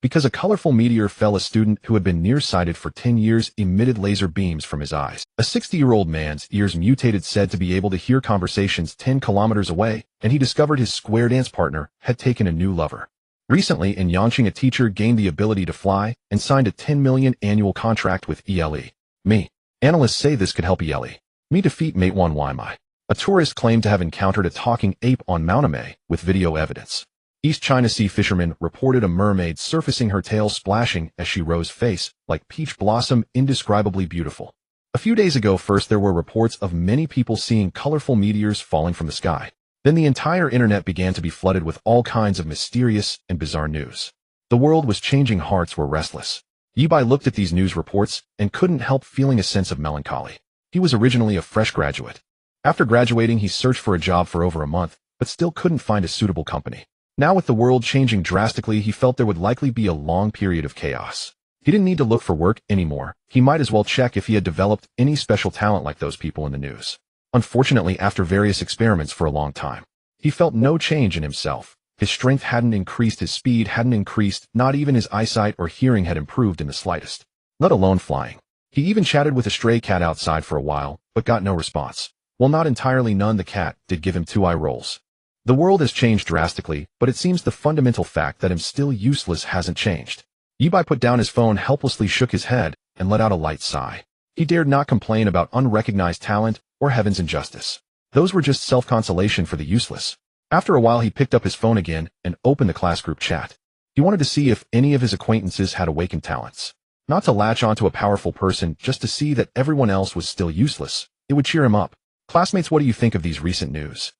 Because a colorful meteor fell, a student who had been nearsighted for 10 years emitted laser beams from his eyes. A 60-year-old man's ears mutated, said to be able to hear conversations 10 kilometers away, and he discovered his square dance partner had taken a new lover. Recently, in Yangqing, a teacher gained the ability to fly and signed a 10 million annual contract with ELE. Me. Analysts say this could help ELE. Me defeat Mate 1 Waimai. A tourist claimed to have encountered a talking ape on Mount Amei with video evidence. East China Sea fishermen reported a mermaid surfacing, her tail splashing as she rose, face like peach blossom, indescribably beautiful. A few days ago, first there were reports of many people seeing colorful meteors falling from the sky. Then the entire internet began to be flooded with all kinds of mysterious and bizarre news. The world was changing, hearts were restless. Yibai looked at these news reports and couldn't help feeling a sense of melancholy. He was originally a fresh graduate. After graduating, he searched for a job for over a month, but still couldn't find a suitable company. Now, with the world changing drastically, he felt there would likely be a long period of chaos. He didn't need to look for work anymore. He might as well check if he had developed any special talent like those people in the news. Unfortunately, after various experiments for a long time, he felt no change in himself. His strength hadn't increased, his speed hadn't increased, not even his eyesight or hearing had improved in the slightest, let alone flying. He even chatted with a stray cat outside for a while, but got no response. Well, not entirely none. The cat did give him 2 eye rolls. The world has changed drastically, but it seems the fundamental fact that I'm still useless hasn't changed. Yibai put down his phone, helplessly shook his head, and let out a light sigh. He dared not complain about unrecognized talent or heaven's injustice. Those were just self-consolation for the useless. After a while, he picked up his phone again and opened the class group chat. He wanted to see if any of his acquaintances had awakened talents. Not to latch onto a powerful person, just to see that everyone else was still useless. It would cheer him up. Classmates, what do you think of these recent news?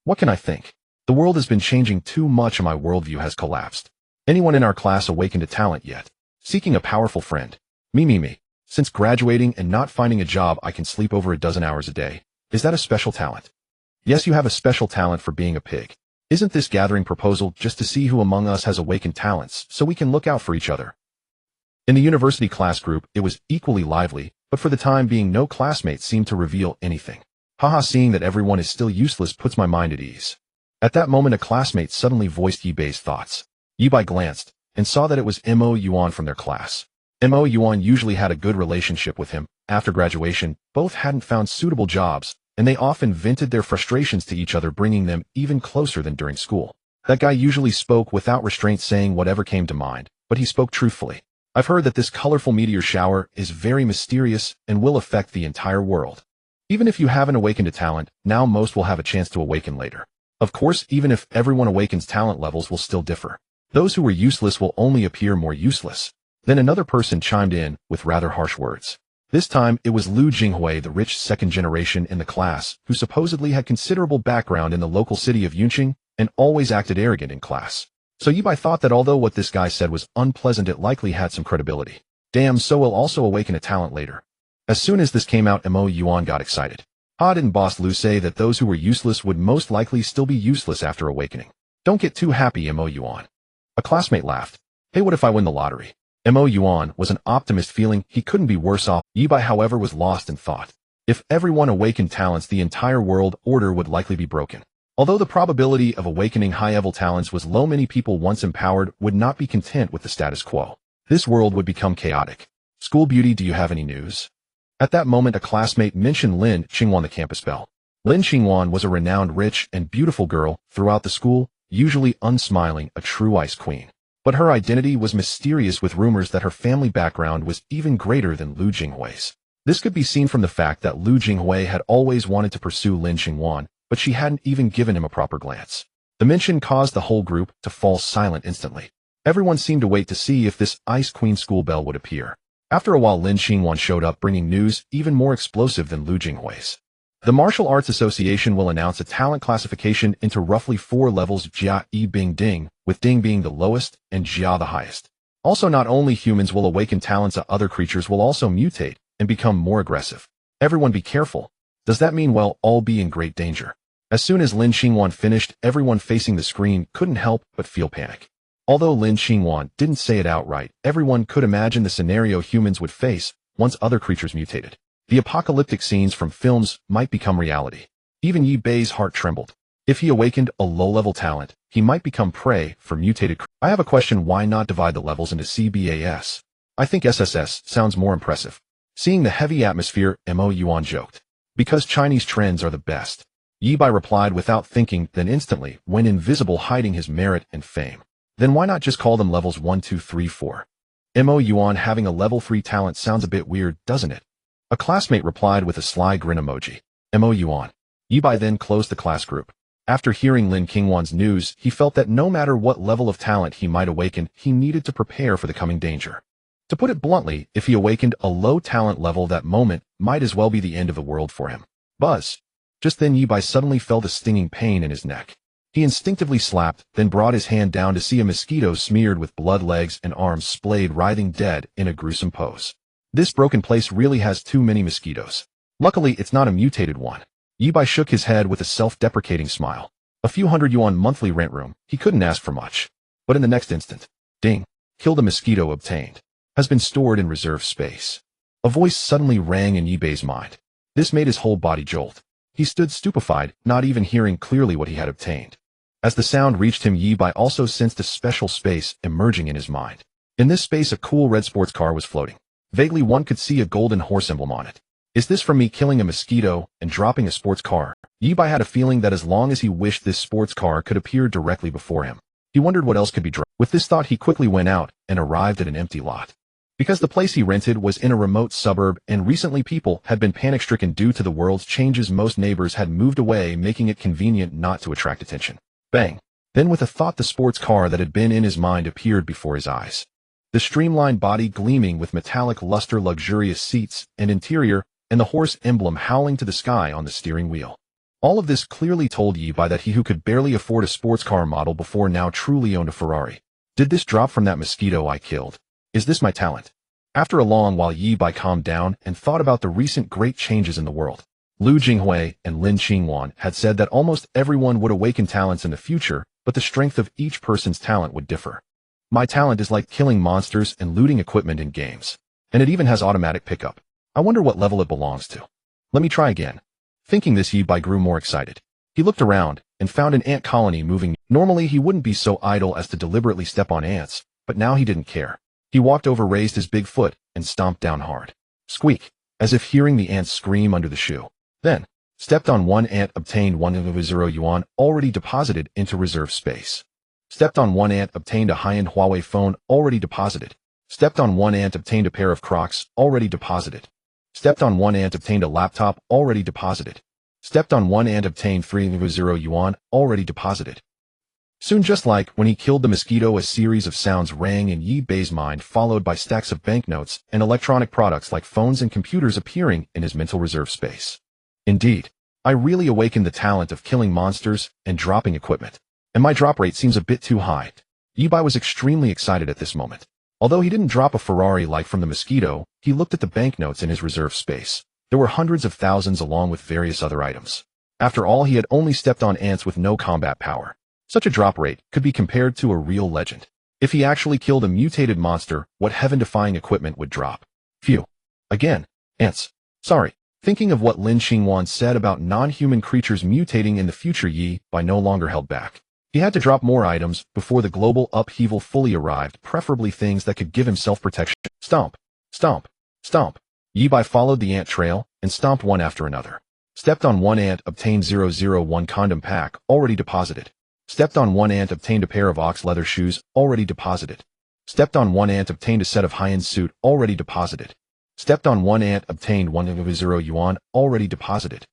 What can I think? The world has been changing too much and my worldview has collapsed. Anyone in our class awakened a talent yet? Seeking a powerful friend. Me. Since graduating and not finding a job, I can sleep over a dozen hours a day. Is that a special talent? Yes, you have a special talent for being a pig. Isn't this gathering proposal just to see who among us has awakened talents so we can look out for each other? In the university class group, it was equally lively, but for the time being, no classmate seemed to reveal anything. Haha, seeing that everyone is still useless puts my mind at ease. At that moment, a classmate suddenly voiced Yibei's thoughts. Yibai glanced and saw that it was Mo Yuan from their class. Mo Yuan usually had a good relationship with him. After graduation, both hadn't found suitable jobs, and they often vented their frustrations to each other, bringing them even closer than during school. That guy usually spoke without restraint, saying whatever came to mind, but he spoke truthfully. I've heard that this colorful meteor shower is very mysterious and will affect the entire world. Even if you haven't awakened a talent, now most will have a chance to awaken later. Of course, even if everyone awakens, talent levels will still differ. Those who were useless will only appear more useless. Then another person chimed in with rather harsh words. This time, it was Lu Jinghui, the rich second generation in the class, who supposedly had considerable background in the local city of Yunqing and always acted arrogant in class. So Yibai thought that although what this guy said was unpleasant, it likely had some credibility. Damn, so we'll also awaken a talent later. As soon as this came out, Mo Yuan got excited. Didn't Boss Lu say that those who were useless would most likely still be useless after awakening? Don't get too happy, Mo Yuan. A classmate laughed. Hey, what if I win the lottery? Mo Yuan was an optimist, feeling he couldn't be worse off. Yibai, however, was lost in thought. If everyone awakened talents, the entire world order would likely be broken. Although the probability of awakening high-level talents was low, many people once empowered would not be content with the status quo. This world would become chaotic. School beauty, do you have any news? At that moment, a classmate mentioned Lin Qingwan, the campus belle. Lin Qingwan was a renowned, rich, and beautiful girl throughout the school, usually unsmiling, a true ice queen. But her identity was mysterious, with rumors that her family background was even greater than Lu Jinghui's. This could be seen from the fact that Lu Jinghui had always wanted to pursue Lin Qingwan, but she hadn't even given him a proper glance. The mention caused the whole group to fall silent instantly. Everyone seemed to wait to see if this ice queen school belle would appear. After a while, Lin Qingwan showed up, bringing news even more explosive than Lu Jinghui's. The Martial Arts Association will announce a talent classification into roughly 4 levels, Jia, Yi, Bing, Ding, with Ding being the lowest and Jia the highest. Also, not only humans will awaken talents, other creatures will also mutate and become more aggressive. Everyone be careful. Does that mean we'll all be in great danger? As soon as Lin Qingwan finished, everyone facing the screen couldn't help but feel panic. Although Lin Qingwan didn't say it outright, everyone could imagine the scenario humans would face once other creatures mutated. The apocalyptic scenes from films might become reality. Even Yi Bei's heart trembled. If he awakened a low-level talent, he might become prey for mutated. I have a question: why not divide the levels into CBAS? I think SSS sounds more impressive. Seeing the heavy atmosphere, Mo Yuan joked. Because Chinese trends are the best. Yi Bai replied without thinking, then instantly went invisible, hiding his merit and fame. Then why not just call them levels 1, 2, 3, 4? Mo Yuan having a level 3 talent sounds a bit weird, doesn't it? A classmate replied with a sly grin emoji. Mo Yuan. Yi Bai then closed the class group. After hearing Lin Qingwan's news, he felt that no matter what level of talent he might awaken, he needed to prepare for the coming danger. To put it bluntly, if he awakened a low talent level, that moment might as well be the end of the world for him. Buzz. Just then Yi Bai suddenly felt a stinging pain in his neck. He instinctively slapped, then brought his hand down to see a mosquito smeared with blood, legs and arms splayed, writhing dead in a gruesome pose. This broken place really has too many mosquitoes. Luckily, it's not a mutated one. Yi Bai shook his head with a self-deprecating smile. A few hundred yuan monthly rent room, he couldn't ask for much. But in the next instant, ding, killed a mosquito obtained. Has been stored in reserve space. A voice suddenly rang in Yi Bai's mind. This made his whole body jolt. He stood stupefied, not even hearing clearly what he had obtained. As the sound reached him, Yi Bai also sensed a special space emerging in his mind. In this space, a cool red sports car was floating. Vaguely, one could see a golden horse emblem on it. Is this from me killing a mosquito and dropping a sports car? Yi Bai had a feeling that as long as he wished, this sports car could appear directly before him. He wondered what else could be dropped. With this thought, he quickly went out and arrived at an empty lot. Because the place he rented was in a remote suburb, and recently people had been panic-stricken due to the world's changes, most neighbors had moved away, making it convenient not to attract attention. Bang! Then with a thought, the sports car that had been in his mind appeared before his eyes. The streamlined body gleaming with metallic luster, luxurious seats and interior, and the horse emblem howling to the sky on the steering wheel. All of this clearly told Yi Bai that he, who could barely afford a sports car model before, now truly owned a Ferrari. Did this drop from that mosquito I killed? Is this my talent? After a long while, Yi Bai calmed down and thought about the recent great changes in the world. Lu Jinghui and Lin Qingwan had said that almost everyone would awaken talents in the future, but the strength of each person's talent would differ. My talent is like killing monsters and looting equipment in games. And it even has automatic pickup. I wonder what level it belongs to. Let me try again. Thinking this, Yi Bai grew more excited. He looked around and found an ant colony moving. Normally he wouldn't be so idle as to deliberately step on ants, but now he didn't care. He walked over, raised his big foot, and stomped down hard. Squeak, as if hearing the ants scream under the shoe. Then, stepped on one ant, obtained 100 yuan, already deposited into reserve space. Stepped on one ant, obtained a high-end Huawei phone, already deposited. Stepped on one ant, obtained a pair of Crocs, already deposited. Stepped on one ant, obtained a laptop, already deposited. Stepped on one ant, obtained 300 yuan, already deposited. Soon, just like when he killed the mosquito, a series of sounds rang in Yi Bai's mind, followed by stacks of banknotes and electronic products like phones and computers appearing in his mental reserve space. Indeed, I really awakened the talent of killing monsters and dropping equipment. And my drop rate seems a bit too high. Yi Bai was extremely excited at this moment. Although he didn't drop a Ferrari like from the mosquito, he looked at the banknotes in his reserve space. There were hundreds of thousands along with various other items. After all, he had only stepped on ants with no combat power. Such a drop rate could be compared to a real legend. If he actually killed a mutated monster, what heaven-defying equipment would drop? Phew. Again, ants. Sorry. Thinking of what Lin Qingwan said about non-human creatures mutating in the future, Yi Bai no longer held back. He had to drop more items before the global upheaval fully arrived, preferably things that could give him self-protection. Stomp. Stomp. Stomp. Yi Bai followed the ant trail and stomped one after another. Stepped on one ant, obtained 001 condom pack, already deposited. Stepped on one ant, obtained a pair of ox leather shoes, already deposited. Stepped on one ant, obtained a set of high-end suit, already deposited. Stepped on one ant, obtained 100 yuan, already deposited.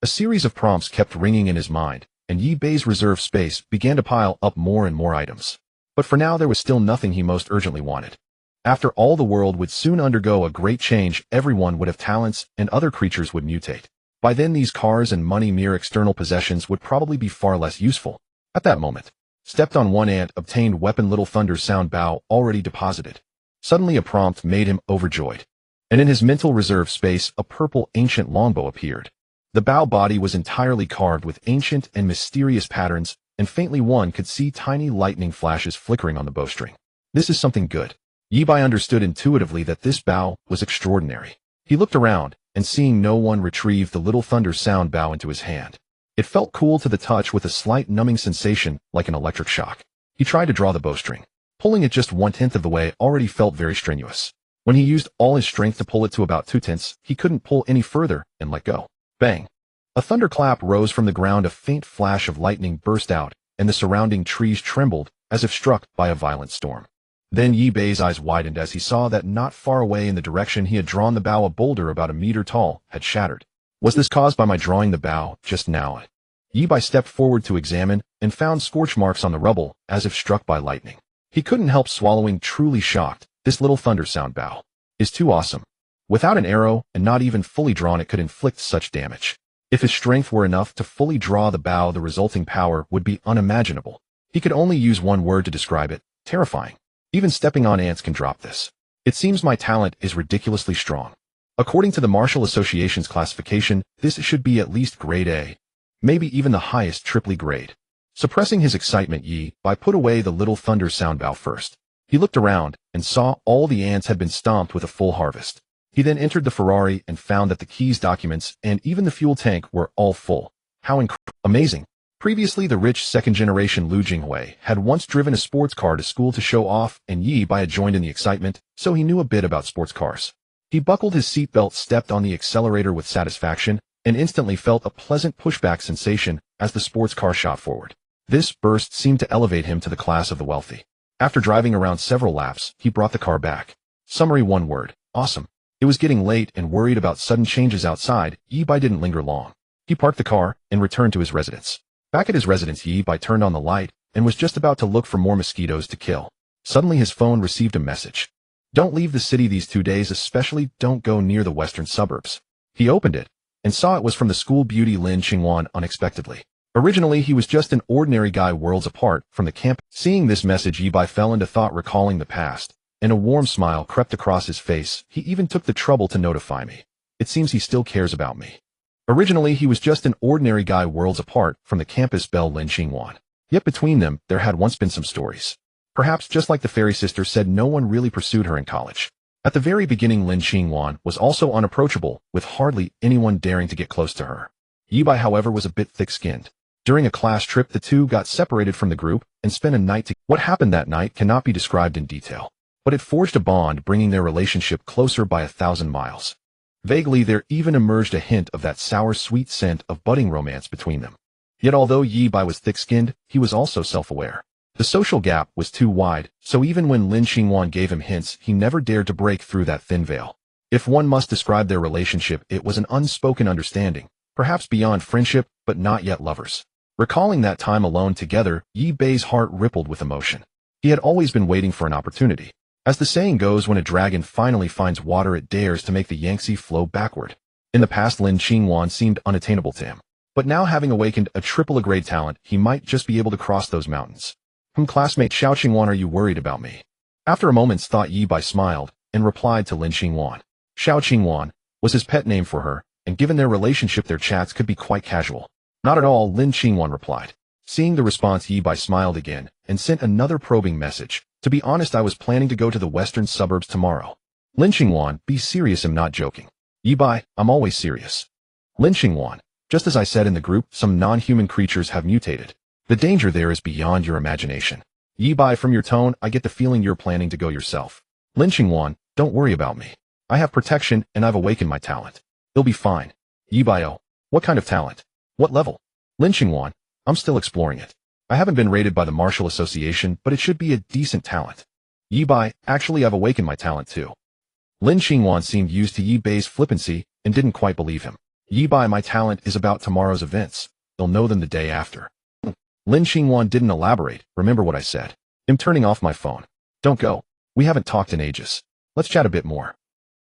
A series of prompts kept ringing in his mind, and Yi Bai's reserve space began to pile up more and more items. But for now there was still nothing he most urgently wanted. After all, the world would soon undergo a great change, everyone would have talents, and other creatures would mutate. By then these cars and money, mere external possessions, would probably be far less useful. At that moment, stepped on one ant, obtained weapon, little thunder sound, bow, already deposited. Suddenly a prompt made him overjoyed. And in his mental reserve space, a purple ancient longbow appeared. The bow body was entirely carved with ancient and mysterious patterns, and faintly one could see tiny lightning flashes flickering on the bowstring. This is something good. Yi Bai understood intuitively that this bow was extraordinary. He looked around, and seeing no one, retrieved the little thunder sound bow into his hand. It felt cool to the touch with a slight numbing sensation like an electric shock. He tried to draw the bowstring. Pulling it just 1/10 of the way already felt very strenuous. When he used all his strength to pull it to about 2/10, he couldn't pull any further and let go. Bang! A thunderclap rose from the ground, a faint flash of lightning burst out, and the surrounding trees trembled as if struck by a violent storm. Then Yi Bei's eyes widened as he saw that not far away in the direction he had drawn the bow, a boulder about a meter tall had shattered. Was this caused by my drawing the bow just now? Yi Bei stepped forward to examine and found scorch marks on the rubble as if struck by lightning. He couldn't help swallowing, truly shocked. This little thunder sound bow is too awesome. Without an arrow and not even fully drawn, it could inflict such damage. If his strength were enough to fully draw the bow, the resulting power would be unimaginable. He could only use one word to describe it: terrifying. Even stepping on ants can drop this. It seems my talent is ridiculously strong. According to the Martial Association's classification, this should be at least grade A, maybe even the highest triply grade. Suppressing his excitement, Yi Bei put away the little thunder sound bow first. He looked around and saw all the ants had been stomped with a full harvest. He then entered the Ferrari and found that the keys, documents, and even the fuel tank were all full. How amazing! Previously, the rich second-generation Lu Jinghui had once driven a sports car to school to show off, and Yi Bei had joined in the excitement, so he knew a bit about sports cars. He buckled his seatbelt, stepped on the accelerator with satisfaction, and instantly felt a pleasant pushback sensation as the sports car shot forward. This burst seemed to elevate him to the class of the wealthy. After driving around several laps, he brought the car back. Summary: one word: awesome. It was getting late, and worried about sudden changes outside, Yi Bei didn't linger long. He parked the car and returned to his residence. Back at his residence, Yi Bei turned on the light and was just about to look for more mosquitoes to kill. Suddenly his phone received a message. Don't leave the city these 2 days, especially don't go near the western suburbs. He opened it and saw it was from the school beauty Lin Qingwan unexpectedly. Originally, he was just an ordinary guy worlds apart from the camp. Seeing this message, Yi Bei fell into thought, recalling the past, and a warm smile crept across his face. He even took the trouble to notify me. It seems he still cares about me. Originally, he was just an ordinary guy worlds apart from the campus belle Lin Qingwan. Yet between them, there had once been some stories. Perhaps just like the fairy sister said, no one really pursued her in college. At the very beginning, Lin Qingwan was also unapproachable, with hardly anyone daring to get close to her. Yi Bei, however, was a bit thick-skinned. During a class trip, the two got separated from the group and spent a night together. What happened that night cannot be described in detail, but it forged a bond, bringing their relationship closer by 1,000 miles. Vaguely, there even emerged a hint of that sour, sweet scent of budding romance between them. Yet although Yi Bei was thick-skinned, he was also self-aware. The social gap was too wide, so even when Lin Qingwan gave him hints, he never dared to break through that thin veil. If one must describe their relationship, it was an unspoken understanding, perhaps beyond friendship, but not yet lovers. Recalling that time alone together, Yi Bei's heart rippled with emotion. He had always been waiting for an opportunity. As the saying goes, when a dragon finally finds water, it dares to make the Yangtze flow backward. In the past, Lin Qingwan seemed unattainable to him. But now, having awakened a triple-A-grade talent, he might just be able to cross those mountains. Classmate Xiao Qingwan, are you worried about me? After a moment's thought, Yi Bei smiled and replied to Lin Qingwan. Xiao Qingwan was his pet name for her, and given their relationship, their chats could be quite casual. Not at all, Lin Qingwan replied. Seeing the response, Yi Bei smiled again and sent another probing message. To be honest, I was planning to go to the western suburbs tomorrow. Lin Qingwan, be serious, I'm not joking. Yi Bei, I'm always serious. Lin Qingwan, just as I said in the group, some non-human creatures have mutated. The danger there is beyond your imagination. Yi Bei, from your tone, I get the feeling you're planning to go yourself. Lin Qingwan, don't worry about me. I have protection and I've awakened my talent. They'll be fine. Yi Bei, oh, what kind of talent? What level? Lin Qingwan, I'm still exploring it. I haven't been rated by the Martial Association, but it should be a decent talent. Yi Bei, actually I've awakened my talent too. Lin Qingwan seemed used to Yi Bei's flippancy and didn't quite believe him. Yi Bei, my talent is about tomorrow's events. They'll know them the day after. Lin Qingwan didn't elaborate. Remember what I said. I'm turning off my phone. Don't go. We haven't talked in ages. Let's chat a bit more.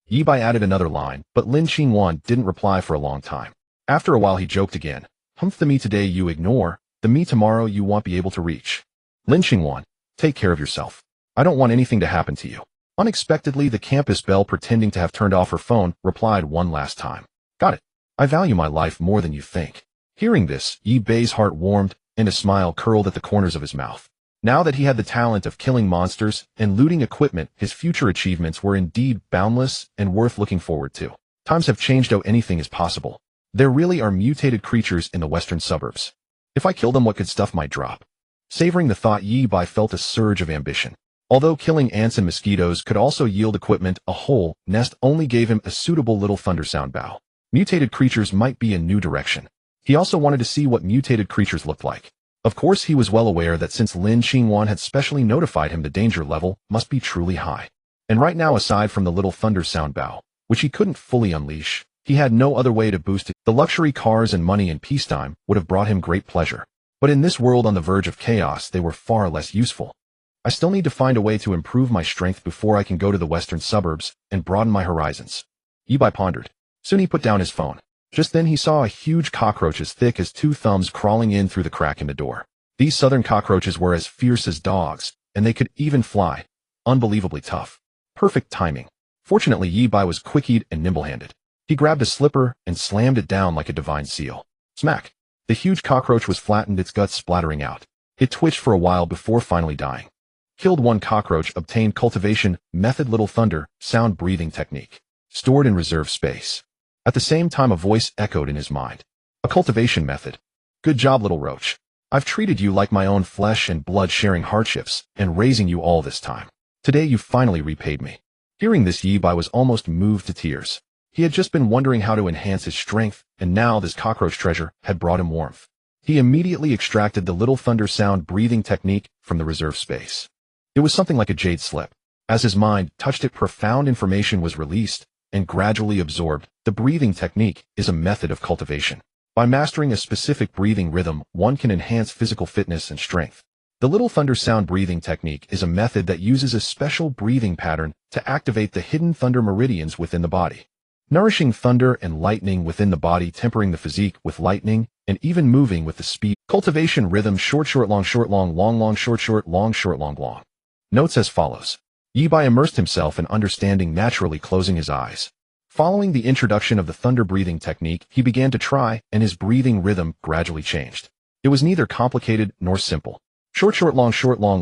Yi Bei added another line, but Lin Qingwan didn't reply for a long time. After a while he joked again. The me today you ignore, the me tomorrow you won't be able to reach. Lin Qingwan, take care of yourself. I don't want anything to happen to you. Unexpectedly, the campus belle, pretending to have turned off her phone, replied one last time. Got it. I value my life more than you think. Hearing this, Yi Bei's heart warmed, and a smile curled at the corners of his mouth. Now that he had the talent of killing monsters and looting equipment, his future achievements were indeed boundless and worth looking forward to. Times have changed, oh, anything is possible. There really are mutated creatures in the western suburbs. If I kill them, what good stuff might drop? Savoring the thought, Yi Bai felt a surge of ambition. Although killing ants and mosquitoes could also yield equipment, a whole nest only gave him a suitable little thunder sound bow. Mutated creatures might be a new direction. He also wanted to see what mutated creatures looked like. Of course, he was well aware that since Lin Qingwan had specially notified him, the danger level must be truly high. And right now, aside from the little thunder sound bow, which he couldn't fully unleash, he had no other way to boost it. The luxury cars and money in peacetime would have brought him great pleasure. But in this world on the verge of chaos, they were far less useful. I still need to find a way to improve my strength before I can go to the western suburbs and broaden my horizons. Yi Bai pondered. Soon he put down his phone. Just then he saw a huge cockroach as thick as 2 thumbs crawling in through the crack in the door. These southern cockroaches were as fierce as dogs, and they could even fly. Unbelievably tough. Perfect timing. Fortunately, Yi Bai was quick-eyed and nimble-handed. He grabbed a slipper and slammed it down like a divine seal. Smack! The huge cockroach was flattened, its guts splattering out. It twitched for a while before finally dying. Killed one cockroach, obtained cultivation method, little thunder sound breathing technique. Stored in reserve space. At the same time, a voice echoed in his mind. A cultivation method. Good job, little roach. I've treated you like my own flesh and blood, sharing hardships and raising you all this time. Today you finally repaid me. Hearing this, Yi Bai was almost moved to tears. He had just been wondering how to enhance his strength, and now this cockroach treasure had brought him warmth. He immediately extracted the little thunder sound breathing technique from the reserve space. It was something like a jade slip. As his mind touched it, profound information was released and gradually absorbed. The breathing technique is a method of cultivation. By mastering a specific breathing rhythm, one can enhance physical fitness and strength. The little thunder sound breathing technique is a method that uses a special breathing pattern to activate the hidden thunder meridians within the body. Nourishing thunder and lightning within the body, tempering the physique with lightning, and even moving with the speed. Cultivation rhythm: short, short, long, long, long, short, short, long, long. Notes as follows. Yi Bai immersed himself in understanding, naturally closing his eyes. Following the introduction of the thunder breathing technique, he began to try, and his breathing rhythm gradually changed. It was neither complicated nor simple. Short, short, long,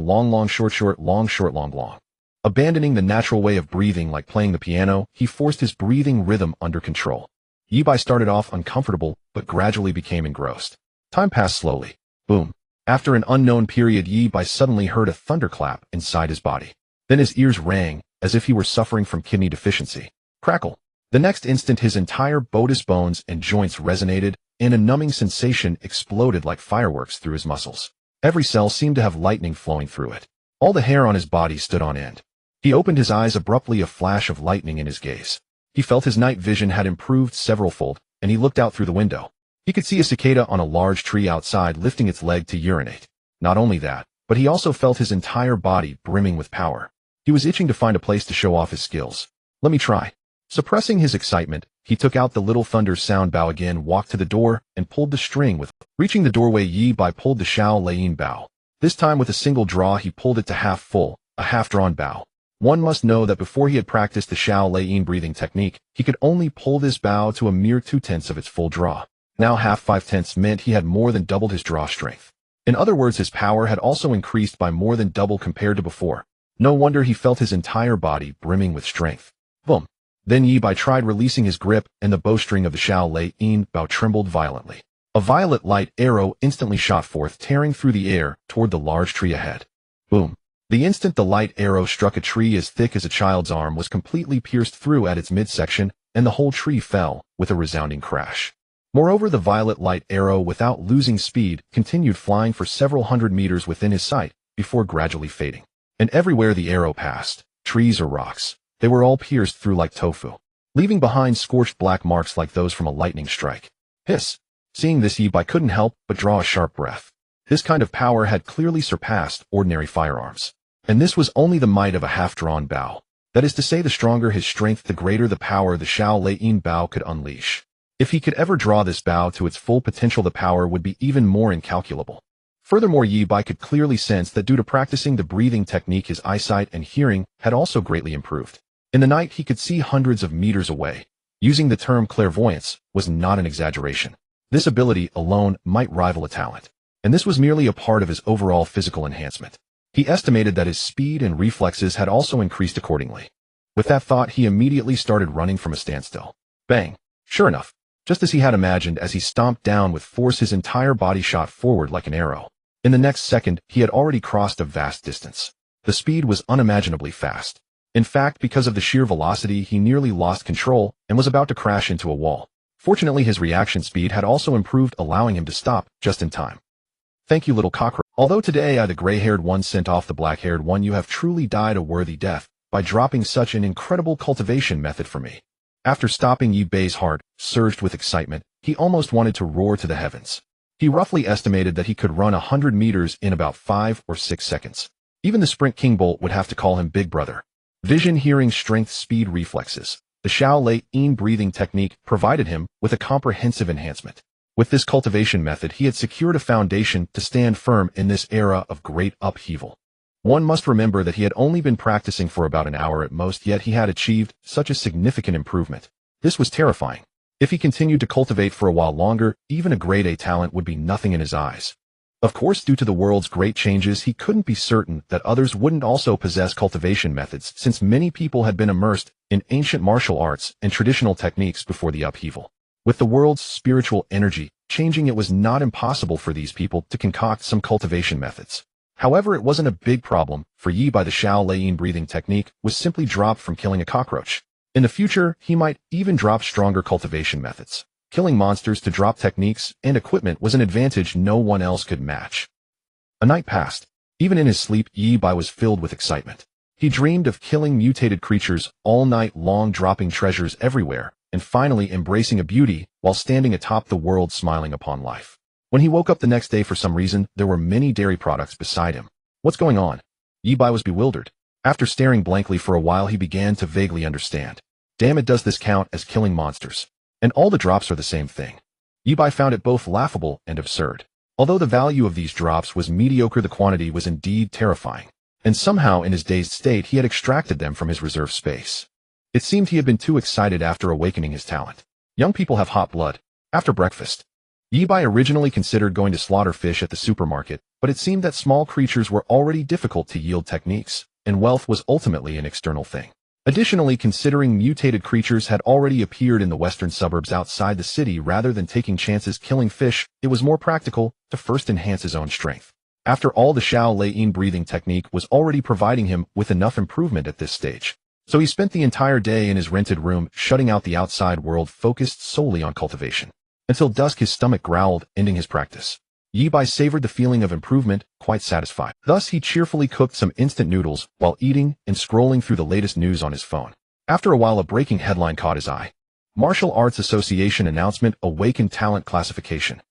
long, short, long. Abandoning the natural way of breathing like playing the piano, he forced his breathing rhythm under control. Yi Bai started off uncomfortable, but gradually became engrossed. Time passed slowly. Boom. After an unknown period, Yi Bai suddenly heard a thunderclap inside his body. Then his ears rang, as if he were suffering from kidney deficiency. Crackle. The next instant, his entire bodice, bones and joints resonated, and a numbing sensation exploded like fireworks through his muscles. Every cell seemed to have lightning flowing through it. All the hair on his body stood on end. He opened his eyes abruptly, a flash of lightning in his gaze. He felt his night vision had improved several-fold, and he looked out through the window. He could see a cicada on a large tree outside, lifting its leg to urinate. Not only that, but he also felt his entire body brimming with power. He was itching to find a place to show off his skills. Let me try. Suppressing his excitement, he took out the little thunder sound bow again, walked to the door, and pulled the string with. Reaching the doorway, Yi Bai pulled the Xiao Leiyin bow. This time with a single draw, he pulled it to half full, a half-drawn bow. One must know that before he had practiced the Xiao Leiyin breathing technique, he could only pull this bow to a mere 2/10 of its full draw. Now half 5/10 meant he had more than doubled his draw strength. In other words, his power had also increased by more than double compared to before. No wonder he felt his entire body brimming with strength. Boom. Then Yi Bai tried releasing his grip, and the bowstring of the Xiao Leiyin bow trembled violently. A violet light arrow instantly shot forth, tearing through the air toward the large tree ahead. Boom. The instant the light arrow struck, a tree as thick as a child's arm was completely pierced through at its midsection, and the whole tree fell with a resounding crash. Moreover, the violet light arrow, without losing speed, continued flying for several hundred meters within his sight, before gradually fading. And everywhere the arrow passed, trees or rocks, they were all pierced through like tofu, leaving behind scorched black marks like those from a lightning strike. Hiss! Seeing this, Yi Bai couldn't help but draw a sharp breath. This kind of power had clearly surpassed ordinary firearms. And this was only the might of a half-drawn bow. That is to say, the stronger his strength, the greater the power the Xiao Leiyin bow could unleash. If he could ever draw this bow to its full potential, the power would be even more incalculable. Furthermore, Yi Bai could clearly sense that due to practicing the breathing technique, his eyesight and hearing had also greatly improved. In the night, he could see hundreds of meters away. Using the term clairvoyance was not an exaggeration. This ability alone might rival a talent. And this was merely a part of his overall physical enhancement. He estimated that his speed and reflexes had also increased accordingly. With that thought, he immediately started running from a standstill. Bang! Sure enough, just as he had imagined. As he stomped down with force, his entire body shot forward like an arrow. In the next second, he had already crossed a vast distance. The speed was unimaginably fast. In fact, because of the sheer velocity, he nearly lost control and was about to crash into a wall. Fortunately, his reaction speed had also improved, allowing him to stop just in time. Thank you, little cockroach. Although today I, the gray-haired one, sent off the black-haired one, you have truly died a worthy death by dropping such an incredible cultivation method for me. After stopping, Yi Bei's heart surged with excitement. He almost wanted to roar to the heavens. He roughly estimated that he could run 100 meters in about 5 or 6 seconds. Even the Sprint King Bolt would have to call him Big Brother. Vision, hearing, strength, speed, reflexes. The Shaolin breathing technique provided him with a comprehensive enhancement. With this cultivation method, he had secured a foundation to stand firm in this era of great upheaval. One must remember that he had only been practicing for about an hour at most, yet he had achieved such a significant improvement. This was terrifying. If he continued to cultivate for a while longer, even a grade A talent would be nothing in his eyes. Of course, due to the world's great changes, he couldn't be certain that others wouldn't also possess cultivation methods, since many people had been immersed in ancient martial arts and traditional techniques before the upheaval. With the world's spiritual energy changing, it was not impossible for these people to concoct some cultivation methods. However, it wasn't a big problem for Yi Bei. The Shaolin breathing technique was simply dropped from killing a cockroach. In the future, he might even drop stronger cultivation methods. Killing monsters to drop techniques and equipment was an advantage no one else could match. A night passed. Even in his sleep, Yi Bei was filled with excitement. He dreamed of killing mutated creatures all night long, dropping treasures everywhere, and finally embracing a beauty while standing atop the world, smiling upon life. When he woke up the next day, for some reason, there were many dairy products beside him. What's going on? Yi Bei was bewildered. After staring blankly for a while, he began to vaguely understand. Damn it, does this count as killing monsters? And all the drops are the same thing. Yi Bei found it both laughable and absurd. Although the value of these drops was mediocre, the quantity was indeed terrifying. And somehow, in his dazed state, he had extracted them from his reserve space. It seemed he had been too excited after awakening his talent. Young people have hot blood. After breakfast, Yi Bei originally considered going to slaughter fish at the supermarket, but it seemed that small creatures were already difficult to yield techniques, and wealth was ultimately an external thing. Additionally, considering mutated creatures had already appeared in the western suburbs outside the city, rather than taking chances killing fish, it was more practical to first enhance his own strength. After all, the Shaolin breathing technique was already providing him with enough improvement at this stage. So he spent the entire day in his rented room, shutting out the outside world, focused solely on cultivation. Until dusk, his stomach growled, ending his practice. Yi Bei savored the feeling of improvement, quite satisfied. Thus, he cheerfully cooked some instant noodles while eating and scrolling through the latest news on his phone. After a while, a breaking headline caught his eye. Martial Arts Association announcement: Awaken talent classification.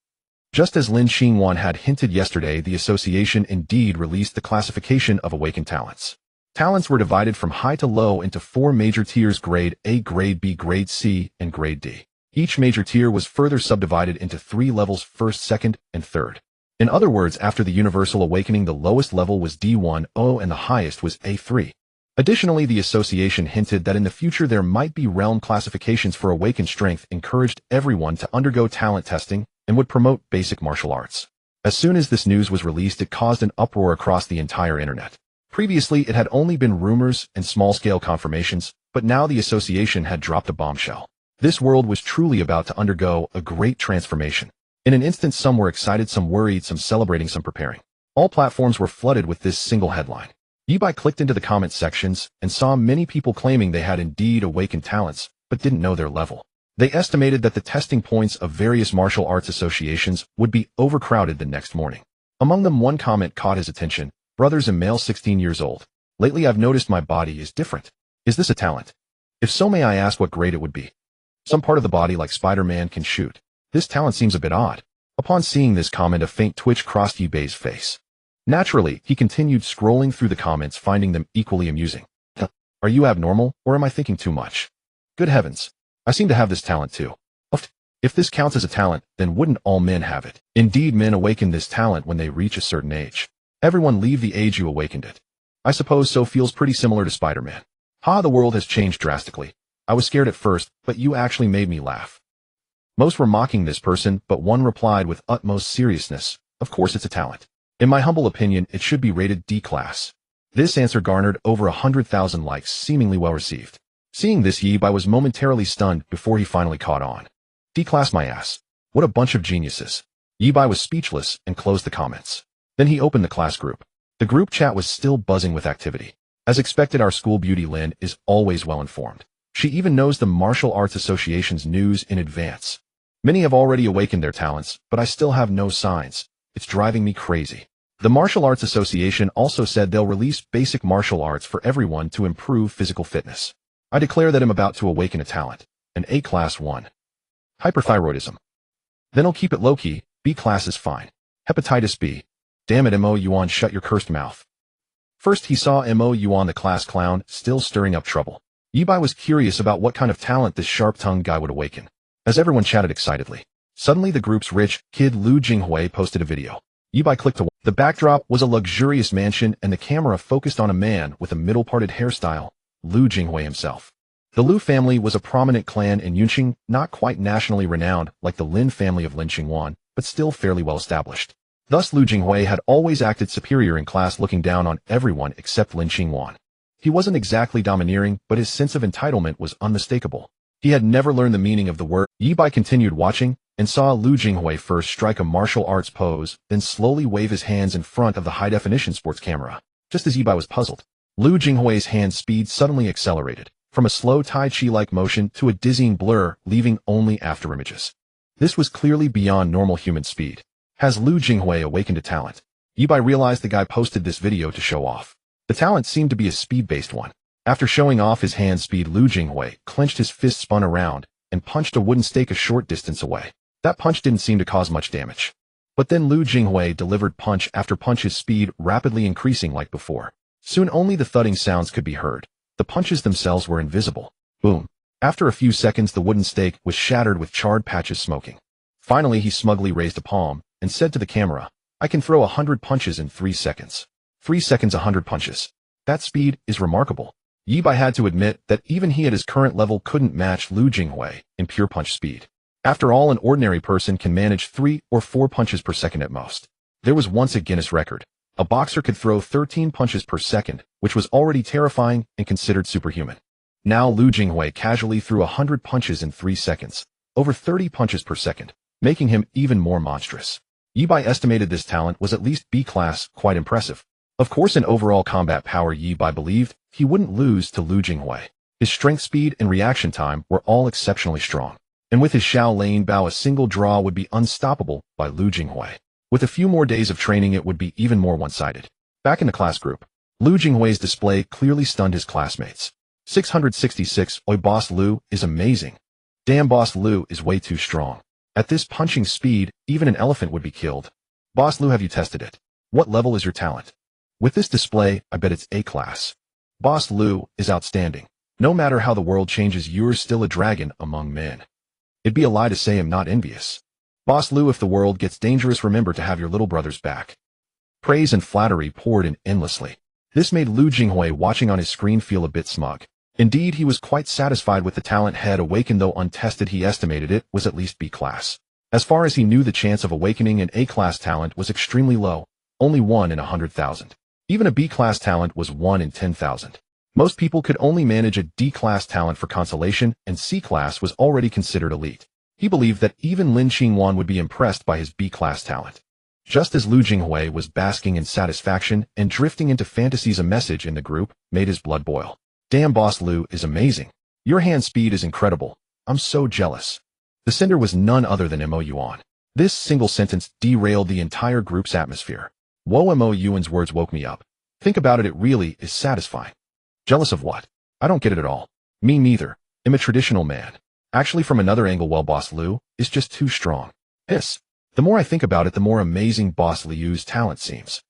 Just as Lin Xingwan had hinted yesterday, the association indeed released the classification of awakened talents. Talents were divided from high to low into 4 major tiers: Grade A, Grade B, Grade C, and Grade D. Each major tier was further subdivided into 3 levels: first, second, and third. In other words, after the universal awakening, the lowest level was D1O and the highest was A3. Additionally, the association hinted that in the future there might be realm classifications for awakened strength, encouraged everyone to undergo talent testing, and would promote basic martial arts. As soon as this news was released, it caused an uproar across the entire internet. Previously, it had only been rumors and small-scale confirmations, but now the association had dropped a bombshell. This world was truly about to undergo a great transformation. In an instant, some were excited, some worried, some celebrating, some preparing. All platforms were flooded with this single headline. Yi Bei clicked into the comment sections and saw many people claiming they had indeed awakened talents, but didn't know their level. They estimated that the testing points of various martial arts associations would be overcrowded the next morning. Among them, one comment caught his attention. Brothers, a male 16 years old. Lately I've noticed my body is different. Is this a talent? If so, may I ask what grade it would be? Some part of the body, like Spider-Man, can shoot. This talent seems a bit odd. Upon seeing this comment, a faint twitch crossed Yi Bei's face. Naturally, he continued scrolling through the comments, finding them equally amusing. Are you abnormal, or am I thinking too much? Good heavens. I seem to have this talent too. If this counts as a talent, then wouldn't all men have it? Indeed, men awaken this talent when they reach a certain age. Everyone leave the age you awakened it. I suppose so. Feels pretty similar to Spider-Man. The world has changed drastically. I was scared at first, but you actually made me laugh. Most were mocking this person, but one replied with utmost seriousness, of course it's a talent. In my humble opinion, it should be rated D class. This answer garnered over 100,000 likes, seemingly well received. Seeing this, Yi Bei was momentarily stunned before he finally caught on. D-class my ass. What a bunch of geniuses. Yibai was speechless and closed the comments. Then he opened the class group. The group chat was still buzzing with activity. As expected, our school beauty Lynn is always well informed. She even knows the Martial Arts Association's news in advance. Many have already awakened their talents, but I still have no signs. It's driving me crazy. The Martial Arts Association also said they'll release basic martial arts for everyone to improve physical fitness. I declare that I'm about to awaken a talent, an A-class 1. Hyperthyroidism. Then I'll keep it low-key, B-class is fine. Hepatitis B. Damn it, Mo Yuan, shut your cursed mouth. First he saw Mo Yuan the class clown, still stirring up trouble. Yibai was curious about what kind of talent this sharp-tongued guy would awaken. As everyone chatted excitedly, suddenly the group's rich kid Lu Jinghui posted a video. Yibai clicked to watch. The backdrop was a luxurious mansion and the camera focused on a man with a middle-parted hairstyle, Lu Jinghui himself. The Lu family was a prominent clan in Yunqing, not quite nationally renowned like the Lin family of Lin Qingwan, but still fairly well established. Thus Lu Jinghui had always acted superior in class, looking down on everyone except Lin Qingwan. He wasn't exactly domineering, but his sense of entitlement was unmistakable. He had never learned the meaning of the word. Yibai continued watching, and saw Lu Jinghui first strike a martial arts pose, then slowly wave his hands in front of the high-definition sports camera. Just as Yibai was puzzled, Lu Jinghui's hand speed suddenly accelerated, from a slow Tai Chi-like motion to a dizzying blur, leaving only afterimages. This was clearly beyond normal human speed. Has Lu Jinghui awakened a talent? Yibai realized the guy posted this video to show off. The talent seemed to be a speed-based one. After showing off his hand speed, Lu Jinghui clenched his fist, spun around, and punched a wooden stake a short distance away. That punch didn't seem to cause much damage. But then Lu Jinghui delivered punch after punch, his speed rapidly increasing like before. Soon only the thudding sounds could be heard. The punches themselves were invisible. Boom. After a few seconds, the wooden stake was shattered with charred patches smoking. Finally, he smugly raised a palm and said to the camera, "I can throw 100 punches in 3 seconds. 3 seconds, 100 punches. That speed is remarkable." Yibai had to admit that even he at his current level couldn't match Lu Jinghui in pure punch speed. After all, an ordinary person can manage 3 or 4 punches per second at most. There was once a Guinness record. A boxer could throw 13 punches per second, which was already terrifying and considered superhuman. Now Lu Jinghui casually threw 100 punches in 3 seconds, over 30 punches per second, making him even more monstrous. Yibai estimated this talent was at least B-class, quite impressive. Of course, in overall combat power, Yibai believed he wouldn't lose to Lu Jinghui. His strength, speed, and reaction time were all exceptionally strong. And with his Shaolin Bao, a single draw would be unstoppable by Lu Jinghui. With a few more days of training, it would be even more one-sided. Back in the class group, Lu Jinghui's display clearly stunned his classmates. 666, Oi, Boss Lu is amazing. Damn, Boss Lu is way too strong. At this punching speed, even an elephant would be killed. Boss Lu, have you tested it? What level is your talent? With this display, I bet it's A-class. Boss Lu is outstanding. No matter how the world changes, you're still a dragon among men. It'd be a lie to say I'm not envious. Boss Lu, if the world gets dangerous, remember to have your little brother's back. Praise and flattery poured in endlessly. This made Lu Jinghui, watching on his screen, feel a bit smug. Indeed, he was quite satisfied with the talent had awakened, though untested he estimated it was at least B-class. As far as he knew, the chance of awakening an A-class talent was extremely low, only 1 in 100,000. Even a B-class talent was 1 in 10,000. Most people could only manage a D-class talent for consolation, and C-class was already considered elite. He believed that even Lin Qingwan would be impressed by his B-class talent. Just as Lu Jinghui was basking in satisfaction and drifting into fantasies, a message in the group made his blood boil. Damn, Boss Lu is amazing. Your hand speed is incredible. I'm so jealous. The sender was none other than Mo Yuan. This single sentence derailed the entire group's atmosphere. Whoa, Mo Yuan's words woke me up. Think about it, it really is satisfying. Jealous of what? I don't get it at all. Me neither. I'm a traditional man. Actually, from another angle, well, Boss Lu is just too strong. Piss. The more I think about it, the more amazing Boss Liu's talent seems.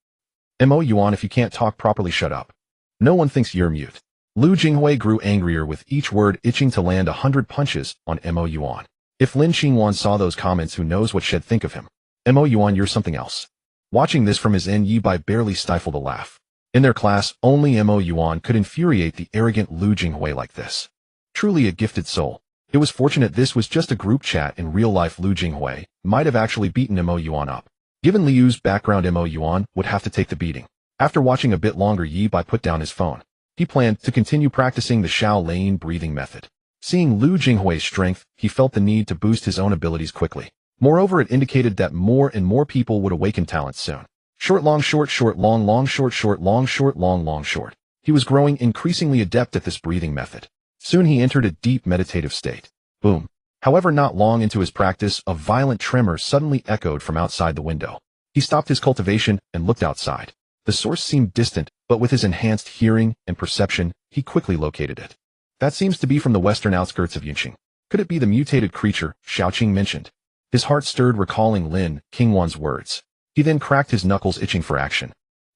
Mo Yuan, if you can't talk properly, shut up. No one thinks you're mute. Lu Jinghui grew angrier with each word, itching to land 100 punches on Mo Yuan. If Lin Qingwan saw those comments, who knows what she'd think of him. Mo Yuan, you're something else. Watching this from his end, Yibai barely stifled a laugh. In their class, only Mo Yuan could infuriate the arrogant Lu Jinghui like this. Truly a gifted soul. It was fortunate this was just a group chat. In real life, Lu Jinghui might have actually beaten Mo Yuan up. Given Liu's background, Mo Yuan would have to take the beating. After watching a bit longer, Yibai put down his phone. He planned to continue practicing the Shaolin breathing method. Seeing Lu Jinghui's strength, he felt the need to boost his own abilities quickly. Moreover, it indicated that more and more people would awaken talents soon. Short, long, short, short, long, long, short, short, long, short, long, long, short. He was growing increasingly adept at this breathing method. Soon he entered a deep meditative state. Boom. However, not long into his practice, a violent tremor suddenly echoed from outside the window. He stopped his cultivation and looked outside. The source seemed distant, but with his enhanced hearing and perception, he quickly located it. That seems to be from the western outskirts of Yunqing. Could it be the mutated creature Xiaoqing mentioned? His heart stirred, recalling Lin Qingwan's words. He then cracked his knuckles, itching for action.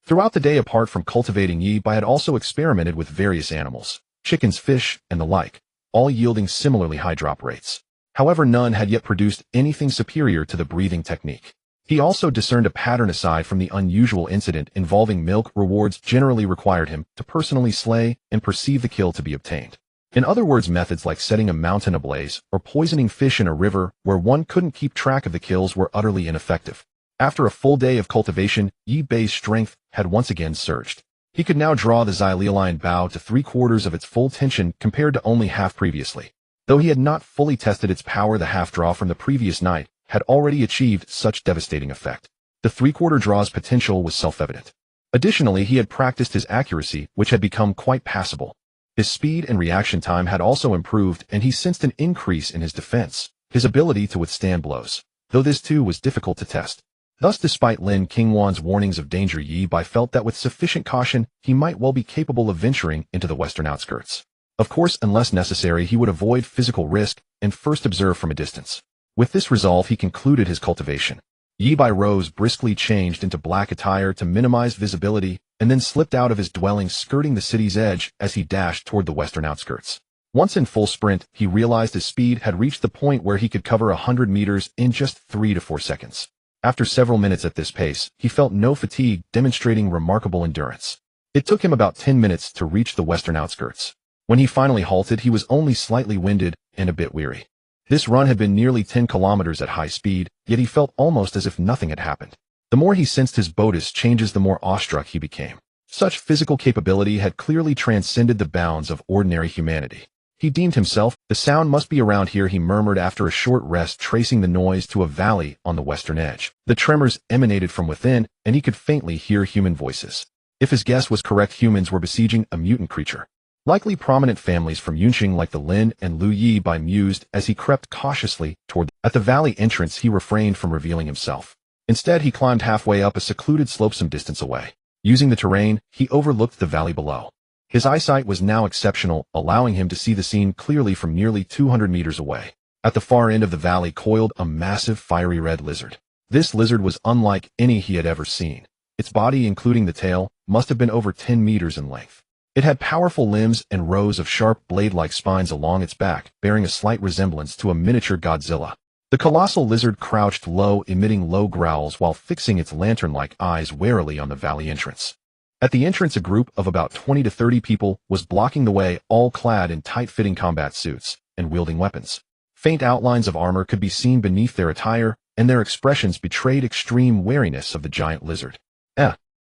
Throughout the day, apart from cultivating Yi Bai had also experimented with various animals, chickens, fish, and the like, all yielding similarly high drop rates. However, none had yet produced anything superior to the breathing technique. He also discerned a pattern aside from the unusual incident involving milk. Rewards generally required him to personally slay and perceive the kill to be obtained. In other words, methods like setting a mountain ablaze or poisoning fish in a river where one couldn't keep track of the kills were utterly ineffective. After a full day of cultivation, Yi Bei's strength had once again surged. He could now draw the xyleoline bow to 3/4 of its full tension compared to only half previously. Though he had not fully tested its power, the half draw from the previous night had already achieved such devastating effect. The 3/4 draw's potential was self-evident. Additionally, he had practiced his accuracy, which had become quite passable. His speed and reaction time had also improved, and he sensed an increase in his defense, his ability to withstand blows, though this too was difficult to test. Thus, despite Lin Qingwan's warnings of danger, Yi Bai felt that with sufficient caution, he might well be capable of venturing into the western outskirts. Of course, unless necessary, he would avoid physical risk and first observe from a distance. With this resolve, he concluded his cultivation. Yi Bai rose briskly, changed into black attire to minimize visibility, and then slipped out of his dwelling, skirting the city's edge as he dashed toward the western outskirts. Once in full sprint, he realized his speed had reached the point where he could cover 100 meters in just 3 to 4 seconds. After several minutes at this pace, he felt no fatigue, demonstrating remarkable endurance. It took him about 10 minutes to reach the western outskirts. When he finally halted, he was only slightly winded and a bit weary. This run had been nearly 10 kilometers at high speed, yet he felt almost as if nothing had happened. The more he sensed his Buddhist changes, the more awestruck he became. Such physical capability had clearly transcended the bounds of ordinary humanity. He deemed himself, the sound must be around here, he murmured after a short rest, tracing the noise to a valley on the western edge. The tremors emanated from within, and he could faintly hear human voices. If his guess was correct, humans were besieging a mutant creature. Likely prominent families from Yunqing like the Lin and Lu. Yi Bai mused as he crept cautiously toward them. At the valley entrance, he refrained from revealing himself. Instead, he climbed halfway up a secluded slope some distance away. Using the terrain, he overlooked the valley below. His eyesight was now exceptional, allowing him to see the scene clearly from nearly 200 meters away. At the far end of the valley coiled a massive fiery red lizard. This lizard was unlike any he had ever seen. Its body, including the tail, must have been over 10 meters in length. It had powerful limbs and rows of sharp blade-like spines along its back, bearing a slight resemblance to a miniature Godzilla. The colossal lizard crouched low, emitting low growls while fixing its lantern-like eyes warily on the valley entrance. At the entrance, a group of about 20 to 30 people was blocking the way, all clad in tight-fitting combat suits and wielding weapons. Faint outlines of armor could be seen beneath their attire, and their expressions betrayed extreme wariness of the giant lizard.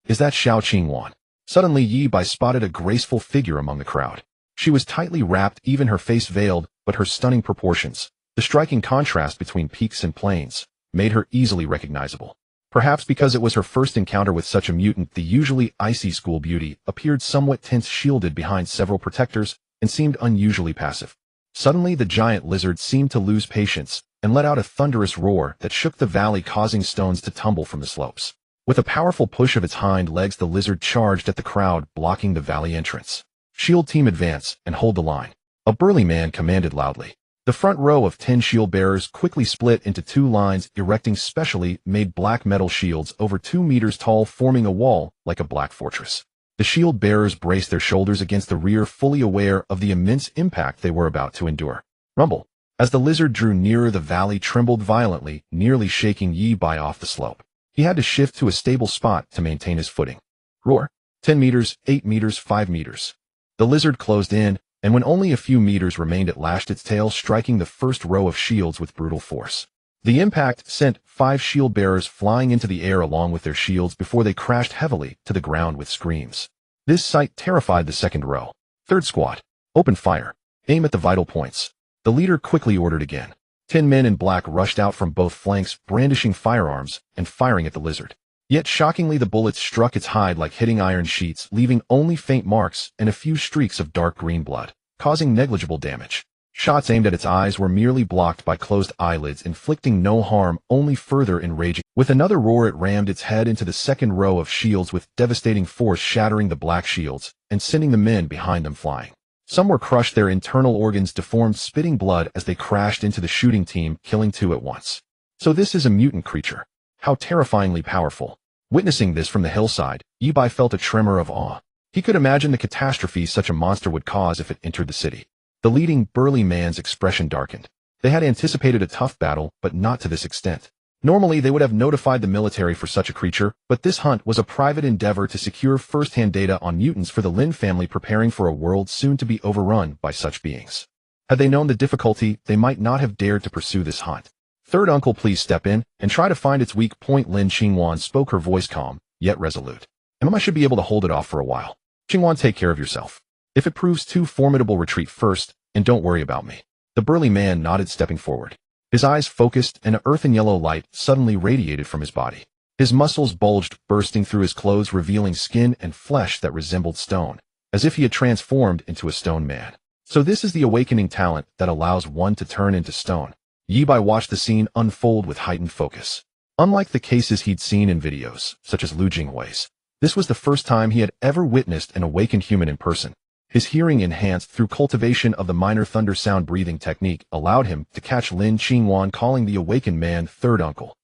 Is that Xiao Qingwan? Suddenly, Yi Bai spotted a graceful figure among the crowd. She was tightly wrapped, even her face veiled, but her stunning proportions, the striking contrast between peaks and plains, made her easily recognizable. Perhaps because it was her first encounter with such a mutant, the usually icy school beauty appeared somewhat tense, shielded behind several protectors, and seemed unusually passive. Suddenly, the giant lizard seemed to lose patience and let out a thunderous roar that shook the valley, causing stones to tumble from the slopes. With a powerful push of its hind legs, the lizard charged at the crowd, blocking the valley entrance. "Shield team, advance and hold the line," a burly man commanded loudly. The front row of 10 shield bearers quickly split into 2 lines, erecting specially made black metal shields over 2 meters tall, forming a wall like a black fortress. The shield bearers braced their shoulders against the rear, fully aware of the immense impact they were about to endure. Rumble. As the lizard drew nearer, the valley trembled violently, nearly shaking Yi Bai off the slope. He had to shift to a stable spot to maintain his footing. Roar. 10 meters, 8 meters, 5 meters. The lizard closed in, and when only a few meters remained, it lashed its tail, striking the first row of shields with brutal force. The impact sent 5 shield bearers flying into the air along with their shields before they crashed heavily to the ground with screams. This sight terrified the second row. "Third squad, open fire." Aim at the vital points. The leader quickly ordered again. 10 men in black rushed out from both flanks, brandishing firearms and firing at the lizard. Yet shockingly, the bullets struck its hide like hitting iron sheets, leaving only faint marks and a few streaks of dark green blood, causing negligible damage. Shots aimed at its eyes were merely blocked by closed eyelids, inflicting no harm, only further enraging. With another roar, it rammed its head into the second row of shields with devastating force, shattering the black shields and sending the men behind them flying. Some were crushed, their internal organs deformed, spitting blood as they crashed into the shooting team, killing 2 at once. So this is a mutant creature. How terrifyingly powerful. Witnessing this from the hillside, Yibai felt a tremor of awe. He could imagine the catastrophe such a monster would cause if it entered the city. The leading, burly man's expression darkened. They had anticipated a tough battle, but not to this extent. Normally, they would have notified the military for such a creature, but this hunt was a private endeavor to secure first-hand data on mutants for the Lin family preparing for a world soon to be overrun by such beings. Had they known the difficulty, they might not have dared to pursue this hunt. Third uncle, please step in and try to find its weak point. Lin Qingwan spoke, her voice calm, yet resolute. I should be able to hold it off for a while. Qingwan, take care of yourself. If it proves too formidable, retreat first, and don't worry about me. The burly man nodded, stepping forward. His eyes focused, and an earthen yellow light suddenly radiated from his body. His muscles bulged, bursting through his clothes, revealing skin and flesh that resembled stone, as if he had transformed into a stone man. So this is the awakening talent that allows one to turn into stone. Yibai watched the scene unfold with heightened focus. Unlike the cases he'd seen in videos, such as Lu Jinghui's, this was the first time he had ever witnessed an awakened human in person. His hearing, enhanced through cultivation of the minor thunder sound breathing technique, allowed him to catch Lin Qingwan calling the awakened man third uncle.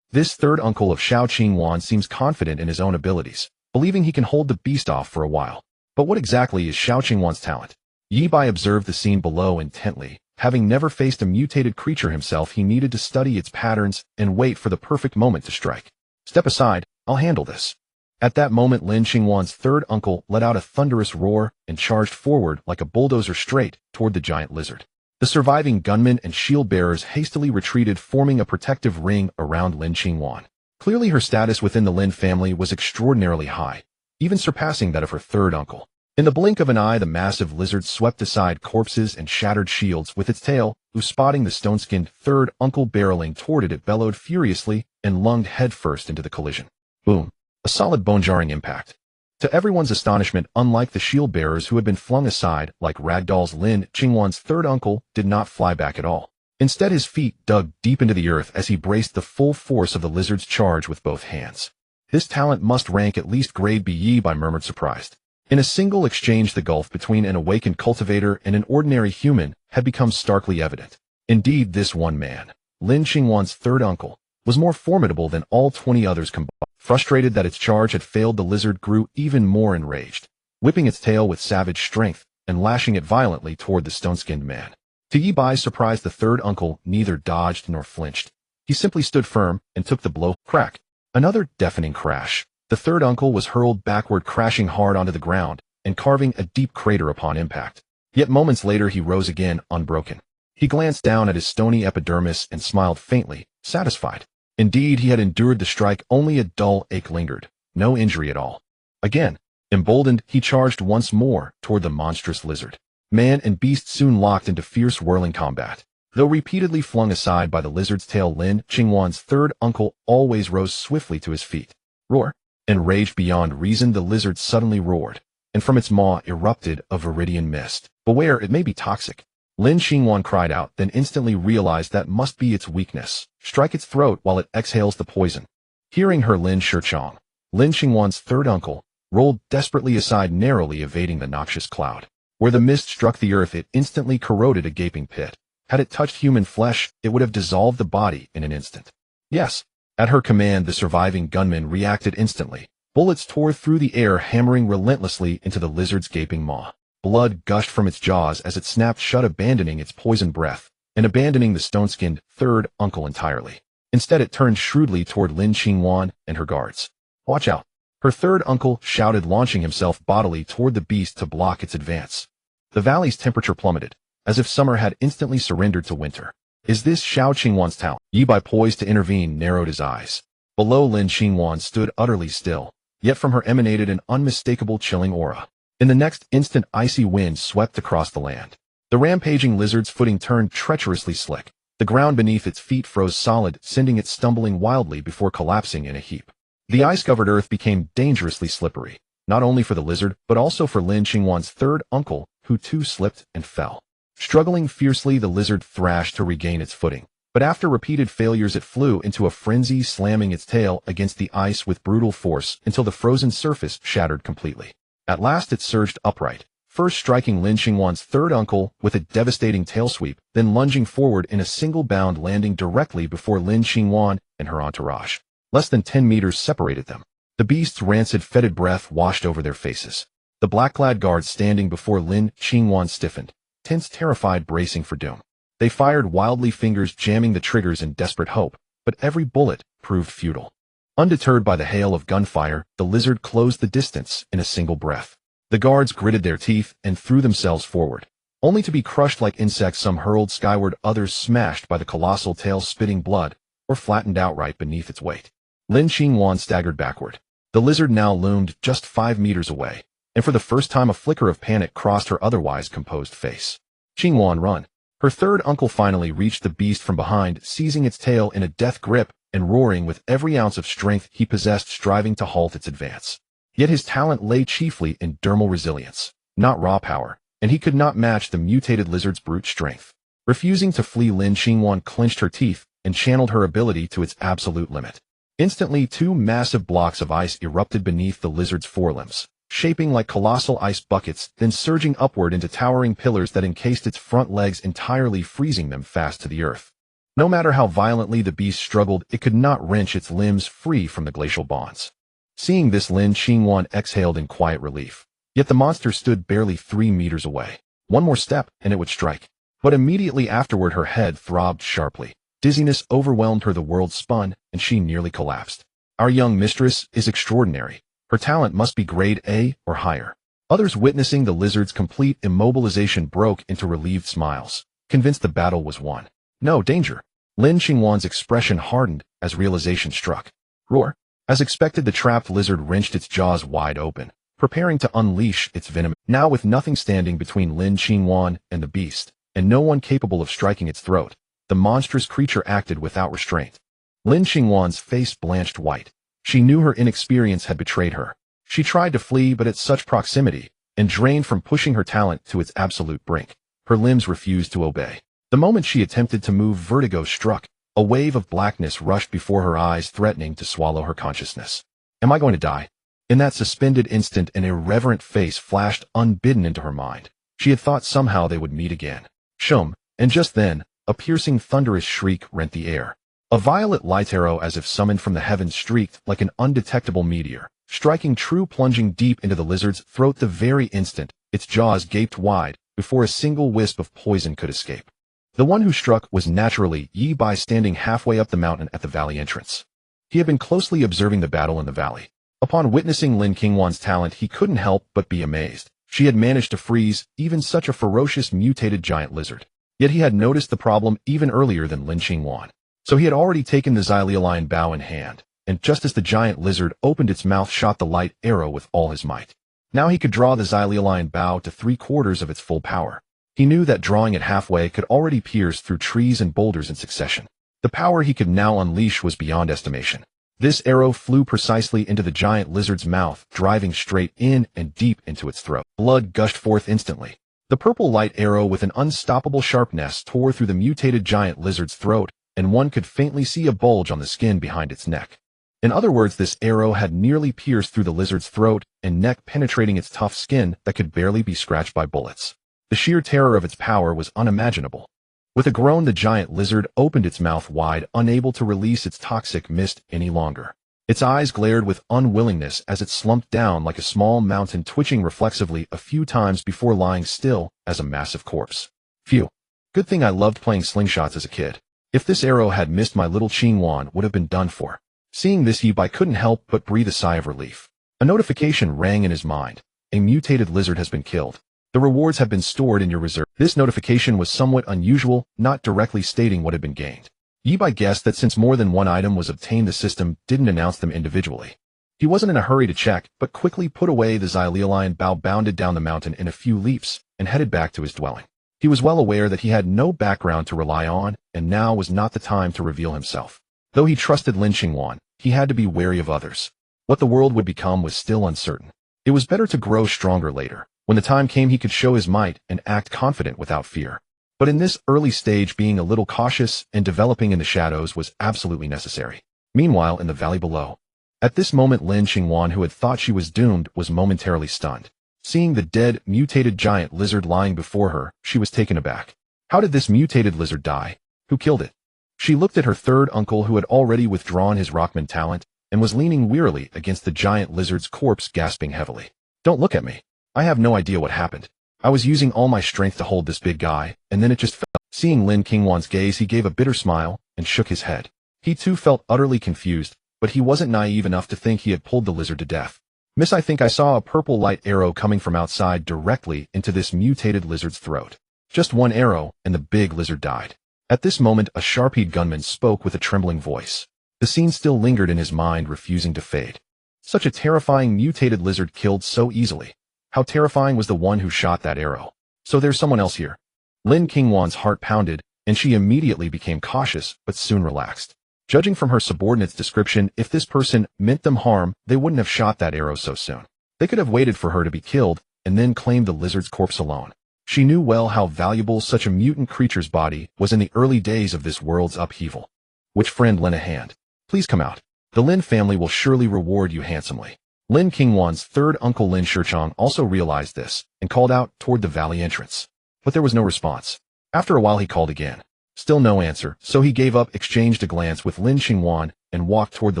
This third uncle of Xiao Qingwan seems confident in his own abilities, believing he can hold the beast off for a while. But what exactly is Xiao Qingwan's talent? Yibai observed the scene below intently. Having never faced a mutated creature himself, he needed to study its patterns and wait for the perfect moment to strike. Step aside, I'll handle this. At that moment, Lin Qingwan's third uncle let out a thunderous roar and charged forward like a bulldozer straight toward the giant lizard. The surviving gunmen and shield bearers hastily retreated, forming a protective ring around Lin Qingwan. Clearly, her status within the Lin family was extraordinarily high, even surpassing that of her third uncle. In the blink of an eye, the massive lizard swept aside corpses and shattered shields with its tail, spotting the stone-skinned third uncle barreling toward it. It bellowed furiously and lunged headfirst into the collision. Boom. A solid bone-jarring impact. To everyone's astonishment, unlike the shield-bearers who had been flung aside like ragdolls, Lin Qingwan's third uncle did not fly back at all. Instead, his feet dug deep into the earth as he braced the full force of the lizard's charge with both hands. This talent must rank at least grade B, Yibai murmured, surprised. In a single exchange, the gulf between an awakened cultivator and an ordinary human had become starkly evident. Indeed, this one man, Lin Qingwan's third uncle, was more formidable than all 20 others combined. Frustrated that its charge had failed, the lizard grew even more enraged, whipping its tail with savage strength and lashing it violently toward the stone-skinned man. To Yibai's surprise, the third uncle neither dodged nor flinched. He simply stood firm and took the blow. Crack. Another deafening crash. The third uncle was hurled backward, crashing hard onto the ground and carving a deep crater upon impact. Yet moments later, he rose again, unbroken. He glanced down at his stony epidermis and smiled faintly, satisfied. Indeed, he had endured the strike, only a dull ache lingered, no injury at all. Again, emboldened, he charged once more toward the monstrous lizard. Man and beast soon locked into fierce whirling combat. Though repeatedly flung aside by the lizard's tail, Lin Qingwan's third uncle always rose swiftly to his feet. Roar! Enraged beyond reason, the lizard suddenly roared, and from its maw erupted a viridian mist. Beware, it may be toxic. Lin Qingwan cried out, then instantly realized that must be its weakness. Strike its throat while it exhales the poison. Hearing her, Lin Shichong, Lin Qingwan's third uncle, rolled desperately aside, narrowly evading the noxious cloud. Where the mist struck the earth, it instantly corroded a gaping pit. Had it touched human flesh, it would have dissolved the body in an instant. Yes. At her command, the surviving gunmen reacted instantly. Bullets tore through the air, hammering relentlessly into the lizard's gaping maw. Blood gushed from its jaws as it snapped shut, abandoning its poison breath, and abandoning the stone-skinned third uncle entirely. Instead, it turned shrewdly toward Lin Qingwan and her guards. Watch out! Her third uncle shouted, launching himself bodily toward the beast to block its advance. The valley's temperature plummeted, as if summer had instantly surrendered to winter. Is this Xiao Qingwan's talent? Yibai, poised to intervene, narrowed his eyes. Below, Lin Qingwan stood utterly still, yet from her emanated an unmistakable chilling aura. In the next instant, icy winds swept across the land. The rampaging lizard's footing turned treacherously slick. The ground beneath its feet froze solid, sending it stumbling wildly before collapsing in a heap. The ice-covered earth became dangerously slippery, not only for the lizard, but also for Lin Qingwan's third uncle, who too slipped and fell. Struggling fiercely, the lizard thrashed to regain its footing, but after repeated failures it flew into a frenzy, slamming its tail against the ice with brutal force until the frozen surface shattered completely. At last it surged upright, first striking Lin Qingwan's third uncle with a devastating tail sweep, then lunging forward in a single bound, landing directly before Lin Qingwan and her entourage. Less than 10 meters separated them. The beast's rancid, fetid breath washed over their faces. The black-clad guards standing before Lin Qingwan stiffened, tense, terrified, bracing for doom. They fired wildly, fingers jamming the triggers in desperate hope, but every bullet proved futile. Undeterred by the hail of gunfire, the lizard closed the distance in a single breath. The guards gritted their teeth and threw themselves forward, only to be crushed like insects, some hurled skyward, others smashed by the colossal tail, spitting blood, or flattened outright beneath its weight. Lin Qingwan staggered backward. The lizard now loomed just 5 meters away, and for the first time a flicker of panic crossed her otherwise composed face. "Qingwan, run!" Her third uncle finally reached the beast from behind, seizing its tail in a death grip and roaring with every ounce of strength he possessed, striving to halt its advance. Yet his talent lay chiefly in dermal resilience, not raw power, and he could not match the mutated lizard's brute strength. Refusing to flee, Lin Qingwan clenched her teeth and channeled her ability to its absolute limit. Instantly, 2 massive blocks of ice erupted beneath the lizard's forelimbs, shaping like colossal ice buckets, then surging upward into towering pillars that encased its front legs entirely, freezing them fast to the earth. No matter how violently the beast struggled, it could not wrench its limbs free from the glacial bonds. Seeing this, Lin Qingwan exhaled in quiet relief. Yet the monster stood barely 3 meters away. One more step, and it would strike. But immediately afterward her head throbbed sharply. Dizziness overwhelmed her, the world spun, and she nearly collapsed. "Our young mistress is extraordinary. Her talent must be grade A or higher." Others, witnessing the lizard's complete immobilization, broke into relieved smiles, convinced the battle was won. "No danger." Lin Qingwan's expression hardened as realization struck. "Roar!" As expected, the trapped lizard wrenched its jaws wide open, preparing to unleash its venom. Now, with nothing standing between Lin Qingwan and the beast, and no one capable of striking its throat, the monstrous creature acted without restraint. Lin Qingwan's face blanched white. She knew her inexperience had betrayed her. She tried to flee, but at such proximity, and drained from pushing her talent to its absolute brink, her limbs refused to obey. The moment she attempted to move, vertigo struck. A wave of blackness rushed before her eyes, threatening to swallow her consciousness. "Am I going to die?" In that suspended instant, an irreverent face flashed unbidden into her mind. She had thought somehow they would meet again. Shum, and just then, a piercing, thunderous shriek rent the air. A violet light arrow, as if summoned from the heavens, streaked like an undetectable meteor, striking true, plunging deep into the lizard's throat. The very instant, its jaws gaped wide before a single wisp of poison could escape. The one who struck was naturally Yi Bai, standing halfway up the mountain at the valley entrance. He had been closely observing the battle in the valley. Upon witnessing Lin Qingwan's talent, he couldn't help but be amazed. She had managed to freeze even such a ferocious mutated giant lizard. Yet he had noticed the problem even earlier than Lin Qingwan. So he had already taken the Xyleoline bow in hand, and just as the giant lizard opened its mouth, shot the light arrow with all his might. Now he could draw the Xyleoline bow to 3/4 of its full power. He knew that drawing it halfway could already pierce through trees and boulders in succession. The power he could now unleash was beyond estimation. This arrow flew precisely into the giant lizard's mouth, driving straight in and deep into its throat. Blood gushed forth instantly. The purple light arrow, with an unstoppable sharpness, tore through the mutated giant lizard's throat, and one could faintly see a bulge on the skin behind its neck. In other words, this arrow had nearly pierced through the lizard's throat and neck, penetrating its tough skin that could barely be scratched by bullets. The sheer terror of its power was unimaginable. With a groan, the giant lizard opened its mouth wide, unable to release its toxic mist any longer. Its eyes glared with unwillingness as it slumped down like a small mountain, twitching reflexively a few times before lying still as a massive corpse. Phew. Good thing I loved playing slingshots as a kid. If this arrow had missed, my little Qingwan would have been done for. Seeing this, Yi Bai couldn't help but breathe a sigh of relief. A notification rang in his mind. A mutated lizard has been killed. The rewards have been stored in your reserve. This notification was somewhat unusual, not directly stating what had been gained. Yi Bai guessed that since more than one item was obtained, the system didn't announce them individually. He wasn't in a hurry to check, but quickly put away the Xyleoline bow, bounded down the mountain in a few leaps, and headed back to his dwelling. He was well aware that he had no background to rely on, and now was not the time to reveal himself. Though he trusted Lin Qingwan, he had to be wary of others. What the world would become was still uncertain. It was better to grow stronger later. When the time came, he could show his might and act confident without fear. But in this early stage, being a little cautious and developing in the shadows was absolutely necessary. Meanwhile, in the valley below, at this moment, Lin Qingwan, who had thought she was doomed, was momentarily stunned. Seeing the dead, mutated giant lizard lying before her, she was taken aback. How did this mutated lizard die? Who killed it? She looked at her third uncle, who had already withdrawn his rockman talent, and was leaning wearily against the giant lizard's corpse, gasping heavily. Don't look at me. I have no idea what happened. I was using all my strength to hold this big guy, and then it just fell. Seeing Lin Qingwan's gaze, he gave a bitter smile and shook his head. He too felt utterly confused, but he wasn't naive enough to think he had pulled the lizard to death. Miss, I think I saw a purple light arrow coming from outside directly into this mutated lizard's throat. Just one arrow, and the big lizard died. At this moment, a sharp-eyed gunman spoke with a trembling voice. The scene still lingered in his mind, refusing to fade. Such a terrifying mutated lizard killed so easily. How terrifying was the one who shot that arrow. So there's someone else here. Lin Qingwan's heart pounded, and she immediately became cautious, but soon relaxed. Judging from her subordinate's description, if this person meant them harm, they wouldn't have shot that arrow so soon. They could have waited for her to be killed, and then claimed the lizard's corpse alone. She knew well how valuable such a mutant creature's body was in the early days of this world's upheaval. Which friend lent a hand? Please come out. The Lin family will surely reward you handsomely. Lin Qingwan's third uncle Lin Shichong also realized this, and called out toward the valley entrance. But there was no response. After a while he called again. Still no answer, so he gave up, exchanged a glance with Lin Qingwan, and walked toward the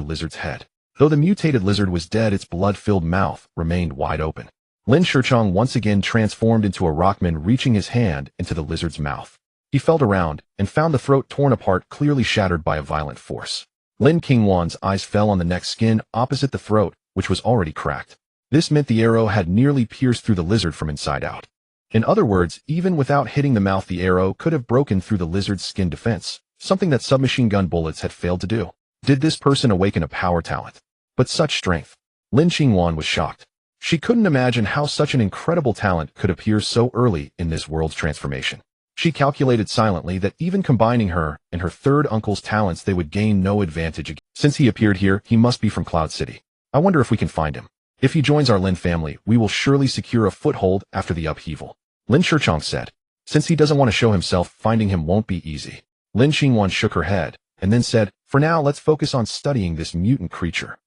lizard's head. Though the mutated lizard was dead, its blood-filled mouth remained wide open. Lin Shichong once again transformed into a rockman, reaching his hand into the lizard's mouth. He felt around, and found the throat torn apart, clearly shattered by a violent force. Lin Qingwan's eyes fell on the neck skin opposite the throat, which was already cracked. This meant the arrow had nearly pierced through the lizard from inside out. In other words, even without hitting the mouth, the arrow could have broken through the lizard's skin defense, something that submachine gun bullets had failed to do. Did this person awaken a power talent? But such strength? Lin Qingwan was shocked. She couldn't imagine how such an incredible talent could appear so early in this world's transformation. She calculated silently that even combining her and her third uncle's talents, they would gain no advantage again. Since he appeared here, he must be from Cloud City. I wonder if we can find him. If he joins our Lin family, we will surely secure a foothold after the upheaval. Lin Shichong said. Since he doesn't want to show himself, finding him won't be easy. Lin Qingwan shook her head, and then said, for now, let's focus on studying this mutant creature.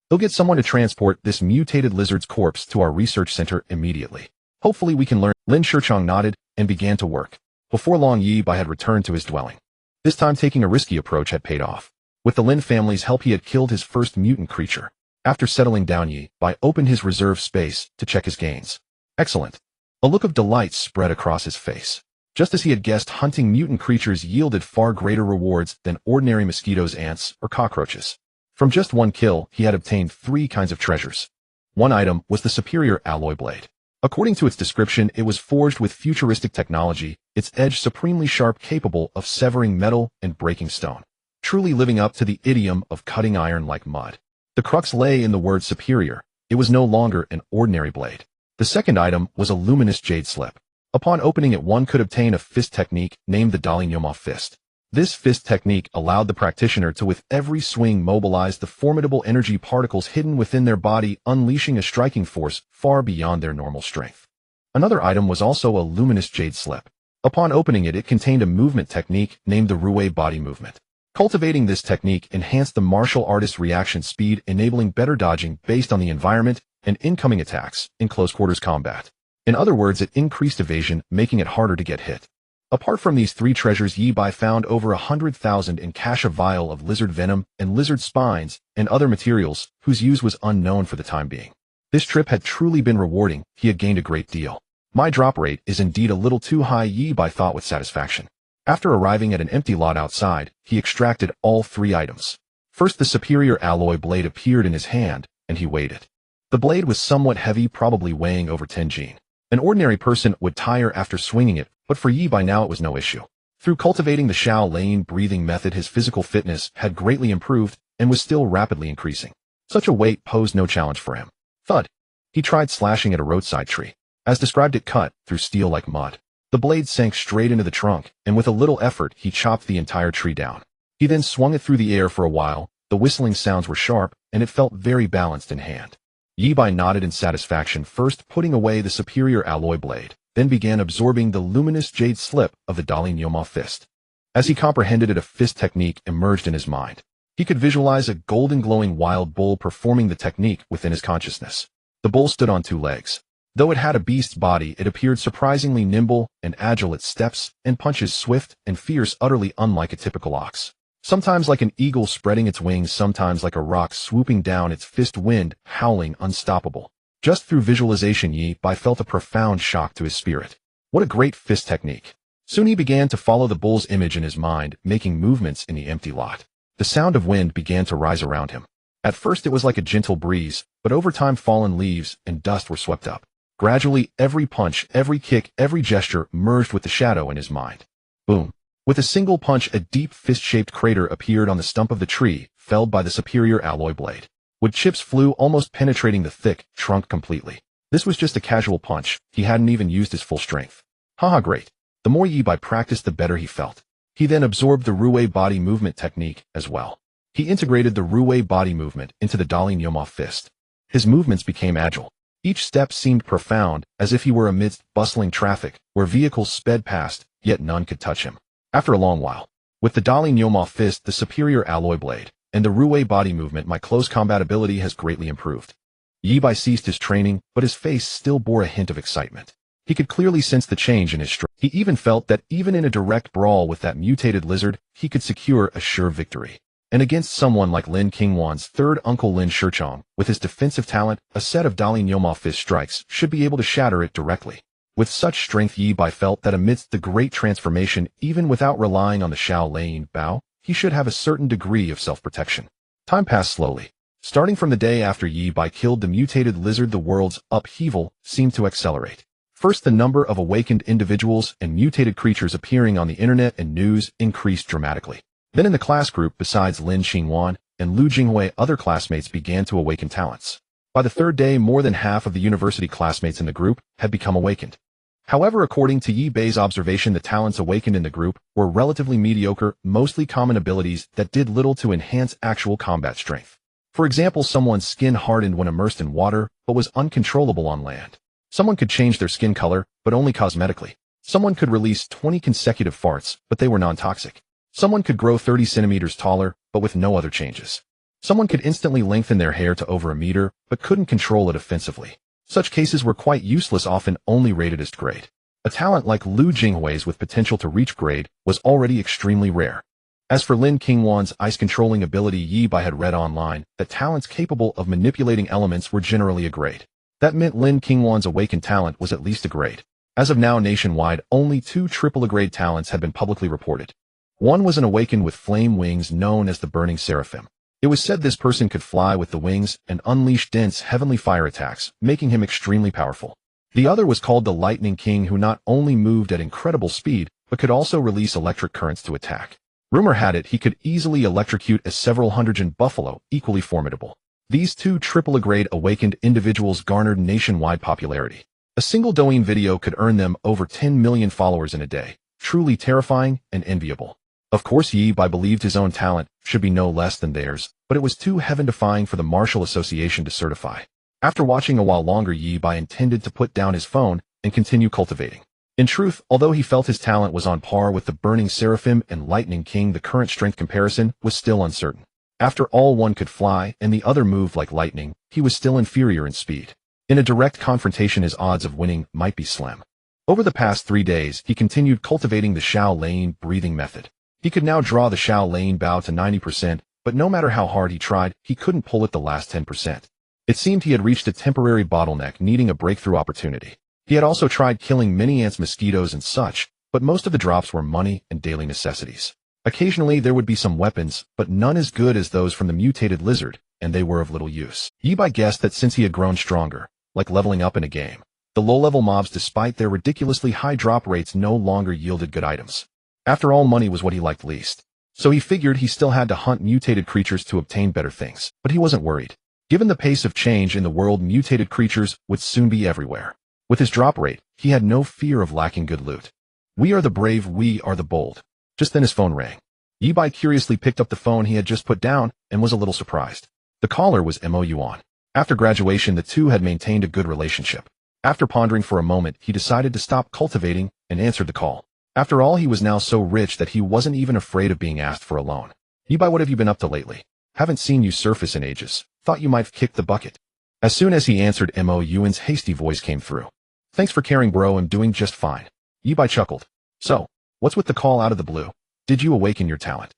They'll get someone to transport this mutated lizard's corpse to our research center immediately. Hopefully we can learn. Lin Shichong nodded and began to work. Before long, Yi Bai had returned to his dwelling. This time, taking a risky approach had paid off. With the Lin family's help, he had killed his first mutant creature. After settling down, Yi Bai opened his reserve space to check his gains. Excellent. A look of delight spread across his face. Just as he had guessed, hunting mutant creatures yielded far greater rewards than ordinary mosquitoes, ants, or cockroaches. From just one kill, he had obtained 3 kinds of treasures. One item was the superior alloy blade. According to its description, it was forged with futuristic technology, its edge supremely sharp, capable of severing metal and breaking stone, truly living up to the idiom of cutting iron like mud. The crux lay in the word superior. It was no longer an ordinary blade. The second item was a luminous jade slip. Upon opening it, one could obtain a fist technique named the Dalinyoma fist. This fist technique allowed the practitioner to, with every swing, mobilize the formidable energy particles hidden within their body, unleashing a striking force far beyond their normal strength. Another item was also a luminous jade slip. Upon opening it, it contained a movement technique named the Rue body movement. Cultivating this technique enhanced the martial artist's reaction speed, enabling better dodging based on the environment and incoming attacks in close-quarters combat. In other words, it increased evasion, making it harder to get hit. Apart from these 3 treasures, Yi Bai found over 100,000 in cache, a vial of lizard venom and lizard spines and other materials whose use was unknown for the time being. This trip had truly been rewarding. He had gained a great deal. My drop rate is indeed a little too high, Yi Bai thought with satisfaction. After arriving at an empty lot outside, he extracted all 3 items. First, the superior alloy blade appeared in his hand, and he weighed it. The blade was somewhat heavy, probably weighing over 10 jin. An ordinary person would tire after swinging it, but for Yi Bai now it was no issue. Through cultivating the Shao Lane breathing method, his physical fitness had greatly improved and was still rapidly increasing. Such a weight posed no challenge for him. Thud. He tried slashing at a roadside tree. As described, it cut through steel like mud. The blade sank straight into the trunk, and with a little effort, he chopped the entire tree down. He then swung it through the air for a while. The whistling sounds were sharp, and it felt very balanced in hand. Yi Bai nodded in satisfaction, first putting away the superior alloy blade, then began absorbing the luminous jade slip of the Dali Nyoma fist. As he comprehended it, a fist technique emerged in his mind. He could visualize a golden glowing wild bull performing the technique within his consciousness. The bull stood on two legs. Though it had a beast's body, it appeared surprisingly nimble and agile. Its steps and punches swift and fierce, utterly unlike a typical ox. Sometimes like an eagle spreading its wings, sometimes like a rock swooping down, its fist wind howling unstoppable. Just through visualization, Yi Bai felt a profound shock to his spirit. What a great fist technique! Soon he began to follow the bull's image in his mind, making movements in the empty lot. The sound of wind began to rise around him. At first it was like a gentle breeze, but over time fallen leaves and dust were swept up. Gradually, every punch, every kick, every gesture merged with the shadow in his mind. Boom! With a single punch, a deep fist-shaped crater appeared on the stump of the tree, felled by the superior alloy blade. Wood chips flew, almost penetrating the thick trunk completely. This was just a casual punch. He hadn't even used his full strength. Haha, great. The more Yi Bai practiced, the better he felt. He then absorbed the Ruwei body movement technique as well. He integrated the Ruwei body movement into the Dali Nyoma fist. His movements became agile. Each step seemed profound, as if he were amidst bustling traffic, where vehicles sped past, yet none could touch him. After a long while, with the Dali Nyoma fist, the superior alloy blade, and the Ruwei body movement, my close combat ability has greatly improved. Yi Bai ceased his training, but his face still bore a hint of excitement. He could clearly sense the change in his strength. He even felt that even in a direct brawl with that mutated lizard, he could secure a sure victory. And against someone like Lin Qingwan's third uncle Lin Shichong, with his defensive talent, a set of Dali Nyoma fist strikes should be able to shatter it directly. With such strength, Yi Bai felt that amidst the great transformation, even without relying on the Xiao Lane Bao, he should have a certain degree of self-protection. Time passed slowly. Starting from the day after Yi Bai killed the mutated lizard, the world's upheaval seemed to accelerate. First, the number of awakened individuals and mutated creatures appearing on the internet and news increased dramatically. Then in the class group, besides Lin Qingwan and Lu Jinghui, other classmates began to awaken talents. By the third day, more than half of the university classmates in the group had become awakened. However, according to Yi Bai's observation, the talents awakened in the group were relatively mediocre, mostly common abilities that did little to enhance actual combat strength. For example, someone's skin hardened when immersed in water, but was uncontrollable on land. Someone could change their skin color, but only cosmetically. Someone could release 20 consecutive farts, but they were non-toxic. Someone could grow 30 centimeters taller, but with no other changes. Someone could instantly lengthen their hair to over a meter, but couldn't control it offensively. Such cases were quite useless, often only rated as grade. A talent like Lu Jinghui's with potential to reach grade was already extremely rare. As for Lin Qingwan's ice-controlling ability, Yi Bai had read online that talents capable of manipulating elements were generally a grade. That meant Lin Qingwan's awakened talent was at least a grade. As of now, nationwide, only 2 triple-A-grade talents had been publicly reported. One was an awakened with flame wings known as the Burning Seraphim. It was said this person could fly with the wings and unleash dense heavenly fire attacks, making him extremely powerful. The other was called the Lightning King, who not only moved at incredible speed, but could also release electric currents to attack. Rumor had it he could easily electrocute a several hundred buffalo, equally formidable. These 2 triple-A-grade awakened individuals garnered nationwide popularity. A single Douyin video could earn them over 10 million followers in a day. Truly terrifying and enviable. Of course, Yi Bai believed his own talent should be no less than theirs, but it was too heaven-defying for the Martial Association to certify. After watching a while longer, Yi Bai intended to put down his phone and continue cultivating. In truth, although he felt his talent was on par with the Burning Seraphim and Lightning King, the current strength comparison was still uncertain. After all, one could fly and the other moved like lightning, he was still inferior in speed. In a direct confrontation, his odds of winning might be slim. Over the past 3 days, he continued cultivating the Xiao Lane breathing method. He could now draw the Xiao Lane Bao to 90%, but no matter how hard he tried, he couldn't pull it the last 10%. It seemed he had reached a temporary bottleneck, needing a breakthrough opportunity. He had also tried killing many ants, mosquitoes, and such, but most of the drops were money and daily necessities. Occasionally there would be some weapons, but none as good as those from the mutated lizard, and they were of little use. Yi Bai guessed that since he had grown stronger, like leveling up in a game, the low-level mobs, despite their ridiculously high drop rates, no longer yielded good items. After all, money was what he liked least. So he figured he still had to hunt mutated creatures to obtain better things, but he wasn't worried. Given the pace of change in the world, mutated creatures would soon be everywhere. With his drop rate, he had no fear of lacking good loot. We are the brave, we are the bold. Just then his phone rang. Yi Bai curiously picked up the phone he had just put down and was a little surprised. The caller was Mo Yuan. After graduation, the two had maintained a good relationship. After pondering for a moment, he decided to stop cultivating and answered the call. After all, he was now so rich that he wasn't even afraid of being asked for a loan. Yi Bai, what have you been up to lately? Haven't seen you surface in ages. Thought you might have kicked the bucket. As soon as he answered, Mo Yuan's hasty voice came through. Thanks for caring, bro. I'm doing just fine. Yi Bai chuckled. So, what's with the call out of the blue? Did you awaken your talent?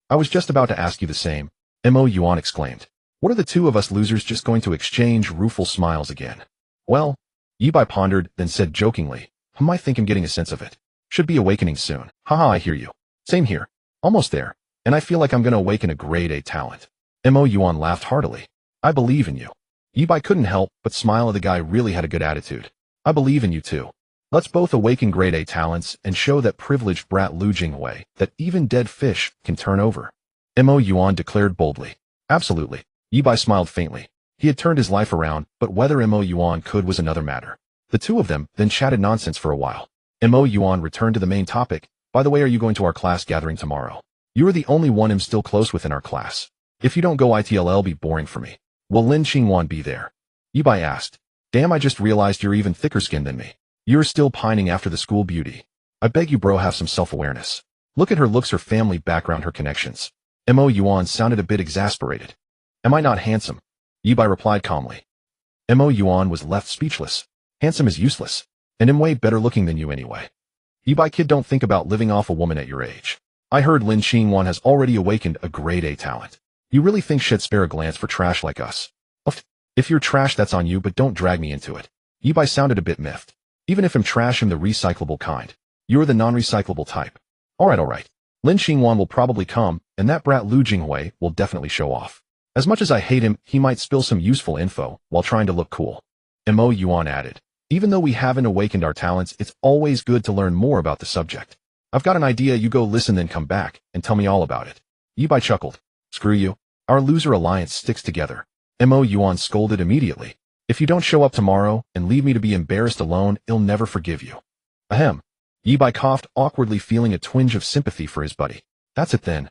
I was just about to ask you the same. Mo Yuan exclaimed. What are the two of us losers just going to exchange rueful smiles again? Well, Yi Bai pondered, then said jokingly, I think I'm getting a sense of it. Should be awakening soon. Haha, I hear you. Same here. Almost there. And I feel like I'm gonna awaken a grade A talent. Mo Yuan laughed heartily. I believe in you. Yi Bai couldn't help but smile. The guy really had a good attitude. I believe in you too. Let's both awaken grade A talents and show that privileged brat Lu Jinghui that even dead fish can turn over. Mo Yuan declared boldly. Absolutely. Yi Bai smiled faintly. He had turned his life around, but whether Mo Yuan could was another matter. The two of them then chatted nonsense for a while. Mo Yuan returned to the main topic. By the way, are you going to our class gathering tomorrow? You are the only one I'm still close with in our class. If you don't go, it'll be boring for me. Will Lin Qingwan be there? Yi Bai asked. Damn, I just realized you're even thicker skinned than me. You're still pining after the school beauty. I beg you, bro, have some self-awareness. Look at her looks, her family background, her connections. Mo Yuan sounded a bit exasperated. Am I not handsome? Yi Bai replied calmly. Mo Yuan was left speechless. Handsome is useless. And I'm way better looking than you anyway. Yi Bai, kid, don't think about living off a woman at your age. I heard Lin Qingwan has already awakened a grade A talent. You really think she'd spare a glance for trash like us? If you're trash, that's on you, but don't drag me into it. Yi Bai sounded a bit miffed. Even if I'm trash, I'm the recyclable kind. You're the non-recyclable type. Alright. Lin Qingwan will probably come, and that brat Lu Jinghui will definitely show off. As much as I hate him, he might spill some useful info while trying to look cool. Mo Yuan added. Even though we haven't awakened our talents, it's always good to learn more about the subject. I've got an idea, you go listen then come back and tell me all about it. Yi Bai chuckled. Screw you. Our loser alliance sticks together. Mo Yuan scolded immediately. If you don't show up tomorrow and leave me to be embarrassed alone, I'll never forgive you. Ahem. Yi Bai coughed, awkwardly feeling a twinge of sympathy for his buddy. That's it then.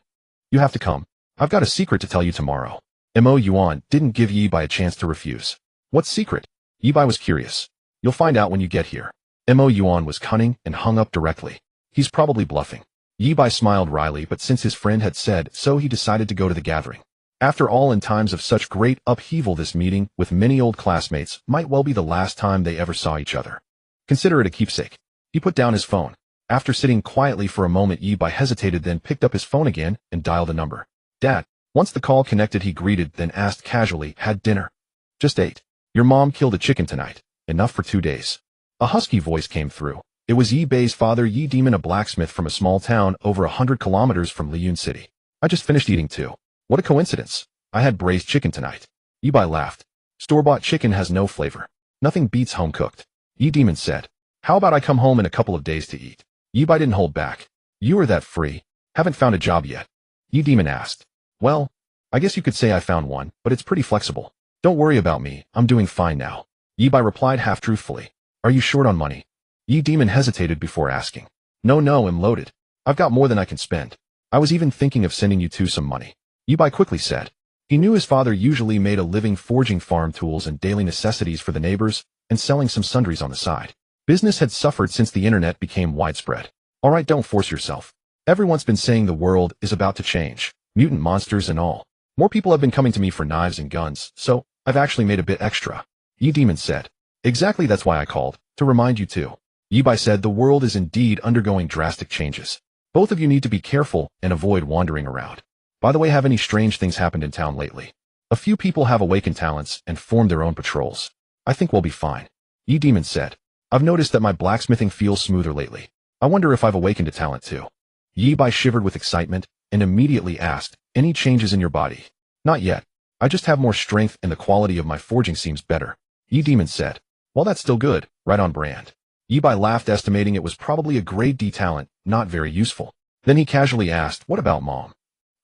You have to come. I've got a secret to tell you tomorrow. Mo Yuan didn't give Yi Bai a chance to refuse. What secret? Yi Bai was curious. You'll find out when you get here. Mo Yuan was cunning and hung up directly. He's probably bluffing. Yi Bai smiled wryly, but since his friend had said so, he decided to go to the gathering. After all, in times of such great upheaval, this meeting with many old classmates might well be the last time they ever saw each other. Consider it a keepsake. He put down his phone. After sitting quietly for a moment, Yi Bai hesitated, then picked up his phone again and dialed a number. Dad. Once the call connected, he greeted, then asked casually, had dinner? Just ate. Your mom killed a chicken tonight. Enough for 2 days. A husky voice came through. It was Yi Bai's father, Yi Demon, a blacksmith from a small town over 100 kilometers from Liyun City. I just finished eating too. What a coincidence. I had braised chicken tonight. Yi Bai laughed. Store-bought chicken has no flavor. Nothing beats home-cooked. Yi Demon said. How about I come home in a couple of days to eat? Yi Bai didn't hold back. You are that free? Haven't found a job yet? Yi Demon asked. Well, I guess you could say I found one, but it's pretty flexible. Don't worry about me, I'm doing fine now. Yi Bai replied half-truthfully. Are you short on money? Yi Demon hesitated before asking. No, I'm loaded. I've got more than I can spend. I was even thinking of sending you two some money. Yi Bai quickly said. He knew his father usually made a living forging farm tools and daily necessities for the neighbors and selling some sundries on the side. Business had suffered since the internet became widespread. Alright, don't force yourself. Everyone's been saying the world is about to change. Mutant monsters and all. More people have been coming to me for knives and guns, so I've actually made a bit extra. Yi Demon said. Exactly, that's why I called, to remind you too. Yi Bai said the world is indeed undergoing drastic changes. Both of you need to be careful and avoid wandering around. By the way, have any strange things happened in town lately? A few people have awakened talents and formed their own patrols. I think we'll be fine. Yi Demon said. I've noticed that my blacksmithing feels smoother lately. I wonder if I've awakened a talent too. Yi Bai shivered with excitement and immediately asked, any changes in your body? Not yet. I just have more strength and the quality of my forging seems better. Yi Demon said. Well, that's still good, right on brand. Yi Bai laughed, estimating it was probably a grade D talent, not very useful. Then he casually asked, what about Mom?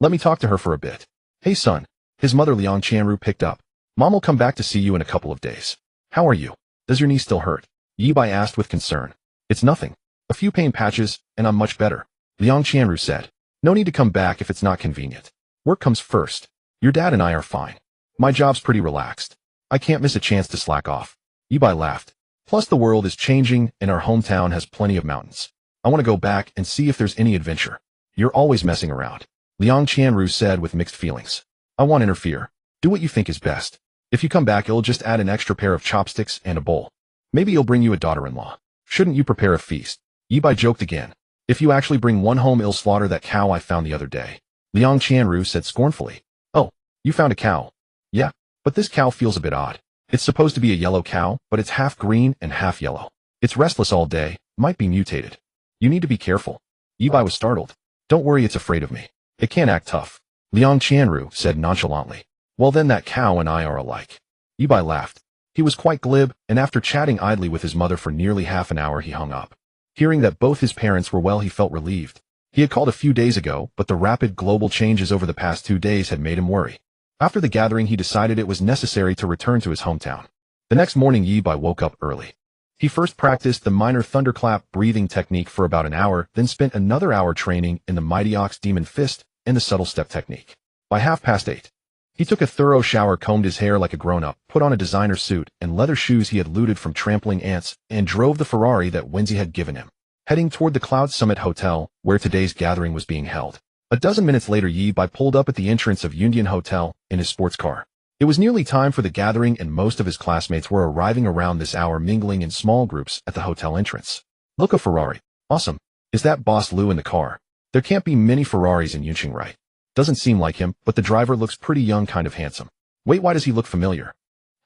Let me talk to her for a bit. Hey son. His mother Liang Chanru picked up. Mom will come back to see you in a couple of days. How are you? Does your knee still hurt? Yi Bai asked with concern. It's nothing. A few pain patches, and I'm much better. Liang Qianru said. No need to come back if it's not convenient. Work comes first. Your dad and I are fine. My job's pretty relaxed. I can't miss a chance to slack off. Yibai laughed. Plus the world is changing and our hometown has plenty of mountains. I want to go back and see if there's any adventure. You're always messing around. Liang Qianru said with mixed feelings. I won't interfere. Do what you think is best. If you come back, it'll just add an extra pair of chopsticks and a bowl. Maybe he'll bring you a daughter-in-law. Shouldn't you prepare a feast? Yibai joked again. If you actually bring one home, it'll slaughter that cow I found the other day. Liang Qianru said scornfully. Oh, you found a cow? Yeah, but this cow feels a bit odd. It's supposed to be a yellow cow, but it's half green and half yellow. It's restless all day, might be mutated. You need to be careful. Yibai was startled. Don't worry, it's afraid of me. It can't act tough. Liang Qianru said nonchalantly. Well then that cow and I are alike. Yibai laughed. He was quite glib, and after chatting idly with his mother for nearly half an hour he hung up. Hearing that both his parents were well, he felt relieved. He had called a few days ago, but the rapid global changes over the past 2 days had made him worry. After the gathering, he decided it was necessary to return to his hometown. The next morning, Yibai woke up early. He first practiced the minor thunderclap breathing technique for about an hour, then spent another hour training in the mighty ox demon fist and the subtle step technique. By 8:30, he took a thorough shower, combed his hair like a grown-up, put on a designer suit and leather shoes he had looted from trampling ants, and drove the Ferrari that Wenzi had given him, heading toward the Cloud Summit Hotel, where today's gathering was being held. A dozen minutes later, Yibai pulled up at the entrance of Yundian Hotel in his sports car. It was nearly time for the gathering, and most of his classmates were arriving around this hour, mingling in small groups at the hotel entrance. Look, a Ferrari. Awesome. Is that Boss Liu in the car? There can't be many Ferraris in Yunqing, right? Doesn't seem like him, but the driver looks pretty young, kind of handsome. Wait, why does he look familiar?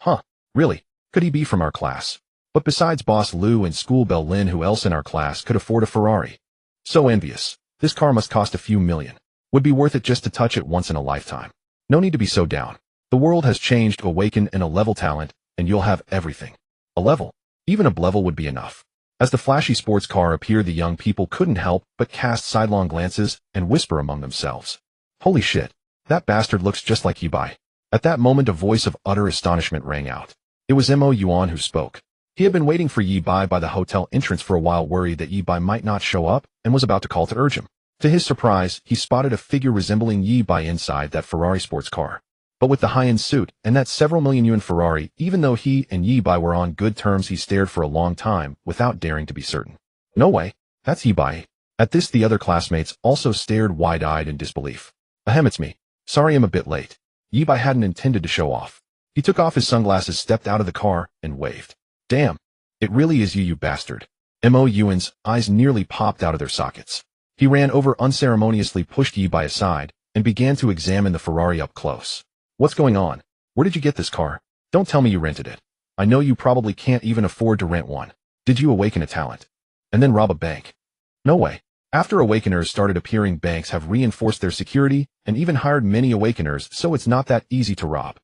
Huh, really? Could he be from our class? But besides Boss Liu and School Bell Lin, who else in our class could afford a Ferrari? So envious. This car must cost a few million. Would be worth it just to touch it once in a lifetime. No need to be so down. The world has changed. Awaken and a level talent, and you'll have everything. A level? Even a level would be enough. As the flashy sports car appeared, the young people couldn't help but cast sidelong glances and whisper among themselves. Holy shit, that bastard looks just like Yibai. At that moment, a voice of utter astonishment rang out. It was Mo Yuan who spoke. He had been waiting for Yibai by the hotel entrance for a while, worried that Yibai might not show up, and was about to call to urge him. To his surprise, he spotted a figure resembling Yibai inside that Ferrari sports car. But with the high-end suit and that several million yuan Ferrari, even though he and Yibai were on good terms, he stared for a long time without daring to be certain. No way, that's Yibai. At this, the other classmates also stared wide-eyed in disbelief. Ahem, it's me. Sorry I'm a bit late. Yibai hadn't intended to show off. He took off his sunglasses, stepped out of the car, and waved. Damn, it really is you, you bastard. Mo Yuan's eyes nearly popped out of their sockets. He ran over, unceremoniously pushed Yibai aside, and began to examine the Ferrari up close. What's going on? Where did you get this car? Don't tell me you rented it. I know you probably can't even afford to rent one. Did you awaken a talent? And then rob a bank? No way. After awakeners started appearing, banks have reinforced their security and even hired many awakeners, so it's not that easy to rob.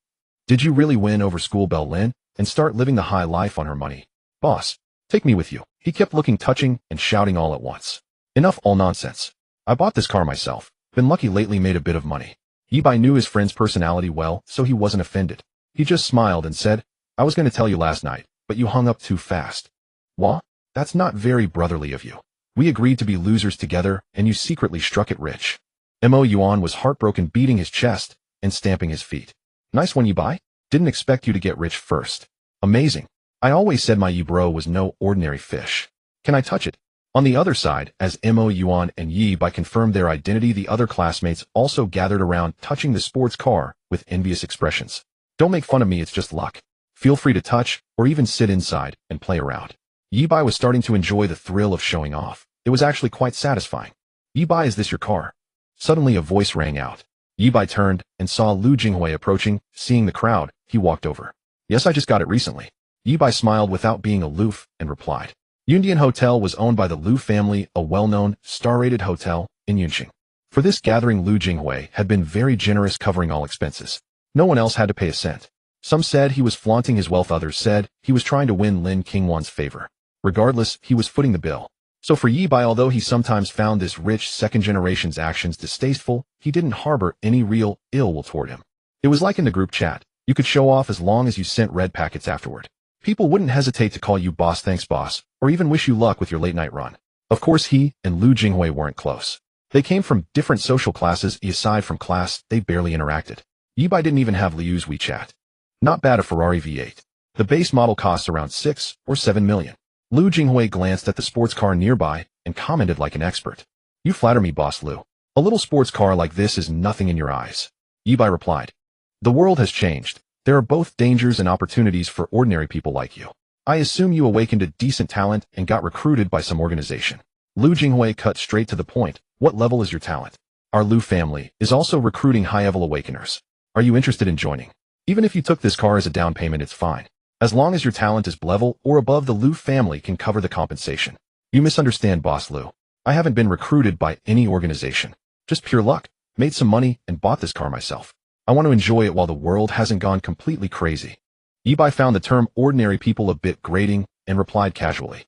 Did you really win over School Bell Lin and start living the high life on her money? Boss, take me with you. He kept looking, touching, and shouting all at once. Enough all nonsense. I bought this car myself. Been lucky lately, made a bit of money. Yibai knew his friend's personality well, so he wasn't offended. He just smiled and said, I was going to tell you last night, but you hung up too fast. What? That's not very brotherly of you. We agreed to be losers together, and you secretly struck it rich. Mo Yuan was heartbroken, beating his chest and stamping his feet. Nice one, Yibai. Didn't expect you to get rich first. Amazing. I always said my Yibro was no ordinary fish. Can I touch it? On the other side, as Mo Yuan and Yibai confirmed their identity, the other classmates also gathered around, touching the sports car with envious expressions. Don't make fun of me, it's just luck. Feel free to touch, or even sit inside and play around. Yibai was starting to enjoy the thrill of showing off. It was actually quite satisfying. Yibai, is this your car? Suddenly a voice rang out. Yibai turned and saw Lu Jinghui approaching. Seeing the crowd, he walked over. Yes, I just got it recently. Yibai smiled without being aloof and replied. Yundian Hotel was owned by the Lu family, a well-known, star-rated hotel in Yunqing. For this gathering, Lu Jinghui had been very generous, covering all expenses. No one else had to pay a cent. Some said he was flaunting his wealth, others said he was trying to win Lin Qingwan's favor. Regardless, he was footing the bill. So for Yibai, although he sometimes found this rich second-generation's actions distasteful, he didn't harbor any real ill will toward him. It was like in the group chat. You could show off as long as you sent red packets afterward. People wouldn't hesitate to call you boss, thanks boss, or even wish you luck with your late-night run. Of course he and Lu Jinghui weren't close. They came from different social classes. Aside from class, they barely interacted. Yibai didn't even have Liu's WeChat. Not bad, a Ferrari V8. The base model costs around 6 or 7 million. Lu Jinghui glanced at the sports car nearby and commented like an expert. You flatter me, boss Lu. A little sports car like this is nothing in your eyes. Yibai replied. The world has changed. There are both dangers and opportunities for ordinary people like you. I assume you awakened a decent talent and got recruited by some organization. Lu Jinghui cut straight to the point. What level is your talent? Our Lu family is also recruiting high-level awakeners. Are you interested in joining? Even if you took this car as a down payment, it's fine. As long as your talent is level or above, the Lu family can cover the compensation. You misunderstand, boss Lu. I haven't been recruited by any organization. Just pure luck. Made some money and bought this car myself. I want to enjoy it while the world hasn't gone completely crazy. Yibai found the term ordinary people a bit grating and replied casually.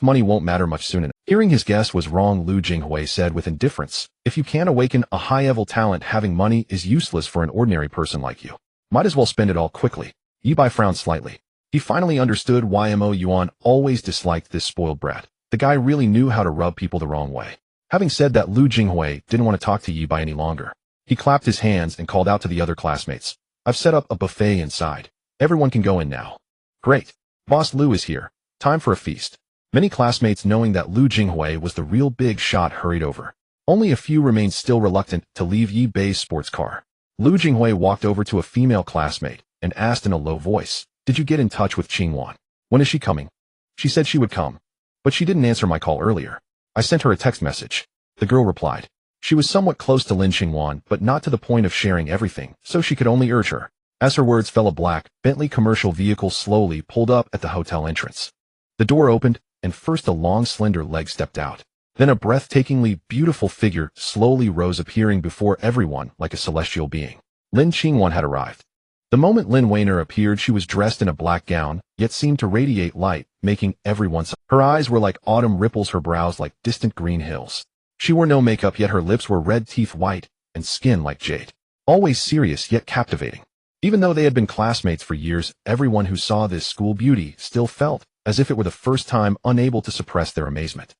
Money won't matter much soon enough. Hearing his guess was wrong, Lu Jinghui said with indifference. If you can't awaken a high-level talent, having money is useless for an ordinary person like you. Might as well spend it all quickly. Yibai frowned slightly. He finally understood why Mo Yuan always disliked this spoiled brat. The guy really knew how to rub people the wrong way. Having said that, Lu Jinghui didn't want to talk to Yibai any longer. He clapped his hands and called out to the other classmates. I've set up a buffet inside. Everyone can go in now. Great. Boss Lu is here. Time for a feast. Many classmates, knowing that Lu Jinghui was the real big shot, hurried over. Only a few remained still reluctant to leave Yibei's sports car. Lu Jinghui walked over to a female classmate and asked in a low voice, Did you get in touch with Qingwan? When is she coming? She said she would come. But she didn't answer my call earlier. I sent her a text message. The girl replied. She was somewhat close to Lin Qingwan, but not to the point of sharing everything, so she could only urge her. As her words fell, a black Bentley commercial vehicle slowly pulled up at the hotel entrance. The door opened, and first a long slender leg stepped out. Then a breathtakingly beautiful figure slowly rose, appearing before everyone like a celestial being. Lin Qingwan had arrived. The moment Lin Weiner appeared, she was dressed in a black gown, yet seemed to radiate light, making everyone sigh. Her eyes were like autumn ripples, her brows like distant green hills. She wore no makeup, yet her lips were red, teeth white, and skin like jade. Always serious, yet captivating. Even though they had been classmates for years, everyone who saw this school beauty still felt as if it were the first time, unable to suppress their amazement.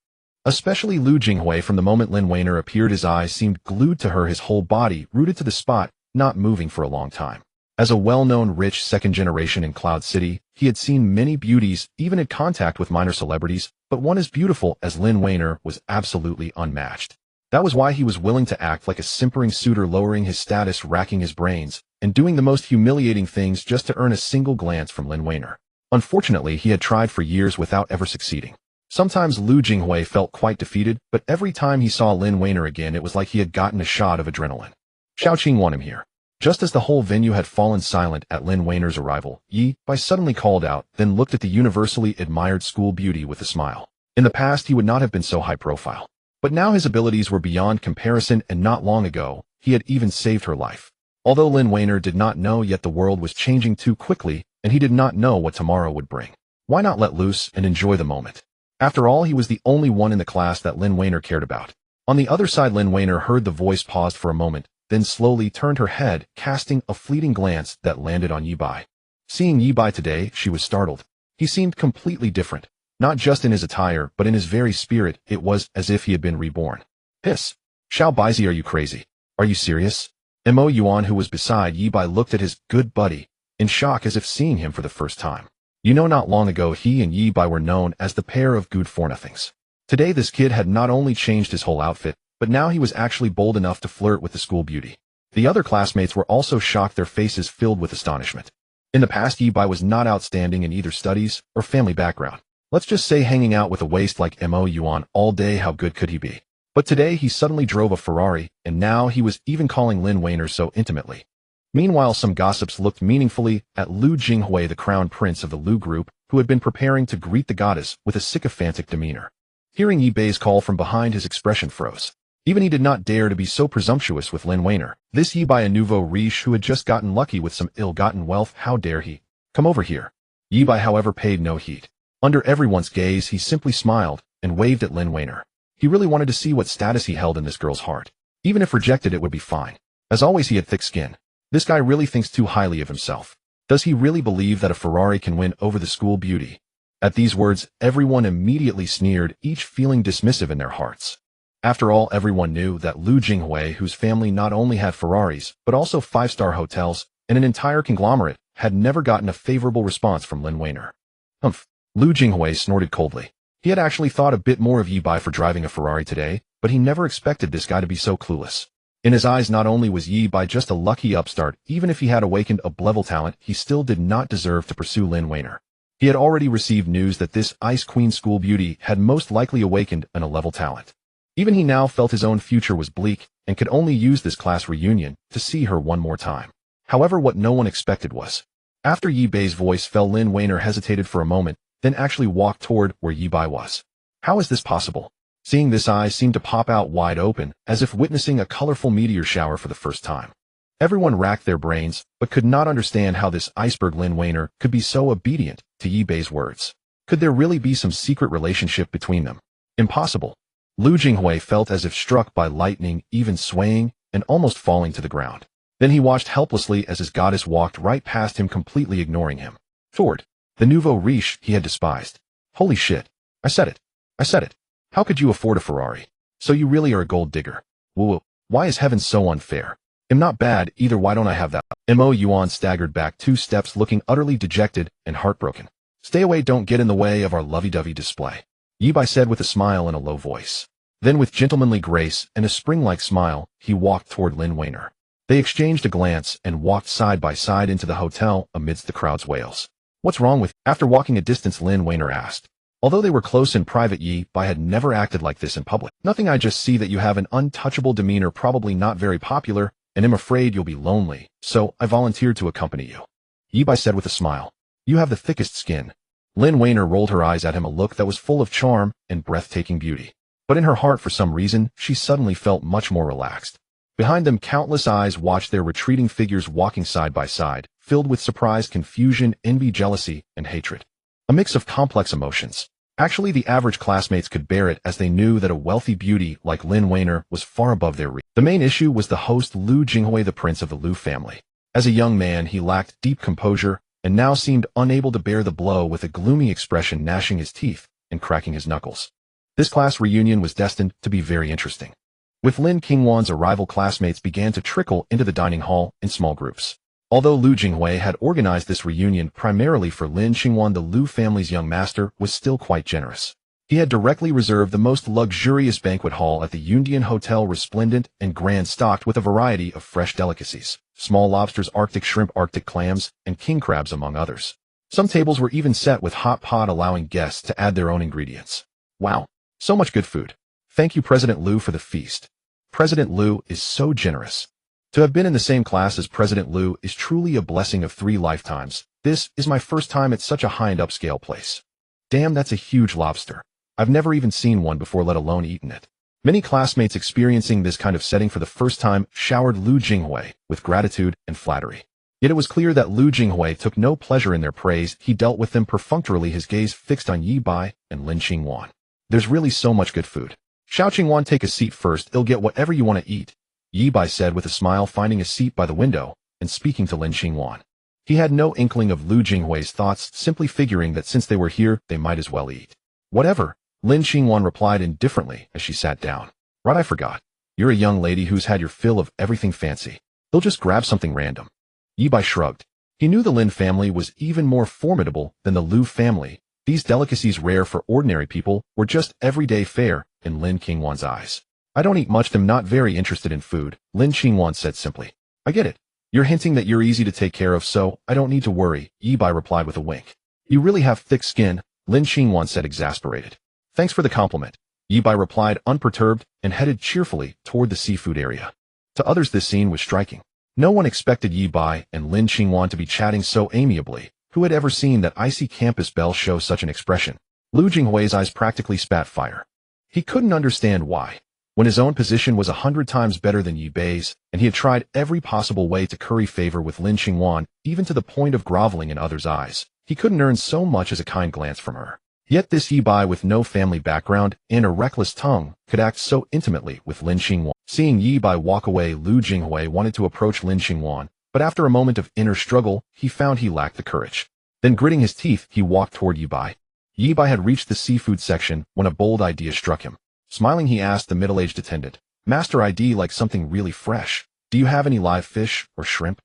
Especially Lu Jinghui. From the moment Lin Weiner appeared, his eyes seemed glued to her, his whole body rooted to the spot, not moving for a long time. As a well-known rich second generation in Cloud City, he had seen many beauties, even had contact with minor celebrities, but one as beautiful as Lin Weiner was absolutely unmatched. That was why he was willing to act like a simpering suitor, lowering his status, racking his brains, and doing the most humiliating things just to earn a single glance from Lin Weiner. Unfortunately, he had tried for years without ever succeeding. Sometimes Lu Jinghui felt quite defeated, but every time he saw Lin Weiner again, it was like he had gotten a shot of adrenaline. Xiao Qingwan, him here. Just as the whole venue had fallen silent at Lin Weiner's arrival, Yibai suddenly called out, then looked at the universally admired school beauty with a smile. In the past, he would not have been so high profile. But now his abilities were beyond comparison, and not long ago, he had even saved her life. Although Lin Weiner did not know yet, the world was changing too quickly, and he did not know what tomorrow would bring. Why not let loose and enjoy the moment? After all, he was the only one in the class that Lin Weiner cared about. On the other side, Lin Weiner heard the voice, paused for a moment, then slowly turned her head, casting a fleeting glance that landed on Yibai. Seeing Yibai today, she was startled. He seemed completely different, not just in his attire, but in his very spirit. It was as if he had been reborn. Hiss. Xiao Baizi, are you crazy? Are you serious? Mo Yuan, who was beside Yibai, looked at his good buddy in shock, as if seeing him for the first time. You know, not long ago he and Yibai were known as the pair of good for nothings. Today this kid had not only changed his whole outfit, but now he was actually bold enough to flirt with the school beauty. The other classmates were also shocked, their faces filled with astonishment. In the past, Yibai was not outstanding in either studies or family background. Let's just say hanging out with a waste like Mo Yuan all day, how good could he be? But today he suddenly drove a Ferrari, and now he was even calling Lin Weiner so intimately. Meanwhile, some gossips looked meaningfully at Lu Jinghui, the crown prince of the Lu group, who had been preparing to greet the goddess with a sycophantic demeanor. Hearing Yibei's call from behind, his expression froze. Even he did not dare to be so presumptuous with Lin Weiner. This Yibai, a nouveau riche who had just gotten lucky with some ill-gotten wealth, how dare he? Come over here. Yibai, however, paid no heed. Under everyone's gaze, he simply smiled and waved at Lin Weiner. He really wanted to see what status he held in this girl's heart. Even if rejected, it would be fine. As always, he had thick skin. This guy really thinks too highly of himself. Does he really believe that a Ferrari can win over the school beauty? At these words, everyone immediately sneered, each feeling dismissive in their hearts. After all, everyone knew that Lu Jinghui, whose family not only had Ferraris, but also five-star hotels and an entire conglomerate, had never gotten a favorable response from Lin Weiner. Humph. Lu Jinghui snorted coldly. He had actually thought a bit more of Yi Bai for driving a Ferrari today, but he never expected this guy to be so clueless. In his eyes, not only was Yi Bai just a lucky upstart, even if he had awakened a level talent, he still did not deserve to pursue Lin Weiner. He had already received news that this Ice Queen school beauty had most likely awakened an A-level talent. Even he now felt his own future was bleak and could only use this class reunion to see her one more time. However, what no one expected was, after Yi Bai's voice fell, Lin Weiner hesitated for a moment, then actually walked toward where Yi Bai was. How is this possible? Seeing this, eyes seemed to pop out wide open, as if witnessing a colorful meteor shower for the first time. Everyone racked their brains, but could not understand how this iceberg Lin Weiner could be so obedient to Yi Bai's words. Could there really be some secret relationship between them? Impossible. Lu Jinghui felt as if struck by lightning, even swaying and almost falling to the ground. Then he watched helplessly as his goddess walked right past him, completely ignoring him. Toward the nouveau riche he had despised. Holy shit. I said it. I said it. How could you afford a Ferrari? So you really are a gold digger. Whoa, why is heaven so unfair? I'm not bad either, why don't I have that? Mo Yuan staggered back 2 steps, looking utterly dejected and heartbroken. Stay away, don't get in the way of our lovey-dovey display, Yi Bai said with a smile in a low voice. Then with gentlemanly grace and a spring-like smile, he walked toward Lin Weiner. They exchanged a glance and walked side by side into the hotel amidst the crowd's wails. What's wrong with? After walking a distance, Lin Weiner asked. Although they were close in private, Yi Bai had never acted like this in public. Nothing, I just see that you have an untouchable demeanor, probably not very popular, and I'm afraid you'll be lonely, so I volunteered to accompany you, Yi Bai said with a smile. You have the thickest skin. Lin Weiner rolled her eyes at him, a look that was full of charm and breathtaking beauty. But in her heart, for some reason, she suddenly felt much more relaxed. Behind them, countless eyes watched their retreating figures walking side by side, filled with surprise, confusion, envy, jealousy, and hatred. A mix of complex emotions. Actually, the average classmates could bear it, as they knew that a wealthy beauty like Lin Weiner was far above their reach. The main issue was the host, Lu Jinghui, the prince of the Lu family. As a young man, he lacked deep composure and now seemed unable to bear the blow, with a gloomy expression, gnashing his teeth and cracking his knuckles. This class reunion was destined to be very interesting. With Lin Qingwan's arrival, classmates began to trickle into the dining hall in small groups. Although Lu Jinghui had organized this reunion primarily for Lin Qingwan, the Lu family's young master was still quite generous. He had directly reserved the most luxurious banquet hall at the Yundian Hotel, resplendent and grand, stocked with a variety of fresh delicacies, small lobsters, Arctic shrimp, Arctic clams, and king crabs, among others. Some tables were even set with hot pot, allowing guests to add their own ingredients. Wow, so much good food. Thank you, President Lu, for the feast. President Lu is so generous. To have been in the same class as President Lu is truly a blessing of 3 lifetimes. This is my first time at such a high-end upscale place. Damn, that's a huge lobster. I've never even seen one before, let alone eaten it. Many classmates experiencing this kind of setting for the first time showered Lu Jinghui with gratitude and flattery. Yet it was clear that Lu Jinghui took no pleasure in their praise. He dealt with them perfunctorily, his gaze fixed on Yi Bai and Lin Qingwan. There's really so much good food. Xiao Qingwan, take a seat first, you'll get whatever you want to eat, Yi Bai said with a smile, finding a seat by the window and speaking to Lin Qingwan. He had no inkling of Lu Jinghui's thoughts, simply figuring that since they were here, they might as well eat. Whatever, Lin Qingwan replied indifferently as she sat down. Right, I forgot. You're a young lady who's had your fill of everything fancy. They'll just grab something random. Yi Bai shrugged. He knew the Lin family was even more formidable than the Lu family. These delicacies, rare for ordinary people, were just everyday fare in Lin Qingwan's eyes. I don't eat much, I'm not very interested in food, Lin Qingwan said simply. I get it. You're hinting that you're easy to take care of, so I don't need to worry, Yi Bai replied with a wink. You really have thick skin, Lin Qingwan said, exasperated. Thanks for the compliment, Yi Bai replied, unperturbed, and headed cheerfully toward the seafood area. To others, this scene was striking. No one expected Yi Bai and Lin Qingwan to be chatting so amiably. Who had ever seen that icy campus belle show such an expression? Lu Jinghui's eyes practically spat fire. He couldn't understand why. When his own position was 100 times better than Yi Bai's, and he had tried every possible way to curry favor with Lin Qingwan, even to the point of groveling in others' eyes, he couldn't earn so much as a kind glance from her. Yet this Yi Bai, with no family background and a reckless tongue, could act so intimately with Lin Qingwan. Seeing Yi Bai walk away, Lu Jinghui wanted to approach Lin Qingwan, but after a moment of inner struggle, he found he lacked the courage. Then, gritting his teeth, he walked toward Yi Bai. Yi Bai had reached the seafood section when a bold idea struck him. Smiling, he asked the middle-aged attendant, "Master, I'd like something really fresh. Do you have any live fish or shrimp?"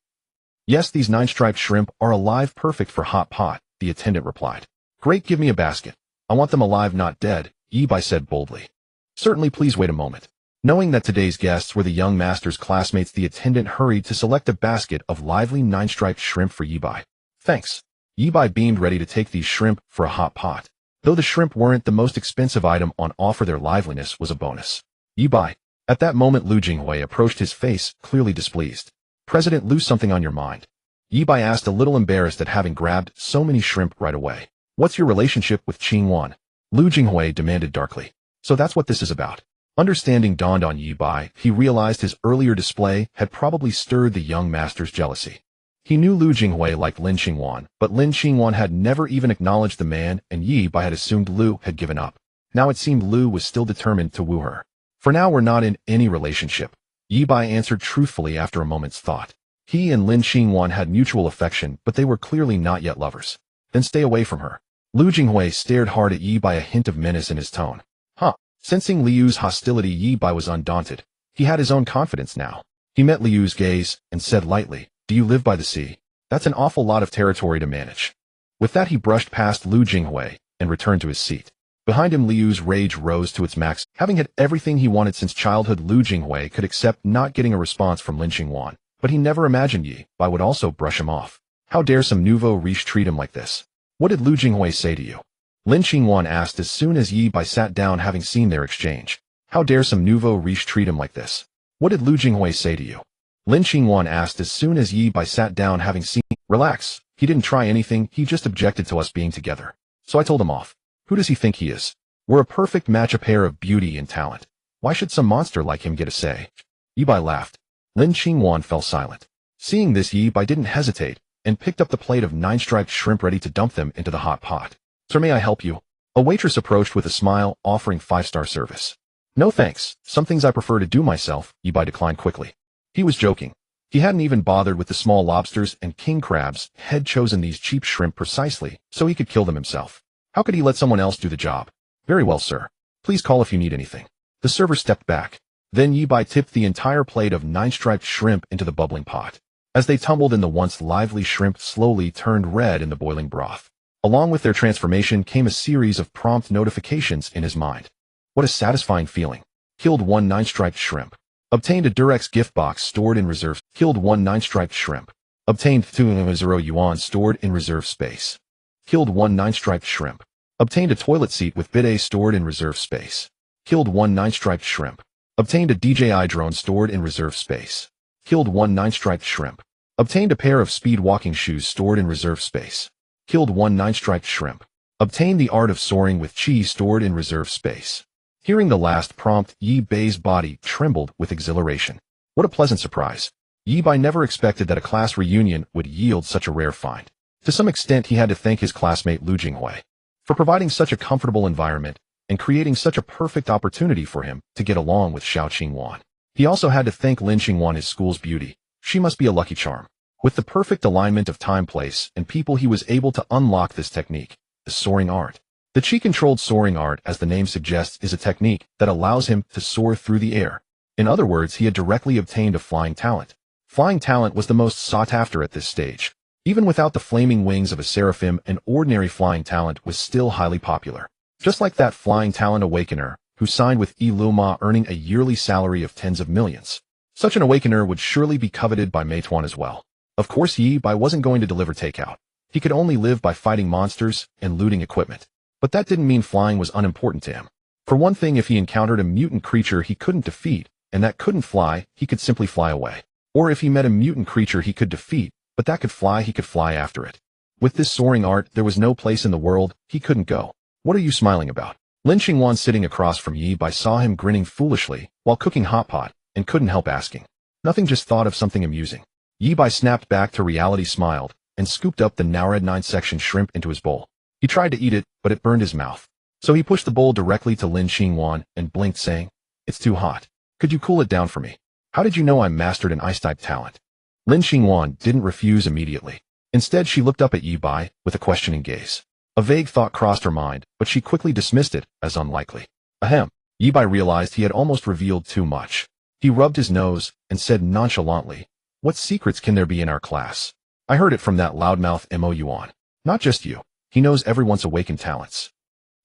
"Yes, these 9-striped shrimp are alive, perfect for hot pot," the attendant replied. "Great, give me a basket. I want them alive, not dead," Yi Bai said boldly. "Certainly, please wait a moment." Knowing that today's guests were the young master's classmates, the attendant hurried to select a basket of lively 9-striped shrimp for Yi Bai. "Thanks." Yi Bai beamed, ready to take these shrimp for a hot pot. Though the shrimp weren't the most expensive item on offer, their liveliness was a bonus. "Yi Bai." At that moment, Lu Jinghui approached, his face clearly displeased. "President Lu, something on your mind?" Yi Bai asked, a little embarrassed at having grabbed so many shrimp right away. "What's your relationship with Qing Wan?" Lu Jinghui demanded darkly. "So that's what this is about." Understanding dawned on Yi Bai. He realized his earlier display had probably stirred the young master's jealousy. He knew Lu Jinghui liked Lin Qingwan, but Lin Qingwan had never even acknowledged the man, and Yi Bai had assumed Lu had given up. Now it seemed Lu was still determined to woo her. "For now, we're not in any relationship," Yi Bai answered truthfully after a moment's thought. He and Lin Qingwan had mutual affection, but they were clearly not yet lovers. "Then stay away from her." Lu Jinghui stared hard at Yi Bai, a hint of menace in his tone. "Huh." Sensing Liu's hostility, Yi Bai was undaunted. He had his own confidence now. He met Liu's gaze and said lightly, "Do you live by the sea? That's an awful lot of territory to manage." With that, he brushed past Lu Jinghui and returned to his seat. Behind him, Liu's rage rose to its max. Having had everything he wanted since childhood, Lu Jinghui could accept not getting a response from Lin Qingwan, but he never imagined Yi Bai would also brush him off. How dare some nouveau riche treat him like this? "What did Lu Jinghui say to you?" Lin Qingwan asked as soon as Yi Bai sat down, having seen their exchange. "How dare some nouveau riche treat him like this? What did Lu Jinghui say to you?" Lin Qingwan asked as soon as Yi Bai sat down, having seen. "Relax, he didn't try anything, he just objected to us being together. So I told him off. Who does he think he is? We're a perfect match, a pair of beauty and talent. Why should some monster like him get a say?" Yi Bai laughed. Lin Qingwan fell silent. Seeing this, Yi Bai didn't hesitate and picked up the plate of 9-striped shrimp, ready to dump them into the hot pot. "Sir, may I help you?" A waitress approached with a smile, offering 5-star service. "No thanks, some things I prefer to do myself," Yi Bai declined quickly. He was joking. He hadn't even bothered with the small lobsters and king crabs, had chosen these cheap shrimp precisely so he could kill them himself. How could he let someone else do the job? "Very well, sir. Please call if you need anything." The server stepped back. Then Yi Bai tipped the entire plate of 9-striped shrimp into the bubbling pot. As they tumbled in, the once lively shrimp slowly turned red in the boiling broth. Along with their transformation came a series of prompt notifications in his mind. What a satisfying feeling. Killed 1 9-striped shrimp. Obtained a Durex gift box stored in reserve. Killed 1 9-striped shrimp. Obtained 200 yuan stored in reserve space. Killed 1 9-striped shrimp. Obtained a toilet seat with bidet stored in reserve space. Killed 1 9-striped shrimp. Obtained a DJI drone stored in reserve space. Killed 1 9-striped shrimp. Obtained a pair of speed walking shoes stored in reserve space. Killed 1 9-striped shrimp. Obtained the art of soaring with chi stored in reserve space. Hearing the last prompt, Yi Bai's body trembled with exhilaration. What a pleasant surprise. Yi Bai never expected that a class reunion would yield such a rare find. To some extent, he had to thank his classmate Lu Jinghui for providing such a comfortable environment and creating such a perfect opportunity for him to get along with Xiao Qingwan. He also had to thank Lin Qingwan, his school's beauty. She must be a lucky charm. With the perfect alignment of time, place, and people, he was able to unlock this technique, the soaring art. The chi-controlled soaring art, as the name suggests, is a technique that allows him to soar through the air. In other words, he had directly obtained a flying talent. Flying talent was the most sought after at this stage. Even without the flaming wings of a seraphim, an ordinary flying talent was still highly popular. Just like that flying talent awakener, who signed with Iluma, earning a yearly salary of tens of millions. Such an awakener would surely be coveted by Meituan as well. Of course, Yi Bai wasn't going to deliver takeout. He could only live by fighting monsters and looting equipment. But that didn't mean flying was unimportant to him. For one thing, if he encountered a mutant creature he couldn't defeat, and that couldn't fly, he could simply fly away. Or if he met a mutant creature he could defeat, but that could fly, he could fly after it. With this soaring art, there was no place in the world he couldn't go. What are you smiling about? Lin Qingwan, sitting across from Yi Bai, saw him grinning foolishly while cooking hot pot and couldn't help asking. Nothing, just thought of something amusing. Yi Bai snapped back to reality, smiled, and scooped up the now red 9-section shrimp into his bowl. He tried to eat it, but it burned his mouth. So he pushed the bowl directly to Lin Qingwan and blinked, saying, "It's too hot. Could you cool it down for me? How did you know I mastered an ice-type talent?" Lin Qingwan didn't refuse immediately. Instead, she looked up at Yi Bai with a questioning gaze. A vague thought crossed her mind, but she quickly dismissed it as unlikely. Ahem. Yi Bai realized he had almost revealed too much. He rubbed his nose and said nonchalantly, "What secrets can there be in our class? I heard it from that loudmouth Mo Yuan. Not just you. He knows everyone's awakened talents."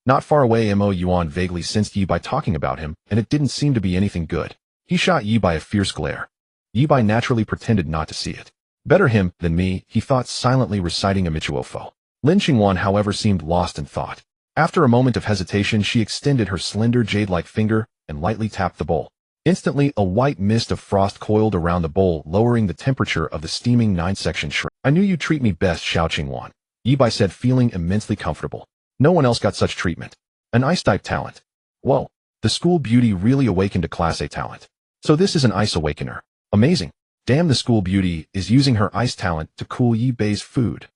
Not far away, Mo Yuan vaguely sensed Yi Bai talking about him, and it didn't seem to be anything good. He shot Yi Bai a fierce glare. Yi Bai naturally pretended not to see it. Better him than me, he thought, silently reciting a Michuofo. Lin Qingwan, however, seemed lost in thought. After a moment of hesitation, she extended her slender jade-like finger and lightly tapped the bowl. Instantly, a white mist of frost coiled around the bowl, lowering the temperature of the steaming 9-section shrimp. "I knew you'd treat me best, Xiao Qingwan," Yi Bai said, feeling immensely comfortable. No one else got such treatment. An ice-type talent. Whoa, the school beauty really awakened a Class A talent. So this is an ice awakener. Amazing. Damn, the school beauty is using her ice talent to cool Yi Bai's food.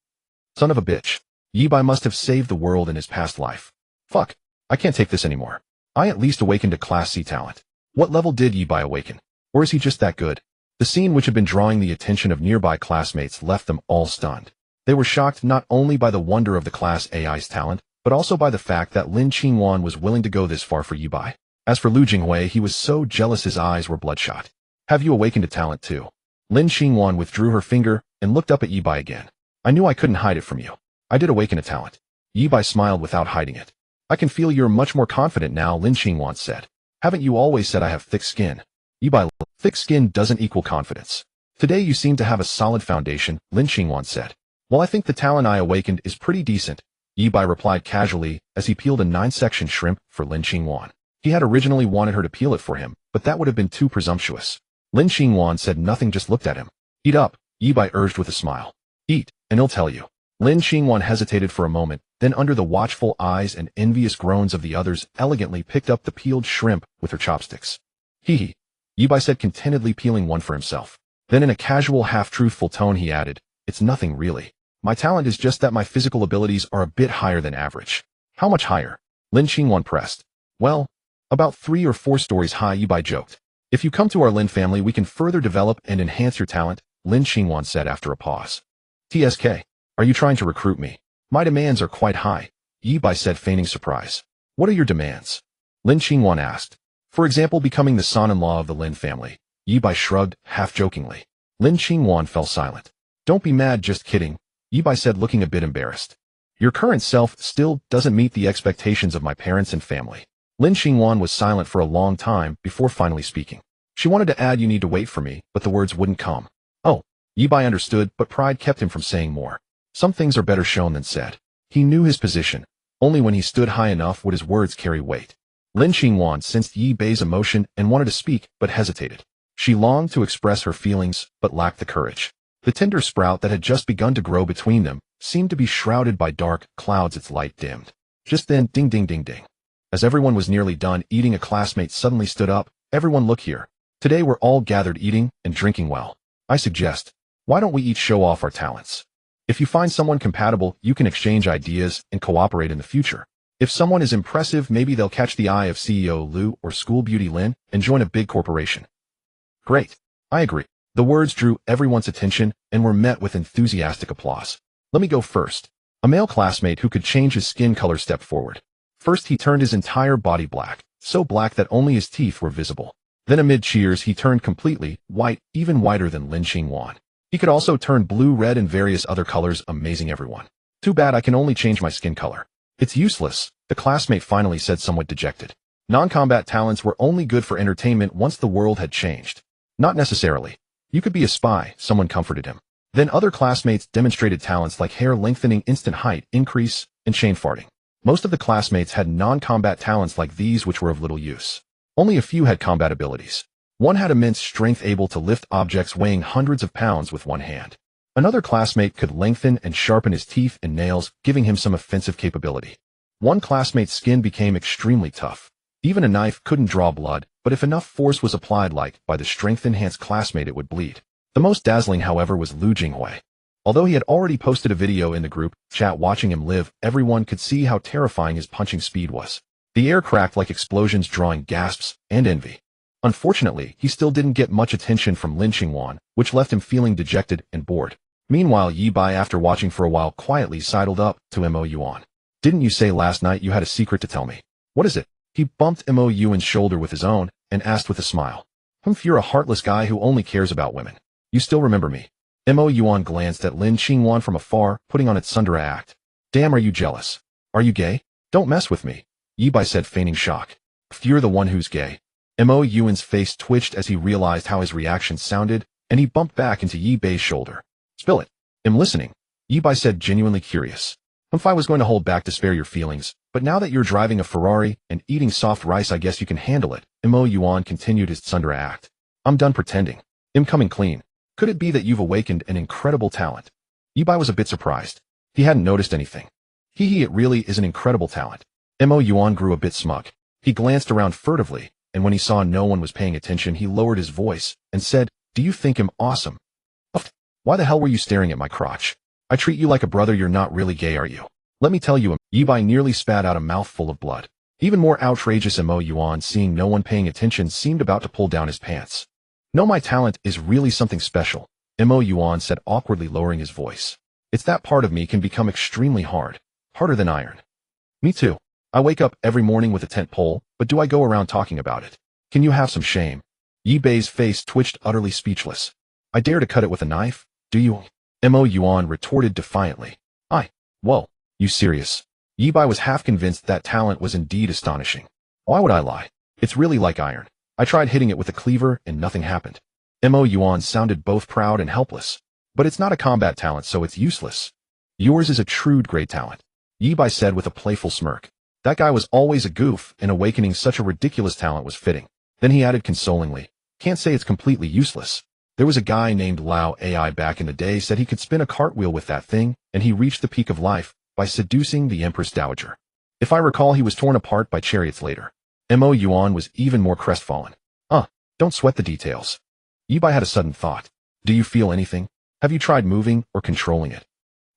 Son of a bitch. Yi Bai must have saved the world in his past life. Fuck, I can't take this anymore. I at least awakened a Class C talent. What level did Yi Bai awaken? Or is he just that good? The scene, which had been drawing the attention of nearby classmates, left them all stunned. They were shocked not only by the wonder of the Class AI's talent, but also by the fact that Lin Qingwan was willing to go this far for Yi Bai. As for Lu Jinghui, he was so jealous his eyes were bloodshot. "Have you awakened a talent too?" Lin Qingwan withdrew her finger and looked up at Yi Bai again. "I knew I couldn't hide it from you. I did awaken a talent." Yi Bai smiled without hiding it. "I can feel you're much more confident now," Lin Qingwan said. "Haven't you always said I have thick skin?" Yi Bai, "Thick skin doesn't equal confidence. Today you seem to have a solid foundation," Lin Qingwan said. "Well, I think the talent I awakened is pretty decent," Yi Bai replied casually as he peeled a 9-section shrimp for Lin Qingwan. He had originally wanted her to peel it for him, but that would have been too presumptuous. Lin Qingwan said nothing, just looked at him. "Eat up," Yi Bai urged with a smile. "Eat, and he'll tell you." Lin Qingwan hesitated for a moment, then under the watchful eyes and envious groans of the others, elegantly picked up the peeled shrimp with her chopsticks. "Hee," Yi Bai said, contentedly peeling one for himself. Then in a casual, half-truthful tone he added, "It's nothing really. My talent is just that my physical abilities are a bit higher than average." "How much higher?" Lin Qingwan pressed. "Well, about 3 or 4 stories high," Yi Bai joked. "If you come to our Lin family, we can further develop and enhance your talent," Lin Qingwan said after a pause. "TSK, are you trying to recruit me?" "My demands are quite high," Yi Bai said, feigning surprise. "What are your demands?" Lin Qingwan asked. "For example, becoming the son-in-law of the Lin family." Yi Bai shrugged, half-jokingly. Lin Qingwan fell silent. "Don't be mad, just kidding," Yi Bai said, looking a bit embarrassed. "Your current self still doesn't meet the expectations of my parents and family." Lin Qingwan was silent for a long time before finally speaking. She wanted to add, "You need to wait for me," but the words wouldn't come. Oh, Yi Bai understood, but pride kept him from saying more. Some things are better shown than said. He knew his position. Only when he stood high enough would his words carry weight. Lin Qingwan sensed Yi Bai's emotion and wanted to speak, but hesitated. She longed to express her feelings, but lacked the courage. The tender sprout that had just begun to grow between them seemed to be shrouded by dark clouds, its light dimmed. Just then, ding ding ding ding. As everyone was nearly done eating, a classmate suddenly stood up. "Everyone look here. Today we're all gathered eating and drinking well. I suggest, why don't we each show off our talents? If you find someone compatible, you can exchange ideas and cooperate in the future. If someone is impressive, maybe they'll catch the eye of CEO Lu or School Beauty Lin and join a big corporation." "Great. I agree." The words drew everyone's attention and were met with enthusiastic applause. "Let me go first." A male classmate who could change his skin color stepped forward. First he turned his entire body black, so black that only his teeth were visible. Then amid cheers he turned completely white, even whiter than Lin Qingwan. He could also turn blue, red, and various other colors, amazing everyone. "Too bad I can only change my skin color." "It's useless," the classmate finally said, somewhat dejected. "Non-combat talents were only good for entertainment once the world had changed." "Not necessarily. You could be a spy," someone comforted him. Then other classmates demonstrated talents like hair lengthening, instant height increase, and chain farting. Most of the classmates had non-combat talents like these, which were of little use. Only a few had combat abilities. One had immense strength, able to lift objects weighing hundreds of pounds with one hand. Another classmate could lengthen and sharpen his teeth and nails, giving him some offensive capability. One classmate's skin became extremely tough. Even a knife couldn't draw blood, but if enough force was applied by the strength-enhanced classmate, it would bleed. The most dazzling, however, was Lu Jinghui. Although he had already posted a video in the group chat watching him live, everyone could see how terrifying his punching speed was. The air cracked like explosions, drawing gasps and envy. Unfortunately, he still didn't get much attention from Lin Qingwan, which left him feeling dejected and bored. Meanwhile, Yi Bai, after watching for a while, quietly sidled up to Mo Yuan. Didn't you say last night you had a secret to tell me? What is it? He bumped Mo Yuan's shoulder with his own and asked with a smile. You're a heartless guy who only cares about women. You still remember me. Mo Yuan glanced at Lin Qingwan from afar, putting on its Sundara act. Damn, are you jealous? Are you gay? Don't mess with me, Yi Bai said, feigning shock. You're the one who's gay. Mo Yuan's face twitched as he realized how his reaction sounded, and he bumped back into Yi Bai's shoulder. Spill it. I'm listening, Yi Bai said, genuinely curious. I was going to hold back to spare your feelings, but now that you're driving a Ferrari and eating soft rice, I guess you can handle it. Mo Yuan continued his Sundara act. I'm done pretending. I'm coming clean. Could it be that you've awakened an incredible talent? Yi Bai was a bit surprised. He hadn't noticed anything. It really is an incredible talent. Mo Yuan grew a bit smug. He glanced around furtively, and when he saw no one was paying attention, he lowered his voice and said, Do you think I'm awesome? Why the hell were you staring at my crotch? I treat you like a brother. You're not really gay, are you? Let me tell you, Yi Bai nearly spat out a mouthful of blood. Even more outrageous, Mo Yuan, seeing no one paying attention, seemed about to pull down his pants. No, my talent is really something special, Mo Yuan said, awkwardly lowering his voice. It's that part of me can become extremely hard. Harder than iron. Me too. I wake up every morning with a tent pole, but do I go around talking about it? Can you have some shame? Yi Bai's face twitched, utterly speechless. I dare to cut it with a knife, do you? Mo Yuan retorted defiantly. Whoa, you serious? Yi Bai was half convinced that talent was indeed astonishing. Why would I lie? It's really like iron. I tried hitting it with a cleaver and nothing happened. Mo Yuan sounded both proud and helpless. But it's not a combat talent, so it's useless. Yours is a true great talent, Yi Bai said with a playful smirk. That guy was always a goof, and awakening such a ridiculous talent was fitting. Then he added consolingly, Can't say it's completely useless. There was a guy named Lao Ai back in the day, said he could spin a cartwheel with that thing, and he reached the peak of life by seducing the Empress Dowager. If I recall, he was torn apart by chariots later. Mo Yuan was even more crestfallen. Don't sweat the details. Yi Bai had a sudden thought. Do you feel anything? Have you tried moving or controlling it?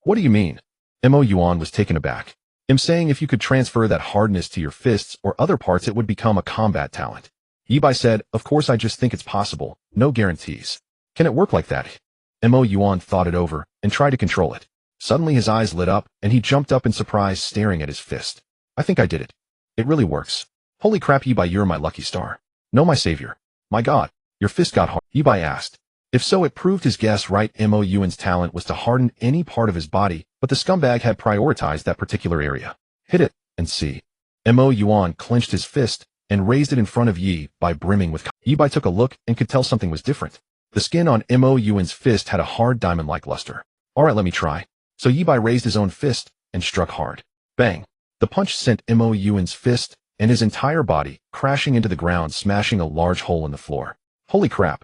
What do you mean? Mo Yuan was taken aback. I'm saying if you could transfer that hardness to your fists or other parts, it would become a combat talent. Yi Bai said, Of course, I just think it's possible. No guarantees. Can it work like that? Mo Yuan thought it over and tried to control it. Suddenly his eyes lit up and he jumped up in surprise, staring at his fist. I think I did it. It really works. Holy crap, Yi Bai, you're my lucky star. No, my savior. My God, your fist got hard, Yi Bai asked. If so, it proved his guess right. Mo Yuan's talent was to harden any part of his body, but the scumbag had prioritized that particular area. Hit it and see. Mo Yuan clenched his fist and raised it in front of Yi Bai, brimming with Yi Bai took a look and could tell something was different. The skin on Mo Yuan's fist had a hard diamond-like luster. Alright, let me try. So Yi Bai raised his own fist and struck hard. Bang! The punch sent Mo Yuan's fist and his entire body crashing into the ground, smashing a large hole in the floor. Holy crap!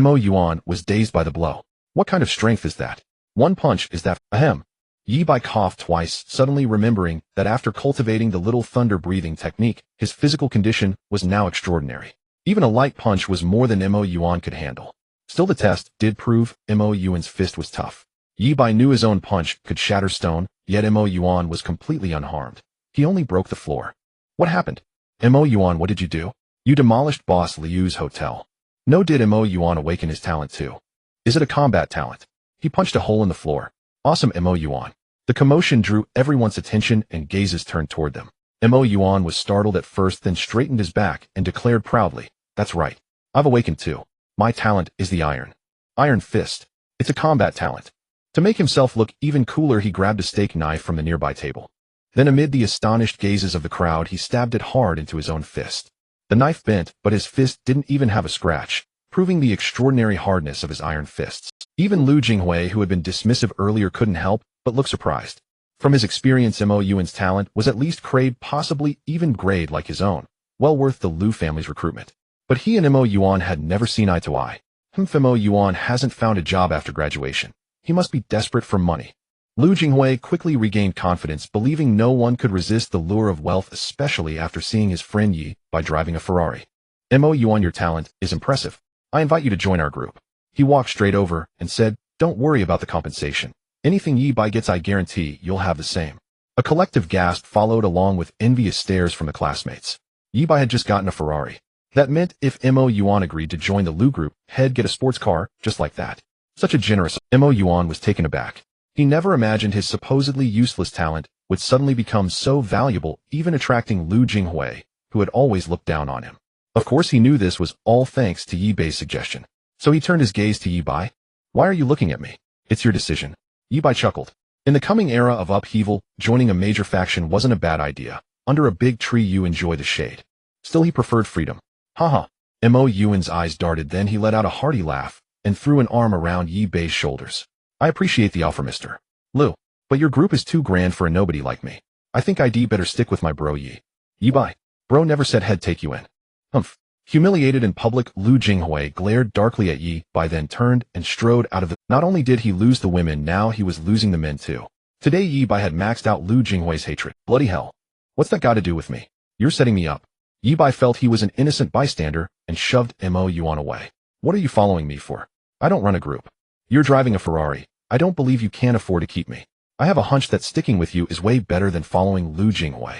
Mo Yuan was dazed by the blow. What kind of strength is that? One punch is that? Ahem. Yi Bai coughed twice, suddenly remembering that after cultivating the little thunder breathing technique, his physical condition was now extraordinary. Even a light punch was more than Mo Yuan could handle. Still, the test did prove Mo Yuan's fist was tough. Yi Bai knew his own punch could shatter stone, yet Mo Yuan was completely unharmed. He only broke the floor. What happened? Mo Yuan, what did you do? You demolished Boss Liu's hotel. No, did Mo Yuan awaken his talent too? Is it a combat talent? He punched a hole in the floor. Awesome, Mo Yuan. The commotion drew everyone's attention and gazes turned toward them. Mo Yuan was startled at first, then straightened his back and declared proudly, That's right. I've awakened too. My talent is the Iron Fist. It's a combat talent. To make himself look even cooler, he grabbed a steak knife from the nearby table. Then amid the astonished gazes of the crowd, he stabbed it hard into his own fist. The knife bent, but his fist didn't even have a scratch, proving the extraordinary hardness of his iron fists. Even Lu Jinghui, who had been dismissive earlier, couldn't help but look surprised. From his experience, Mo Yuan's talent was at least grade, possibly even grade like his own, well worth the Lu family's recruitment. But he and Mo Yuan had never seen eye to eye. Mo Yuan hasn't found a job after graduation. He must be desperate for money. Lu Jinghui quickly regained confidence, believing no one could resist the lure of wealth, especially after seeing his friend Yi Bai driving a Ferrari. Mo Yuan, your talent is impressive. I invite you to join our group. He walked straight over and said, Don't worry about the compensation. Anything Yi Bai gets, I guarantee you'll have the same. A collective gasp followed, along with envious stares from the classmates. Yi Bai had just gotten a Ferrari. That meant if Mo Yuan agreed to join the Lu group, he'd get a sports car just like that. Such a generous. Mo Yuan was taken aback. He never imagined his supposedly useless talent would suddenly become so valuable, even attracting Lu Jinghui, who had always looked down on him. Of course he knew this was all thanks to Yi Bei's suggestion. So he turned his gaze to Yi Bei. Why are you looking at me? It's your decision. Yi Bei chuckled. In the coming era of upheaval, joining a major faction wasn't a bad idea. Under a big tree you enjoy the shade. Still he preferred freedom. Haha. Mo Yuan's eyes darted, then he let out a hearty laugh, and threw an arm around Yi Bei's shoulders. I appreciate the offer, Mr. Lu. But your group is too grand for a nobody like me. I think I'd better stick with my bro Yi. Yi Bei. Bro never said he'd take you in. Humph. Humiliated in public, Lu Jinghui glared darkly at Yi Bei, then turned and strode out of the— Not only did he lose the women, now he was losing the men too. Today Yi Bei had maxed out Lu Jinghui's hatred. Bloody hell. What's that got to do with me? You're setting me up. Yi Bei felt he was an innocent bystander and shoved Mo Yuan away. What are you following me for? I don't run a group. You're driving a Ferrari. I don't believe you can afford to keep me. I have a hunch that sticking with you is way better than following Lu Jinghui.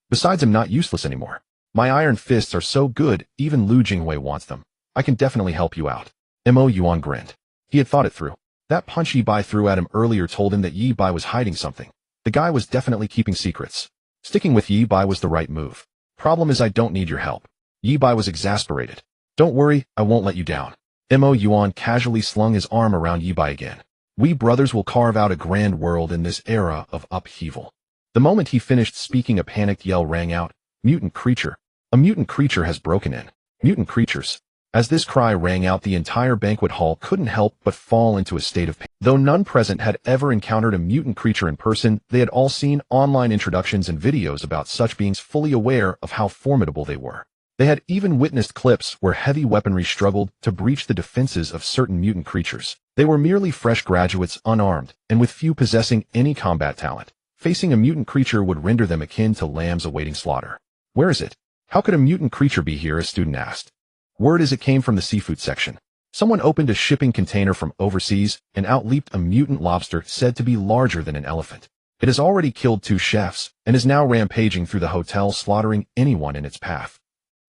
Besides, I'm not useless anymore. My iron fists are so good, even Lu Jinghui wants them. I can definitely help you out. Mo Yuan grinned. He had thought it through. That punch Yi Bei threw at him earlier told him that Yi Bei was hiding something. The guy was definitely keeping secrets. Sticking with Yi Bei was the right move. Problem is I don't need your help. Yi Bei was exasperated. Don't worry, I won't let you down. Mo Yuan casually slung his arm around Yi Bei again. We brothers will carve out a grand world in this era of upheaval. The moment he finished speaking, a panicked yell rang out. Mutant creature. A mutant creature has broken in. Mutant creatures. As this cry rang out, the entire banquet hall couldn't help but fall into a state of panic. Though none present had ever encountered a mutant creature in person, they had all seen online introductions and videos about such beings, fully aware of how formidable they were. They had even witnessed clips where heavy weaponry struggled to breach the defenses of certain mutant creatures. They were merely fresh graduates, unarmed, and with few possessing any combat talent. Facing a mutant creature would render them akin to lambs awaiting slaughter. Where is it? How could a mutant creature be here? A student asked. Word is it came from the seafood section. Someone opened a shipping container from overseas, and out leaped a mutant lobster said to be larger than an elephant. It has already killed 2 chefs, and is now rampaging through the hotel, slaughtering anyone in its path.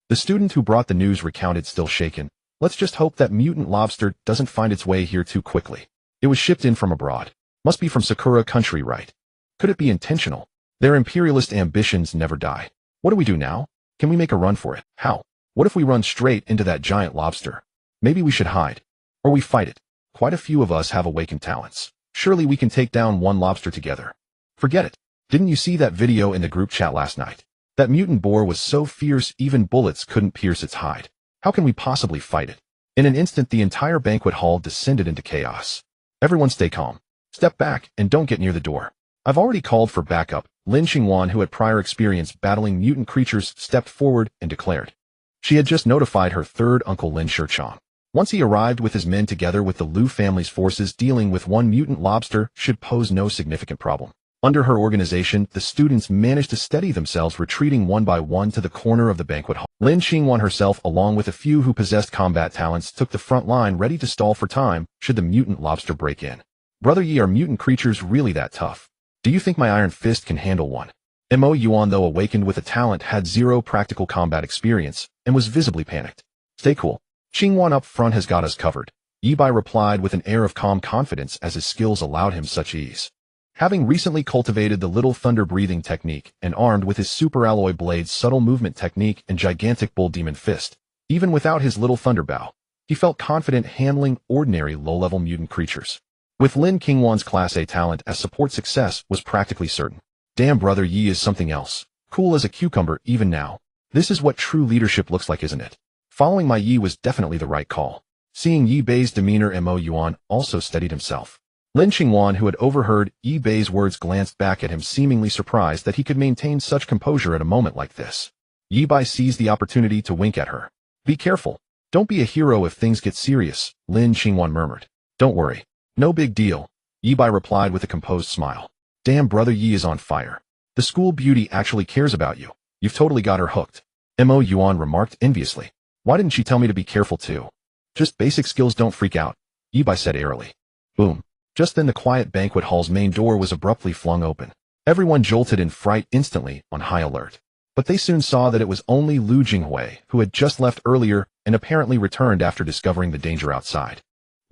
The student who brought the news recounted, still shaken. Let's just hope that mutant lobster doesn't find its way here too quickly. It was shipped in from abroad. Must be from Sakura country, right? Could it be intentional? Their imperialist ambitions never die. What do we do now? Can we make a run for it? How? What if we run straight into that giant lobster? Maybe we should hide. Or we fight it. Quite a few of us have awakened talents. Surely we can take down one lobster together. Forget it. Didn't you see that video in the group chat last night? That mutant boar was so fierce even bullets couldn't pierce its hide. How can we possibly fight it? In an instant the entire banquet hall descended into chaos. Everyone stay calm. Step back and don't get near the door. I've already called for backup. Lin Qingwan, who had prior experience battling mutant creatures, stepped forward and declared. She had just notified her third uncle Lin Shichong. Once he arrived with his men, together with the Liu family's forces, dealing with one mutant lobster should pose no significant problem. Under her organization, the students managed to steady themselves, retreating one by one to the corner of the banquet hall. Lin Qingwan herself, along with a few who possessed combat talents, took the front line, ready to stall for time should the mutant lobster break in. Brother Yi, are mutant creatures really that tough? Do you think my iron fist can handle one? Mo Yuan, though awakened with a talent, had 0 practical combat experience and was visibly panicked. Stay cool. Qingwan up front has got us covered. Yi Bei replied with an air of calm confidence, as his skills allowed him such ease. Having recently cultivated the little thunder breathing technique and armed with his super alloy blade's subtle movement technique and gigantic bull demon fist, even without his little thunder bow, he felt confident handling ordinary low-level mutant creatures. With Lin Qingwan's Class A talent as support, success was practically certain. Damn, brother Yi is something else. Cool as a cucumber even now. This is what true leadership looks like, isn't it? Following my Yi was definitely the right call. Seeing Yi Bei's demeanor, Mo Yuan also steadied himself. Lin Qingwan, who had overheard Yi Bei's words, glanced back at him, seemingly surprised that he could maintain such composure at a moment like this. Yi Bei seized the opportunity to wink at her. Be careful. Don't be a hero if things get serious, Lin Qingwan murmured. Don't worry. No big deal, Yi Bei replied with a composed smile. Damn, brother Yi is on fire. The school beauty actually cares about you. You've totally got her hooked. Mo Yuan remarked enviously. Why didn't she tell me to be careful too? Just basic skills, don't freak out, Yi Bei said airily. Boom. Just then the quiet banquet hall's main door was abruptly flung open. Everyone jolted in fright, instantly on high alert. But they soon saw that it was only Lu Jinghui, who had just left earlier and apparently returned after discovering the danger outside.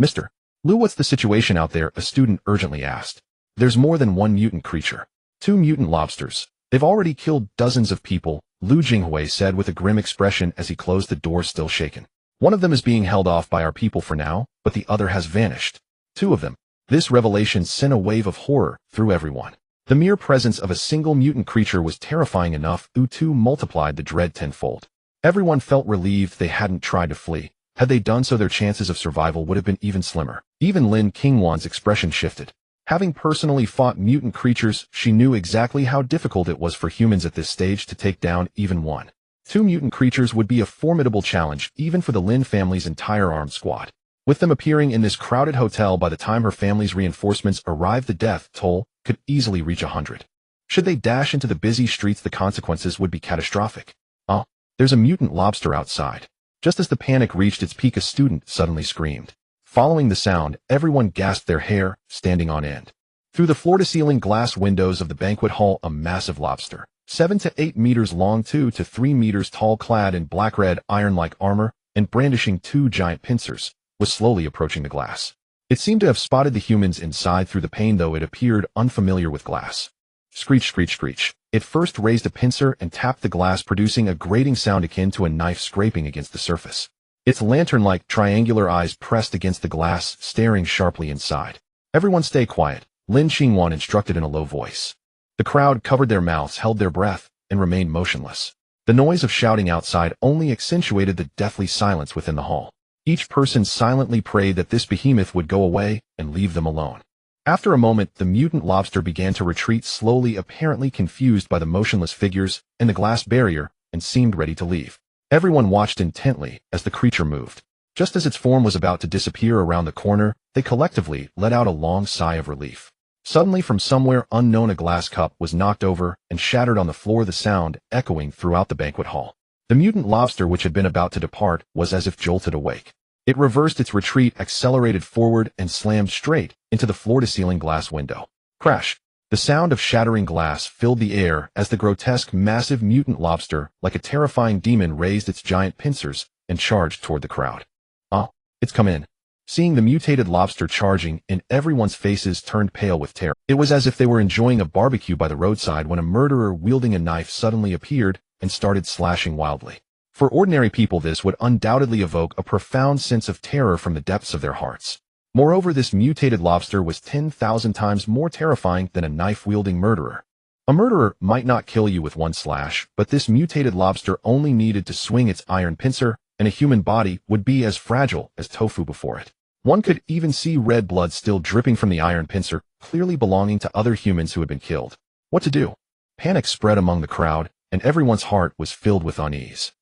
Mr. Lu, what's the situation out there? A student urgently asked. There's more than one mutant creature. Two mutant lobsters. They've already killed dozens of people, Lu Jinghui said with a grim expression as he closed the door still shaken. One of them is being held off by our people for now, but the other has vanished. Two of them. This revelation sent a wave of horror through everyone. The mere presence of a single mutant creature was terrifying enough. U2 multiplied the dread tenfold. Everyone felt relieved they hadn't tried to flee. Had they done so, their chances of survival would have been even slimmer. Even Lin Qingwan's expression shifted. Having personally fought mutant creatures, she knew exactly how difficult it was for humans at this stage to take down even one. Two mutant creatures would be a formidable challenge, even for the Lin family's entire armed squad. With them appearing in this crowded hotel by the time her family's reinforcements arrived, the death toll could easily reach 100. Should they dash into the busy streets, the consequences would be catastrophic. Oh, there's a mutant lobster outside. Just as the panic reached its peak, a student suddenly screamed. Following the sound, everyone gasped, their hair standing on end. Through the floor-to-ceiling glass windows of the banquet hall, a massive lobster, 7 to 8 meters long, 2 to 3 meters tall, clad in black-red iron-like armor and brandishing two giant pincers, was slowly approaching the glass. It seemed to have spotted the humans inside through the pane, though it appeared unfamiliar with glass. Screech, screech, screech. It first raised a pincer and tapped the glass, producing a grating sound akin to a knife scraping against the surface. Its lantern-like triangular eyes pressed against the glass, staring sharply inside. Everyone stay quiet, Lin Qingwan instructed in a low voice. The crowd covered their mouths, held their breath, and remained motionless. The noise of shouting outside only accentuated the deathly silence within the hall. Each person silently prayed that this behemoth would go away and leave them alone. After a moment, the mutant lobster began to retreat slowly, apparently confused by the motionless figures and the glass barrier, and seemed ready to leave. Everyone watched intently as the creature moved. Just as its form was about to disappear around the corner, they collectively let out a long sigh of relief. Suddenly, from somewhere unknown, a glass cup was knocked over and shattered on the floor, the sound echoing throughout the banquet hall. The mutant lobster, which had been about to depart, was as if jolted awake. It reversed its retreat, accelerated forward, and slammed straight into the floor-to-ceiling glass window. Crash! The sound of shattering glass filled the air as the grotesque, massive mutant lobster, like a terrifying demon, raised its giant pincers and charged toward the crowd. Oh, it's come in. Seeing the mutated lobster charging in, everyone's faces turned pale with terror. It was as if they were enjoying a barbecue by the roadside when a murderer wielding a knife suddenly appeared and started slashing wildly. For ordinary people, this would undoubtedly evoke a profound sense of terror from the depths of their hearts. Moreover, this mutated lobster was 10,000 times more terrifying than a knife-wielding murderer. A murderer might not kill you with one slash, but this mutated lobster only needed to swing its iron pincer, and a human body would be as fragile as tofu before it. One could even see red blood still dripping from the iron pincer, clearly belonging to other humans who had been killed. What to do? Panic spread among the crowd, and everyone's heart was filled with unease.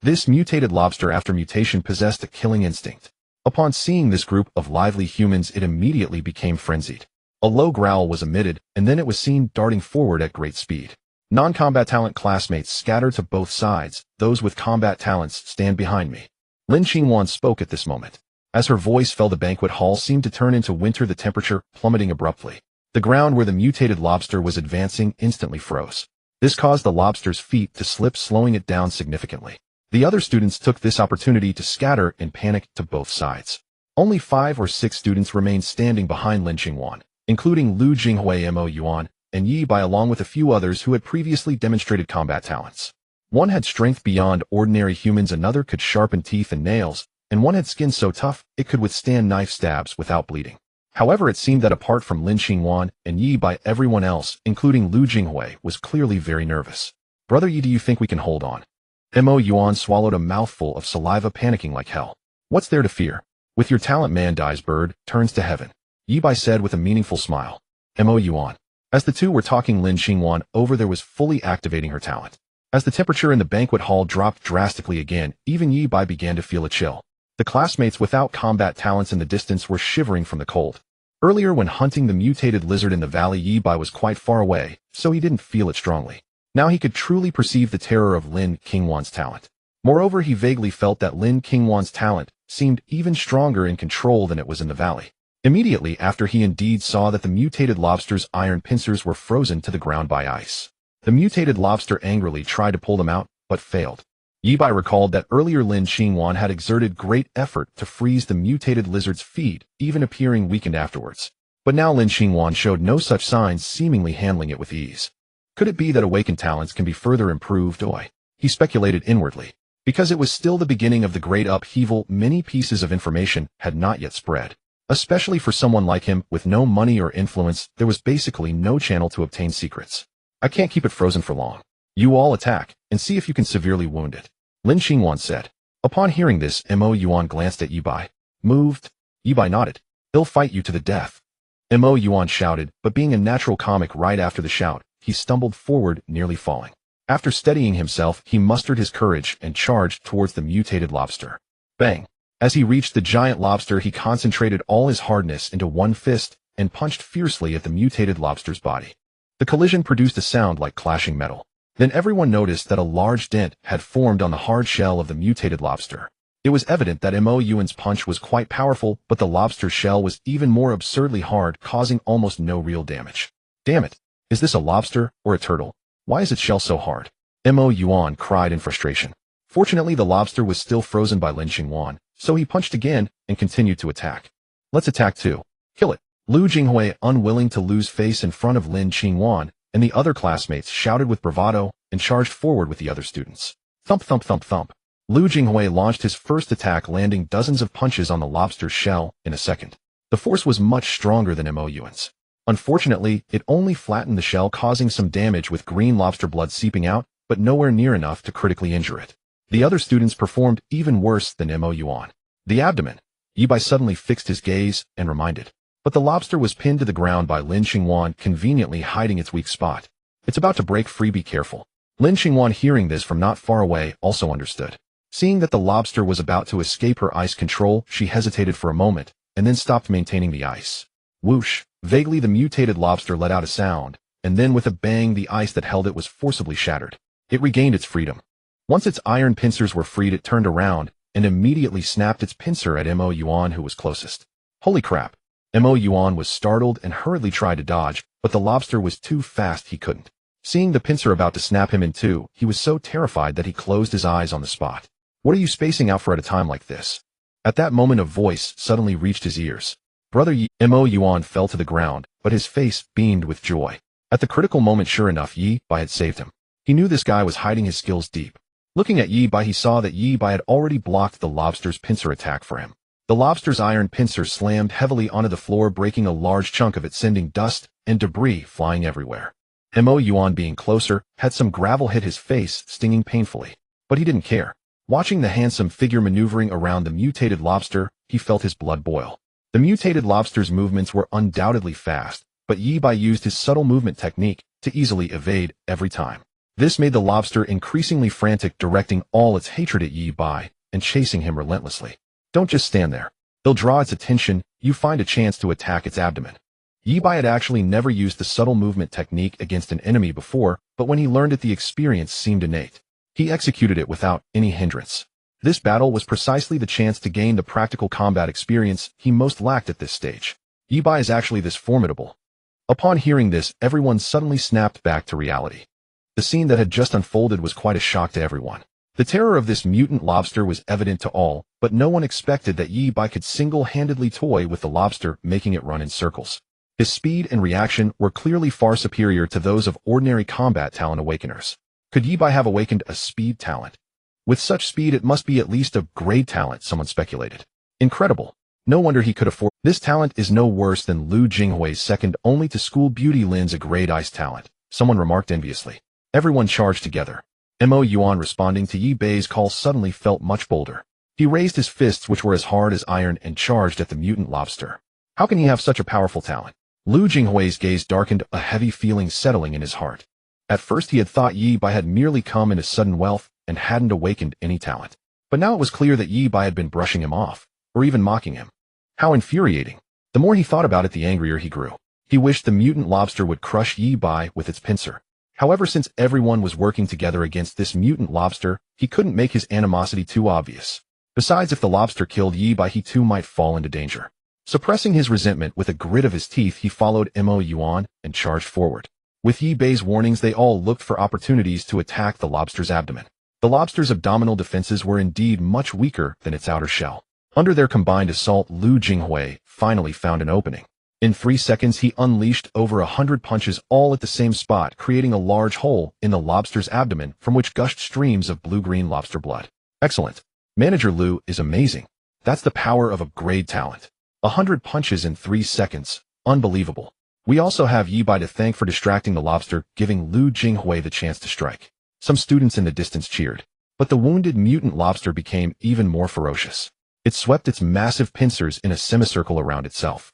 This mutated lobster, after mutation, possessed a killing instinct. Upon seeing this group of lively humans, it immediately became frenzied. A low growl was emitted, and then it was seen darting forward at great speed. Non-combat talent classmates scatter to both sides. Those with combat talents stand behind me. Lin Qingwan spoke at this moment. As her voice fell, the banquet hall seemed to turn into winter, the temperature plummeting abruptly. The ground where the mutated lobster was advancing instantly froze. This caused the lobster's feet to slip, slowing it down significantly. The other students took this opportunity to scatter in panic to both sides. Only 5 or 6 students remained standing behind Lin Qingwan, including Lu Jinghui, Mo Yuan, and Yi Bai, along with a few others who had previously demonstrated combat talents. One had strength beyond ordinary humans, another could sharpen teeth and nails, and one had skin so tough it could withstand knife stabs without bleeding. However, it seemed that apart from Lin Qingwan and Yi Bai, everyone else, including Lu Jinghui, was clearly very nervous. Brother Yi, do you think we can hold on? Mo Yuan swallowed a mouthful of saliva, panicking like hell. What's there to fear? With your talent, man dies, bird turns to heaven, Yi Bai said with a meaningful smile. Mo Yuan. As the two were talking Lin Qingwan over there was fully activating her talent. As the temperature in the banquet hall dropped drastically again, even Yi Bai began to feel a chill. The classmates without combat talents in the distance were shivering from the cold. Earlier, when hunting the mutated lizard in the valley, Yi Bai was quite far away, so he didn't feel it strongly. Now he could truly perceive the terror of Lin Qingwan's talent. Moreover, he vaguely felt that Lin Qingwan's talent seemed even stronger in control than it was in the valley. Immediately after, he indeed saw that the mutated lobster's iron pincers were frozen to the ground by ice. The mutated lobster angrily tried to pull them out, but failed. Yi Bai recalled that earlier Lin Qingwan had exerted great effort to freeze the mutated lizard's feet, even appearing weakened afterwards. But now Lin Xingwan showed no such signs, seemingly handling it with ease. Could it be that awakened talents can be further improved? He speculated inwardly. Because it was still the beginning of the great upheaval, many pieces of information had not yet spread. Especially for someone like him, with no money or influence, there was basically no channel to obtain secrets. I can't keep it frozen for long. You all attack, and see if you can severely wound it, Lin Xingwan said. Upon hearing this, Mo Yuan glanced at Yi Bai. Moved? Yi Bai nodded. He'll fight you to the death. Mo Yuan shouted, but being a natural comic right after the shout, he stumbled forward, nearly falling. After steadying himself, he mustered his courage and charged towards the mutated lobster. Bang! As he reached the giant lobster, he concentrated all his hardness into one fist and punched fiercely at the mutated lobster's body. The collision produced a sound like clashing metal. Then everyone noticed that a large dent had formed on the hard shell of the mutated lobster. It was evident that Mo Yuan's punch was quite powerful, but the lobster's shell was even more absurdly hard, causing almost no real damage. Damn it! Is this a lobster or a turtle? Why is its shell so hard? Mo Yuan cried in frustration. Fortunately, the lobster was still frozen by Lin Xingwan, so he punched again and continued to attack. Let's attack too. Kill it. Lu Jinghui, unwilling to lose face in front of Lin Xingwan, and the other classmates shouted with bravado and charged forward with the other students. Thump, thump, thump, thump. Lu Jinghui launched his first attack, landing dozens of punches on the lobster's shell in a second. The force was much stronger than Mo Yuan's. Unfortunately, it only flattened the shell, causing some damage with green lobster blood seeping out, but nowhere near enough to critically injure it. The other students performed even worse than Mo Yuan. The abdomen. Yi Bai suddenly fixed his gaze and reminded. But the lobster was pinned to the ground by Lin Xingwan, conveniently hiding its weak spot. It's about to break free, be careful. Lin Xingwan, hearing this from not far away, also understood. Seeing that the lobster was about to escape her ice control, she hesitated for a moment, and then stopped maintaining the ice. Whoosh! Vaguely the mutated lobster let out a sound, and then with a bang the ice that held it was forcibly shattered. It regained its freedom. Once its iron pincers were freed, it turned around, and immediately snapped its pincer at Mo Yuan, who was closest. Holy crap! Mo Yuan was startled and hurriedly tried to dodge, but the lobster was too fast, he couldn't. Seeing the pincer about to snap him in two, he was so terrified that he closed his eyes on the spot. What are you spacing out for at a time like this? At that moment a voice suddenly reached his ears. Brother Yi. Mo Yuan fell to the ground, but his face beamed with joy. At the critical moment, sure enough, Yi Bai had saved him. He knew this guy was hiding his skills deep. Looking at Yi Bai, he saw that Yi Bai had already blocked the lobster's pincer attack for him. The lobster's iron pincer slammed heavily onto the floor, breaking a large chunk of it, sending dust and debris flying everywhere. Mo Yuan, being closer, had some gravel hit his face, stinging painfully. But he didn't care. Watching the handsome figure maneuvering around the mutated lobster, he felt his blood boil. The mutated lobster's movements were undoubtedly fast, but Yi Bai used his subtle movement technique to easily evade every time. This made the lobster increasingly frantic, directing all its hatred at Yi Bai and chasing him relentlessly. Don't just stand there. They'll draw its attention, you find a chance to attack its abdomen. Yi Bai had actually never used the subtle movement technique against an enemy before, but when he learned it, the experience seemed innate. He executed it without any hindrance. This battle was precisely the chance to gain the practical combat experience he most lacked at this stage. Yi Bai is actually this formidable. Upon hearing this, everyone suddenly snapped back to reality. The scene that had just unfolded was quite a shock to everyone. The terror of this mutant lobster was evident to all, but no one expected that Yi Bai could single-handedly toy with the lobster, making it run in circles. His speed and reaction were clearly far superior to those of ordinary combat talent awakeners. Could Yi Bai have awakened a speed talent? With such speed, it must be at least a grade talent, someone speculated. Incredible. No wonder he could afford. This talent is no worse than Lu Jinghui's second only to school beauty Lin's a grade ice talent, someone remarked enviously. Everyone charged together. Mo Yuan, responding to Yi Bai's call, suddenly felt much bolder. He raised his fists, which were as hard as iron, and charged at the mutant lobster. How can he have such a powerful talent? Lu Jinghui's gaze darkened, a heavy feeling settling in his heart. At first he had thought Yi Bai had merely come into sudden wealth and hadn't awakened any talent. But now it was clear that Yi Bai had been brushing him off, or even mocking him. How infuriating. The more he thought about it, the angrier he grew. He wished the mutant lobster would crush Yi Bai with its pincer. However, since everyone was working together against this mutant lobster, he couldn't make his animosity too obvious. Besides, if the lobster killed Yi Bai, he too might fall into danger. Suppressing his resentment with a grit of his teeth, he followed Mo Yuan and charged forward. With Yi Bai's warnings, they all looked for opportunities to attack the lobster's abdomen. The lobster's abdominal defenses were indeed much weaker than its outer shell. Under their combined assault, Lu Jinghui finally found an opening. In 3 seconds, he unleashed over 100 punches all at the same spot, creating a large hole in the lobster's abdomen from which gushed streams of blue-green lobster blood. Excellent. Manager Lu is amazing. That's the power of a grade talent. 100 punches in 3 seconds. Unbelievable. We also have Yi Bai to thank for distracting the lobster, giving Lu Jinghui the chance to strike. Some students in the distance cheered. But the wounded mutant lobster became even more ferocious. It swept its massive pincers in a semicircle around itself.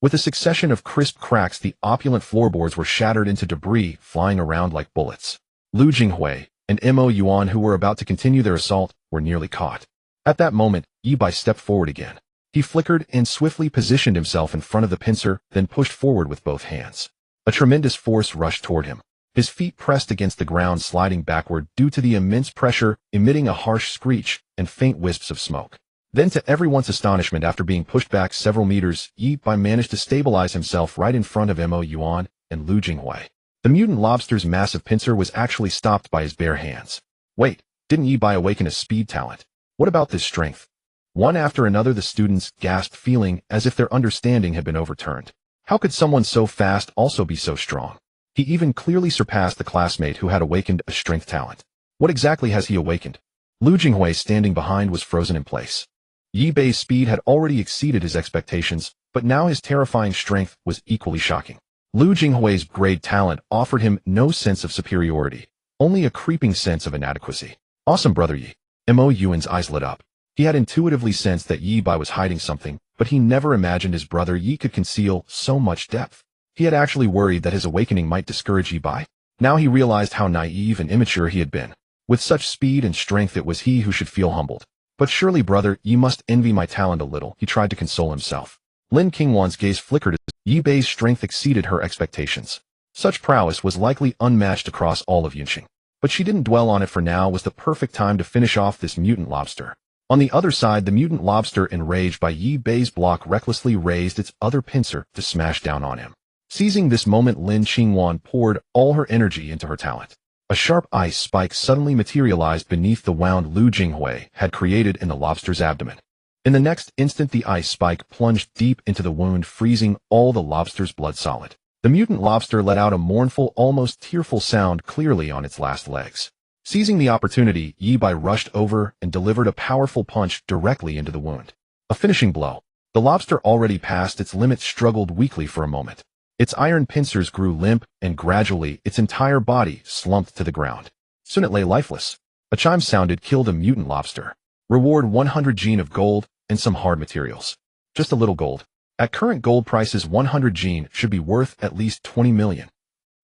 With a succession of crisp cracks, the opulent floorboards were shattered into debris, flying around like bullets. Lu Jinghui and Mo Yuan, who were about to continue their assault, were nearly caught. At that moment, Yi Bai stepped forward again. He flickered and swiftly positioned himself in front of the pincer, then pushed forward with both hands. A tremendous force rushed toward him. His feet pressed against the ground, sliding backward due to the immense pressure, emitting a harsh screech and faint wisps of smoke. Then, to everyone's astonishment, after being pushed back several meters, Yi Bai managed to stabilize himself right in front of Mo Yuan and Lu Jinghui. The mutant lobster's massive pincer was actually stopped by his bare hands. Wait, didn't Yi Bai awaken a speed talent? What about this strength? One after another, the students gasped, feeling as if their understanding had been overturned. How could someone so fast also be so strong? He even clearly surpassed the classmate who had awakened a strength talent. What exactly has he awakened? Lu Jinghui, standing behind, was frozen in place. Yi Bai's speed had already exceeded his expectations, but now his terrifying strength was equally shocking. Lu Jinghui's grade talent offered him no sense of superiority, only a creeping sense of inadequacy. Awesome, brother Yi. Mo Yuan's eyes lit up. He had intuitively sensed that Yi Bai was hiding something, but he never imagined his brother Yi could conceal so much depth. He had actually worried that his awakening might discourage Yi Bai. Now he realized how naive and immature he had been. With such speed and strength, it was he who should feel humbled. But surely, brother, you must envy my talent a little, he tried to console himself. Lin Qingwan's gaze flickered as Yi Bai's strength exceeded her expectations. Such prowess was likely unmatched across all of Yunqing. But she didn't dwell on it, for now was the perfect time to finish off this mutant lobster. On the other side, the mutant lobster, enraged by Yi Bai's block, recklessly raised its other pincer to smash down on him. Seizing this moment, Lin Qingwan poured all her energy into her talent. A sharp ice spike suddenly materialized beneath the wound Lu Jinghui had created in the lobster's abdomen. In the next instant, the ice spike plunged deep into the wound, freezing all the lobster's blood solid. The mutant lobster let out a mournful, almost tearful sound, clearly on its last legs. Seizing the opportunity, Yi Bai rushed over and delivered a powerful punch directly into the wound. A finishing blow. The lobster, already past its limit, struggled weakly for a moment. Its iron pincers grew limp, and gradually its entire body slumped to the ground. Soon it lay lifeless. A chime sounded. Kill the mutant lobster. Reward 100 gene of gold and some hard materials. Just a little gold. At current gold prices, 100 gene should be worth at least 20 million.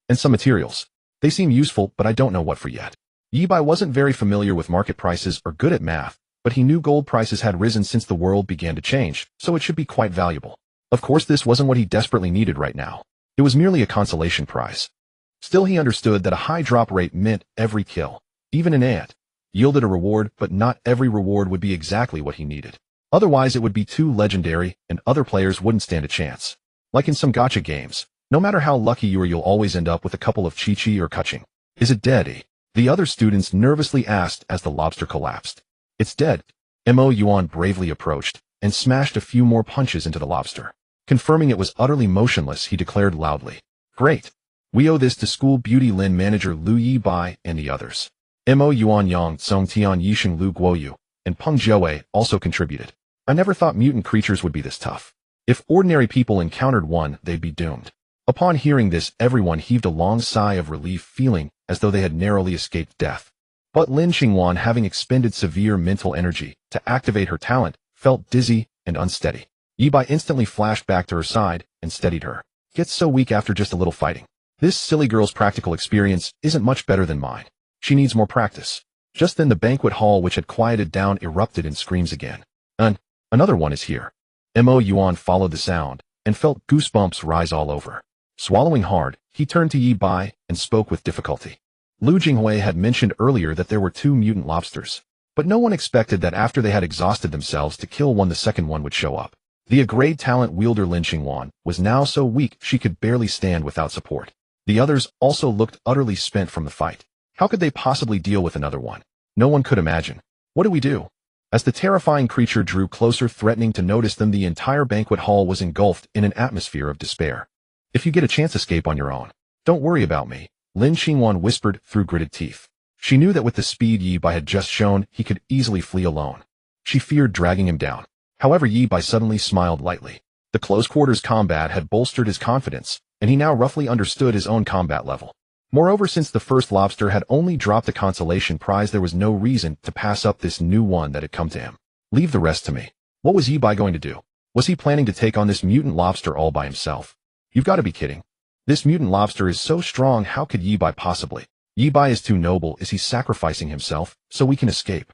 And some materials. They seem useful, but I don't know what for yet. Yi Bai wasn't very familiar with market prices or good at math, but he knew gold prices had risen since the world began to change, so it should be quite valuable. Of course, this wasn't what he desperately needed right now. It was merely a consolation prize. Still, he understood that a high drop rate meant every kill, even an ant, yielded a reward, but not every reward would be exactly what he needed. Otherwise, it would be too legendary, and other players wouldn't stand a chance. Like in some gacha games, no matter how lucky you are, you'll always end up with a couple of Chi-Chi or Kuching. Is it dead? The other students nervously asked as the lobster collapsed. It's dead. Mo Yuan bravely approached and smashed a few more punches into the lobster. Confirming it was utterly motionless, he declared loudly. Great. We owe this to School Beauty Lin manager Lu Yi Bai and the others. Mo Yuan, Yang Tsung Tian, Yixing, Lu Guoyu, and Peng Jiawei also contributed. I never thought mutant creatures would be this tough. If ordinary people encountered one, they'd be doomed. Upon hearing this, everyone heaved a long sigh of relief, feeling as though they had narrowly escaped death. But Lin Qingwan, having expended severe mental energy to activate her talent, felt dizzy and unsteady. Yi Bai instantly flashed back to her side and steadied her. Gets so weak after just a little fighting. This silly girl's practical experience isn't much better than mine. She needs more practice. Just then the banquet hall, which had quieted down, erupted in screams again. Another one is here. Mo Yuan followed the sound and felt goosebumps rise all over. Swallowing hard, he turned to Yi Bai and spoke with difficulty. Lu Jinghui had mentioned earlier that there were 2 mutant lobsters, but no one expected that after they had exhausted themselves to kill one, the second one would show up. The grade talent wielder Lin Qingwan was now so weak she could barely stand without support. The others also looked utterly spent from the fight. How could they possibly deal with another one? No one could imagine. What do we do? As the terrifying creature drew closer, threatening to notice them, the entire banquet hall was engulfed in an atmosphere of despair. If you get a chance, escape on your own. Don't worry about me, Lin Qingwan whispered through gritted teeth. She knew that with the speed Yi Bai had just shown, he could easily flee alone. She feared dragging him down. However, Yi Bai suddenly smiled lightly. The close-quarters combat had bolstered his confidence, and he now roughly understood his own combat level. Moreover, since the first lobster had only dropped the consolation prize, there was no reason to pass up this new one that had come to him. Leave the rest to me. What was Yi Bai going to do? Was he planning to take on this mutant lobster all by himself? You've got to be kidding. This mutant lobster is so strong, how could Yi Bai possibly? Yi Bai is too noble. Is he sacrificing himself so we can escape?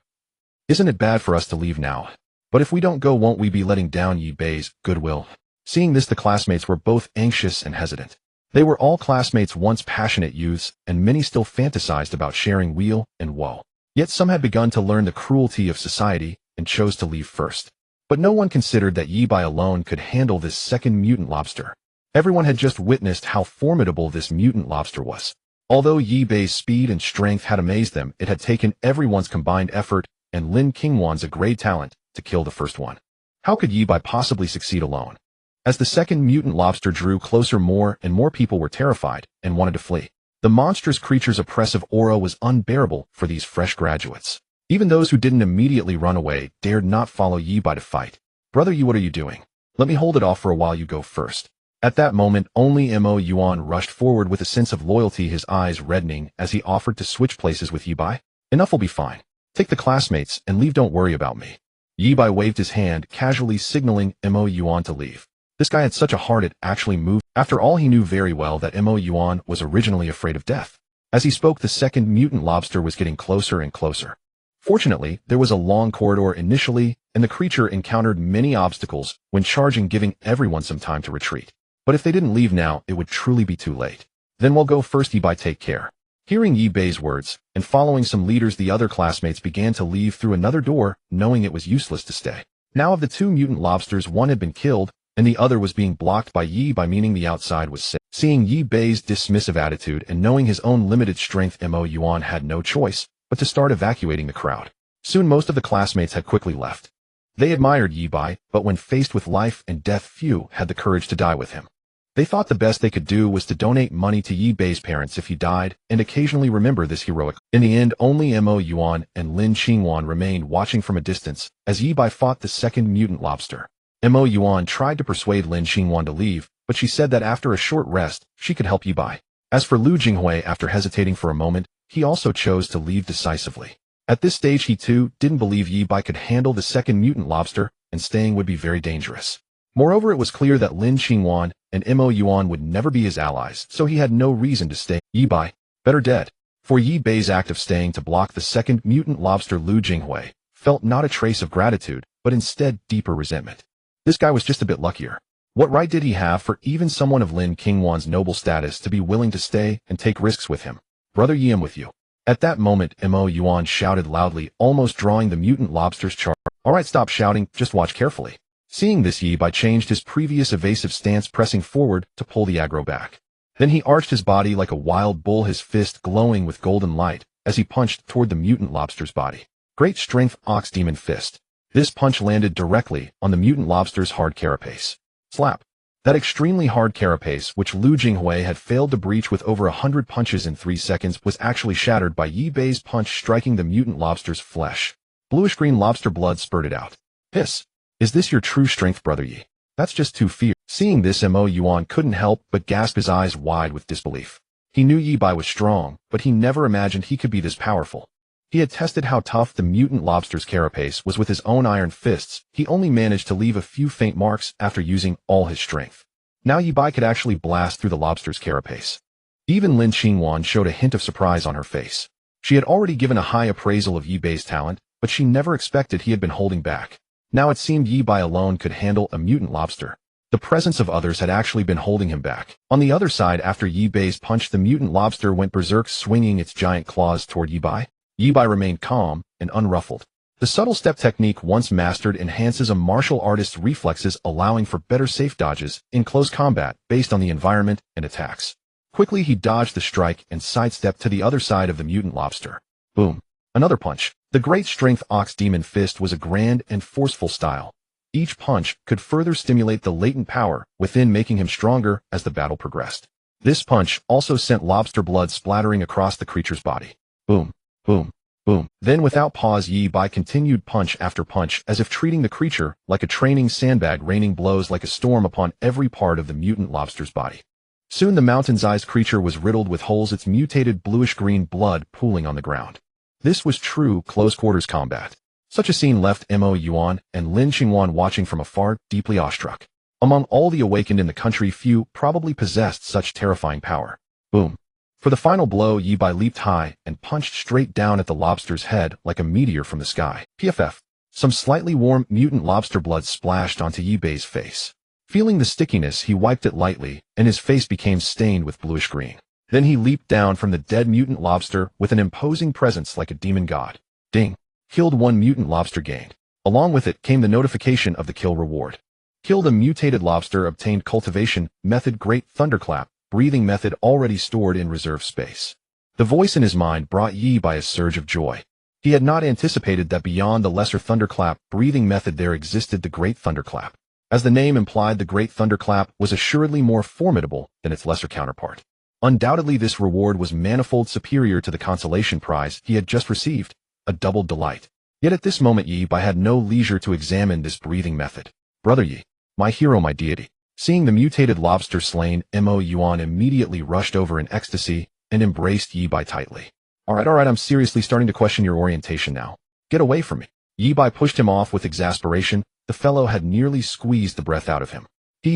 Isn't it bad for us to leave now? But if we don't go, won't we be letting down Yi Bai's goodwill? Seeing this, the classmates were both anxious and hesitant. They were all classmates, once passionate youths, and many still fantasized about sharing weal and woe. Yet some had begun to learn the cruelty of society and chose to leave first. But no one considered that Yi Bai alone could handle this second mutant lobster. Everyone had just witnessed how formidable this mutant lobster was. Although Yi Bai's speed and strength had amazed them, it had taken everyone's combined effort and Lin Qingwan's a great talent to kill the first one. How could Yi Bai possibly succeed alone? As the second mutant lobster drew closer, more and more people were terrified and wanted to flee. The monstrous creature's oppressive aura was unbearable for these fresh graduates. Even those who didn't immediately run away dared not follow Yi Bai to fight. Brother Yi, what are you doing? Let me hold it off for a while, you go first. At that moment, only Mo Yuan rushed forward with a sense of loyalty, his eyes reddening as he offered to switch places with Yi Bai. Enough will be fine. Take the classmates and leave, don't worry about me. Yi Bai waved his hand, casually signaling Mo Yuan to leave. This guy had such a heart, it actually moved. After all, he knew very well that Mo Yuan was originally afraid of death. As he spoke, the second mutant lobster was getting closer and closer. Fortunately, there was a long corridor initially, and the creature encountered many obstacles when charging, giving everyone some time to retreat. But if they didn't leave now, it would truly be too late. Then we'll go first, Yi Bai, take care. Hearing Yi Bai's words, and following some leaders, the other classmates began to leave through another door, knowing it was useless to stay. Now of the two mutant lobsters, one had been killed, and the other was being blocked by Yi Bai, meaning the outside was safe. Seeing Yi Bai's dismissive attitude and knowing his own limited strength, Mo Yuan had no choice but to start evacuating the crowd. Soon most of the classmates had quickly left. They admired Yi Bai, but when faced with life and death, few had the courage to die with him. They thought the best they could do was to donate money to Yi Bai's parents if he died, and occasionally remember this heroic. In the end, only Mo Yuan and Lin Qingwan remained, watching from a distance as Yi Bai fought the second mutant lobster. Mo Yuan tried to persuade Lin Qingwan to leave, but she said that after a short rest, she could help Yi Bai. As for Lu Jinghui, after hesitating for a moment, he also chose to leave decisively. At this stage, he too didn't believe Yi Bai could handle the second mutant lobster, and staying would be very dangerous. Moreover, it was clear that Lin Qingwan and Mo Yuan would never be his allies, so he had no reason to stay. Yi Bai, better dead. For Yi Bai's act of staying to block the second mutant lobster, Lu Jinghui felt not a trace of gratitude, but instead deeper resentment. This guy was just a bit luckier. What right did he have for even someone of Lin Qingwan's noble status to be willing to stay and take risks with him? Brother Yi, I'm with you. At that moment, Mo Yuan shouted loudly, almost drawing the mutant lobster's charge. Alright, stop shouting, just watch carefully. Seeing this, Yi Bai changed his previous evasive stance, pressing forward to pull the aggro back. Then he arched his body like a wild bull, his fist glowing with golden light as he punched toward the mutant lobster's body. Great strength, Ox Demon Fist. This punch landed directly on the mutant lobster's hard carapace. Slap. That extremely hard carapace, which Lu Jinghui had failed to breach with over 100 punches in 3 seconds, was actually shattered by Yi Bai's punch, striking the mutant lobster's flesh. Bluish-green lobster blood spurted out. Hiss. Is this your true strength, Brother Yi? That's just too fierce. Seeing this, Mo Yuan couldn't help but gasp, his eyes wide with disbelief. He knew Yi Bai was strong, but he never imagined he could be this powerful. He had tested how tough the mutant lobster's carapace was with his own iron fists. He only managed to leave a few faint marks after using all his strength. Now Yi Bai could actually blast through the lobster's carapace. Even Lin Qingwan showed a hint of surprise on her face. She had already given a high appraisal of Yi Bai's talent, but she never expected he had been holding back. Now it seemed Yi Bai alone could handle a mutant lobster. The presence of others had actually been holding him back. On the other side, after Yi Bai's punch, the mutant lobster went berserk, swinging its giant claws toward Yi Bai. Yi Bai remained calm and unruffled. The subtle step technique, once mastered, enhances a martial artist's reflexes, allowing for better safe dodges in close combat based on the environment and attacks. Quickly, he dodged the strike and sidestepped to the other side of the mutant lobster. Boom. Another punch. The Great Strength Ox Demon Fist was a grand and forceful style. Each punch could further stimulate the latent power within, making him stronger as the battle progressed. This punch also sent lobster blood splattering across the creature's body. Boom, boom, boom. Then without pause, Yi Bai continued punch after punch, as if treating the creature like a training sandbag, raining blows like a storm upon every part of the mutant lobster's body. Soon the mountain-sized creature was riddled with holes, its mutated bluish-green blood pooling on the ground. This was true close-quarters combat. Such a scene left Mo Yuan and Lin Qingwan watching from afar, deeply awestruck. Among all the awakened in the country, few probably possessed such terrifying power. Boom. For the final blow, Yi Bai leaped high and punched straight down at the lobster's head like a meteor from the sky. PFF. Some slightly warm mutant lobster blood splashed onto Yi Bai's face. Feeling the stickiness, he wiped it lightly, and his face became stained with bluish-green. Then he leaped down from the dead mutant lobster with an imposing presence like a demon god. Ding. Killed one mutant lobster gained. Along with it came the notification of the kill reward. Killed a mutated lobster, obtained cultivation method, great thunderclap, breathing method already stored in reserve space. The voice in his mind brought Yi Bai a surge of joy. He had not anticipated that beyond the lesser thunderclap breathing method there existed the great thunderclap. As the name implied, the great thunderclap was assuredly more formidable than its lesser counterpart. Undoubtedly this reward was manifold superior to the consolation prize he had just received, a doubled delight. Yet at this moment Yi Bai had no leisure to examine this breathing method. Brother Yi, my hero, my deity. Seeing the mutated lobster slain, Mo Yuan immediately rushed over in ecstasy and embraced Yi Bai tightly. Alright, I'm seriously starting to question your orientation now. Get away from me. Yi Bai pushed him off with exasperation. The fellow had nearly squeezed the breath out of him.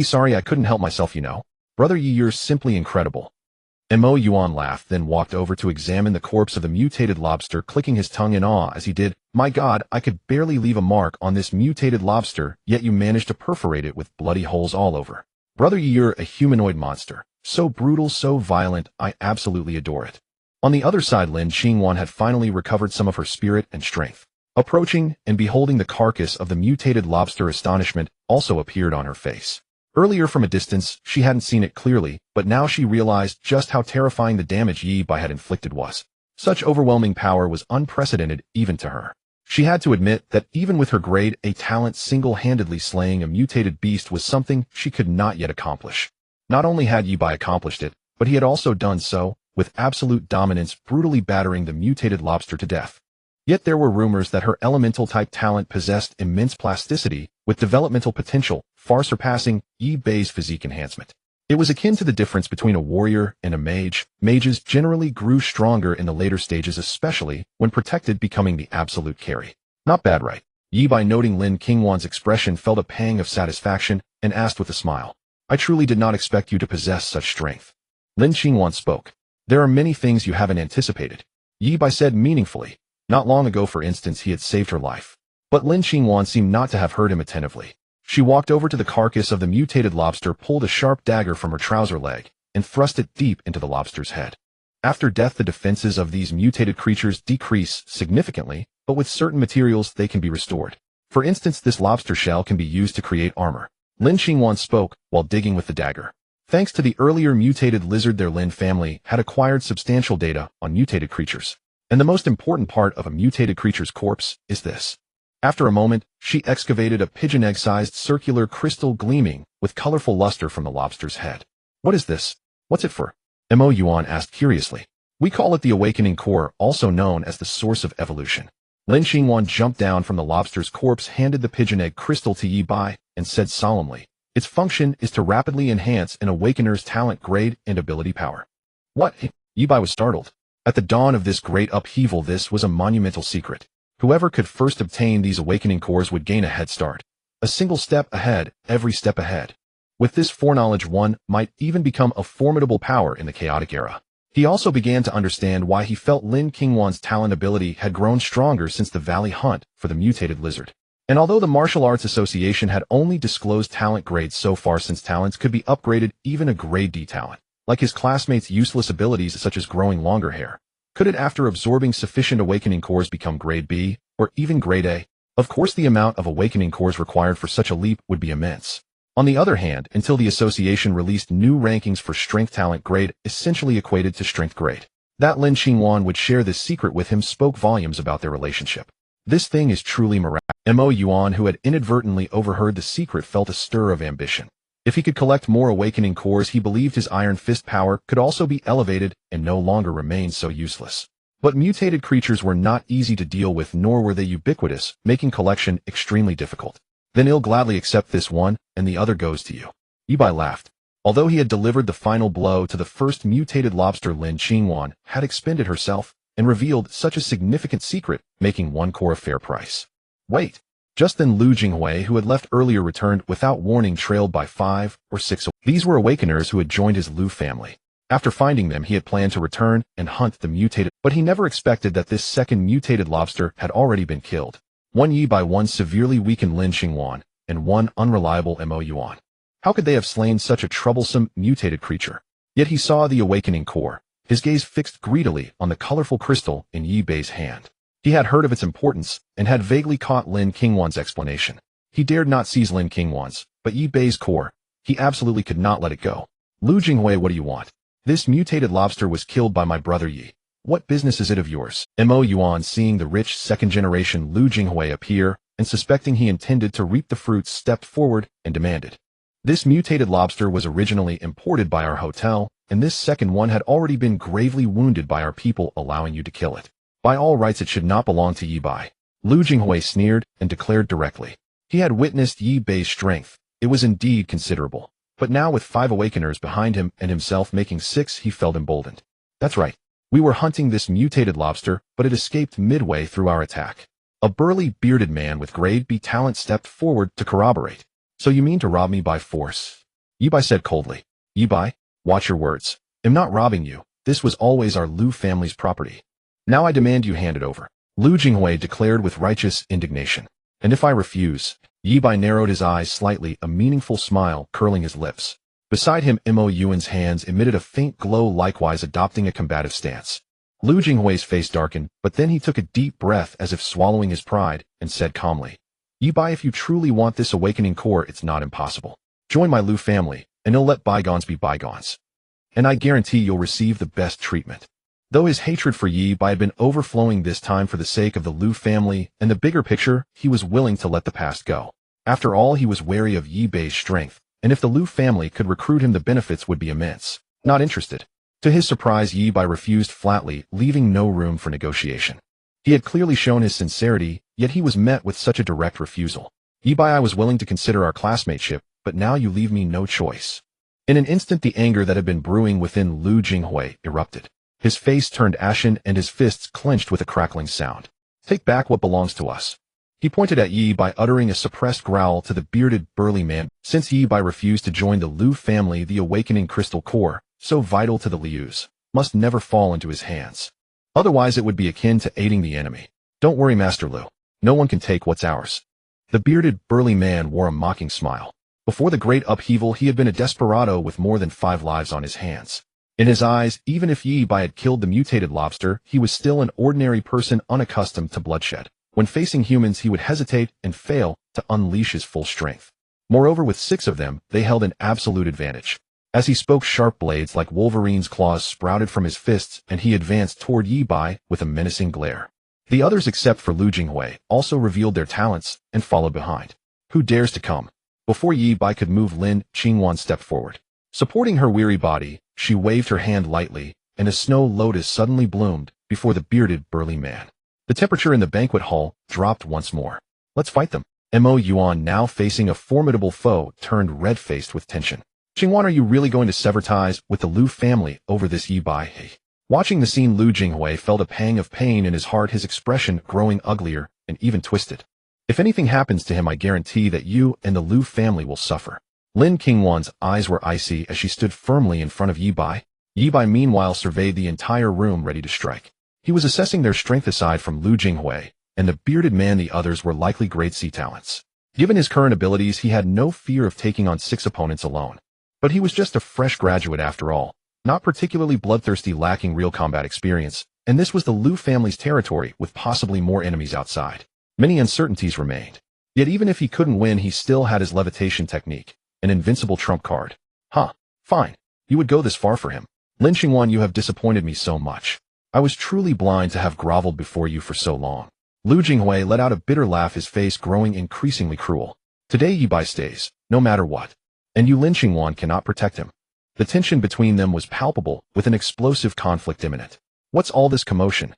Sorry, I couldn't help myself, you know. Brother Yi, you're simply incredible. Mo Yuan laughed, then walked over to examine the corpse of the mutated lobster, clicking his tongue in awe as he did. My God, I could barely leave a mark on this mutated lobster, yet you managed to perforate it with bloody holes all over. Brother Yi, you're a humanoid monster. So brutal, so violent, I absolutely adore it. On the other side, Lin Qingwan had finally recovered some of her spirit and strength. Approaching and beholding the carcass of the mutated lobster, astonishment also appeared on her face. Earlier from a distance, she hadn't seen it clearly, but now she realized just how terrifying the damage Yi Bai had inflicted was. Such overwhelming power was unprecedented even to her. She had to admit that even with her grade A talent, single-handedly slaying a mutated beast was something she could not yet accomplish. Not only had Yi Bai accomplished it, but he had also done so with absolute dominance, brutally battering the mutated lobster to death. Yet there were rumors that her elemental-type talent possessed immense plasticity, with developmental potential far surpassing Yi Bai's physique enhancement. It was akin to the difference between a warrior and a mage. Mages generally grew stronger in the later stages, especially when protected, becoming the absolute carry. Not bad, right? Yi Bai, noting Lin Qingwan's expression, felt a pang of satisfaction and asked with a smile. I truly did not expect you to possess such strength. Lin Qingwan spoke. There are many things you haven't anticipated. Yi Bai said meaningfully. Not long ago, for instance, he had saved her life. But Lin Qingwan seemed not to have heard him attentively. She walked over to the carcass of the mutated lobster, pulled a sharp dagger from her trouser leg, and thrust it deep into the lobster's head. After death, the defenses of these mutated creatures decrease significantly, but with certain materials they can be restored. For instance, this lobster shell can be used to create armor. Lin Qingwan spoke while digging with the dagger. Thanks to the earlier mutated lizard, their Lin family had acquired substantial data on mutated creatures. And the most important part of a mutated creature's corpse is this. After a moment, she excavated a pigeon egg-sized circular crystal gleaming with colorful luster from the lobster's head. What is this? What's it for? Mo Yuan asked curiously. We call it the awakening core, also known as the source of evolution. Lin Qingwan jumped down from the lobster's corpse, handed the pigeon egg crystal to Yi Bai, and said solemnly, its function is to rapidly enhance an awakener's talent, grade, and ability power. What? Yi Bai was startled. At the dawn of this great upheaval, this was a monumental secret. Whoever could first obtain these awakening cores would gain a head start. A single step ahead, every step ahead. With this foreknowledge, one might even become a formidable power in the chaotic era. He also began to understand why he felt Lin Qingwan's talent ability had grown stronger since the valley hunt for the mutated lizard. And although the Martial Arts Association had only disclosed talent grades so far, since talents could be upgraded, even a grade D talent, like his classmates' useless abilities such as growing longer hair, could it, after absorbing sufficient awakening cores, become grade B, or even grade A? Of course, the amount of awakening cores required for such a leap would be immense. On the other hand, until the association released new rankings for strength, talent grade essentially equated to strength grade. That Lin Qingwan would share this secret with him spoke volumes about their relationship. This thing is truly miraculous. Mo Yuan, who had inadvertently overheard the secret, felt a stir of ambition. If he could collect more awakening cores, he believed his iron fist power could also be elevated and no longer remain so useless. But mutated creatures were not easy to deal with, nor were they ubiquitous, making collection extremely difficult. Then I'll gladly accept this one, and the other goes to you. Yibai laughed. Although he had delivered the final blow to the first mutated lobster, Lin Qingwan had expended herself and revealed such a significant secret, making one core a fair price. Wait. Just then Lu Jinghui, who had left earlier, returned without warning, trailed by 5 or 6. These were awakeners who had joined his Lu family. After finding them, he had planned to return and hunt the mutated, but he never expected that this second mutated lobster had already been killed. One Yi by one severely weakened Lin Qingwan, and one unreliable Mo Yuan. How could they have slain such a troublesome, mutated creature? Yet he saw the awakening core, his gaze fixed greedily on the colorful crystal in Yi Bei's hand. He had heard of its importance, and had vaguely caught Lin Qingwan's explanation. He dared not seize Lin Qingwan's, but Yi Bei's core, he absolutely could not let it go. Lu Jinghui, what do you want? This mutated lobster was killed by my brother Yi. What business is it of yours? Mo Yuan, seeing the rich second-generation Lu Jinghui appear, and suspecting he intended to reap the fruits, stepped forward and demanded. This mutated lobster was originally imported by our hotel, and this second one had already been gravely wounded by our people, allowing you to kill it. By all rights it should not belong to Yi Bai. Lu Jinghui sneered and declared directly. He had witnessed Yi Bei's strength. It was indeed considerable. But now with 5 awakeners behind him and himself making 6, he felt emboldened. That's right. We were hunting this mutated lobster, but it escaped midway through our attack. A burly, bearded man with grade B talent stepped forward to corroborate. So you mean to rob me by force? Yi Bai said coldly. Yi Bai, watch your words. I'm not robbing you. This was always our Lu family's property. Now I demand you hand it over. Lu Jinghui declared with righteous indignation. And if I refuse? Yi Bai narrowed his eyes slightly, a meaningful smile curling his lips. Beside him, Mo Yuan's hands emitted a faint glow, likewise adopting a combative stance. Lu Jinghui's face darkened, but then he took a deep breath as if swallowing his pride, and said calmly, Yi Bai, if you truly want this awakening core, it's not impossible. Join my Lu family, and I'll let bygones be bygones. And I guarantee you'll receive the best treatment. Though his hatred for Yi Bai had been overflowing this time for the sake of the Lu family and the bigger picture, he was willing to let the past go. After all, he was wary of Yi Bei's strength, and if the Lu family could recruit him, the benefits would be immense. Not interested. To his surprise, Yi Bai refused flatly, leaving no room for negotiation. He had clearly shown his sincerity, yet he was met with such a direct refusal. Yi Bai, I was willing to consider our classmateship, but now you leave me no choice. In an instant, the anger that had been brewing within Lu Jinghui erupted. His face turned ashen and his fists clenched with a crackling sound. Take back what belongs to us. He pointed at Yi Bai, uttering a suppressed growl to the bearded, burly man. Since Yi Bai refused to join the Lu family, the awakening crystal core, so vital to the Lius, must never fall into his hands. Otherwise it would be akin to aiding the enemy. Don't worry, Master Lu. No one can take what's ours. The bearded, burly man wore a mocking smile. Before the great upheaval, he had been a desperado with more than 5 lives on his hands. In his eyes, even if Yi Bai had killed the mutated lobster, he was still an ordinary person unaccustomed to bloodshed. When facing humans, he would hesitate and fail to unleash his full strength. Moreover, with 6 of them, they held an absolute advantage. As he spoke, sharp blades like Wolverine's claws sprouted from his fists, and he advanced toward Yi Bai with a menacing glare. The others, except for Lu Jinghui, also revealed their talents and followed behind. Who dares to come? Before Yi Bai could move, Lin Qingwan stepped forward. Supporting her weary body, she waved her hand lightly, and a snow lotus suddenly bloomed before the bearded, burly man. The temperature in the banquet hall dropped once more. Let's fight them. Mo Yuan, now facing a formidable foe, turned red-faced with tension. Qingwan, are you really going to sever ties with the Lu family over this Yi Bai? Watching the scene, Lu Jinghui felt a pang of pain in his heart, his expression growing uglier and even twisted. If anything happens to him, I guarantee that you and the Lu family will suffer. Lin Qingwan's eyes were icy as she stood firmly in front of Yi Bai. Yi Bai meanwhile surveyed the entire room, ready to strike. He was assessing their strength. Aside from Lu Jinghui and the bearded man, the others were likely grade C talents. Given his current abilities, he had no fear of taking on 6 opponents alone. But he was just a fresh graduate after all, not particularly bloodthirsty, lacking real combat experience, and this was the Lu family's territory with possibly more enemies outside. Many uncertainties remained. Yet even if he couldn't win, he still had his levitation technique, an invincible trump card. Fine. You would go this far for him. Lin Qingwan, you have disappointed me so much. I was truly blind to have groveled before you for so long. Lu Jinghui let out a bitter laugh, his face growing increasingly cruel. Today Yi Bai stays, no matter what. And you Lin Qingwan cannot protect him. The tension between them was palpable, with an explosive conflict imminent. What's all this commotion?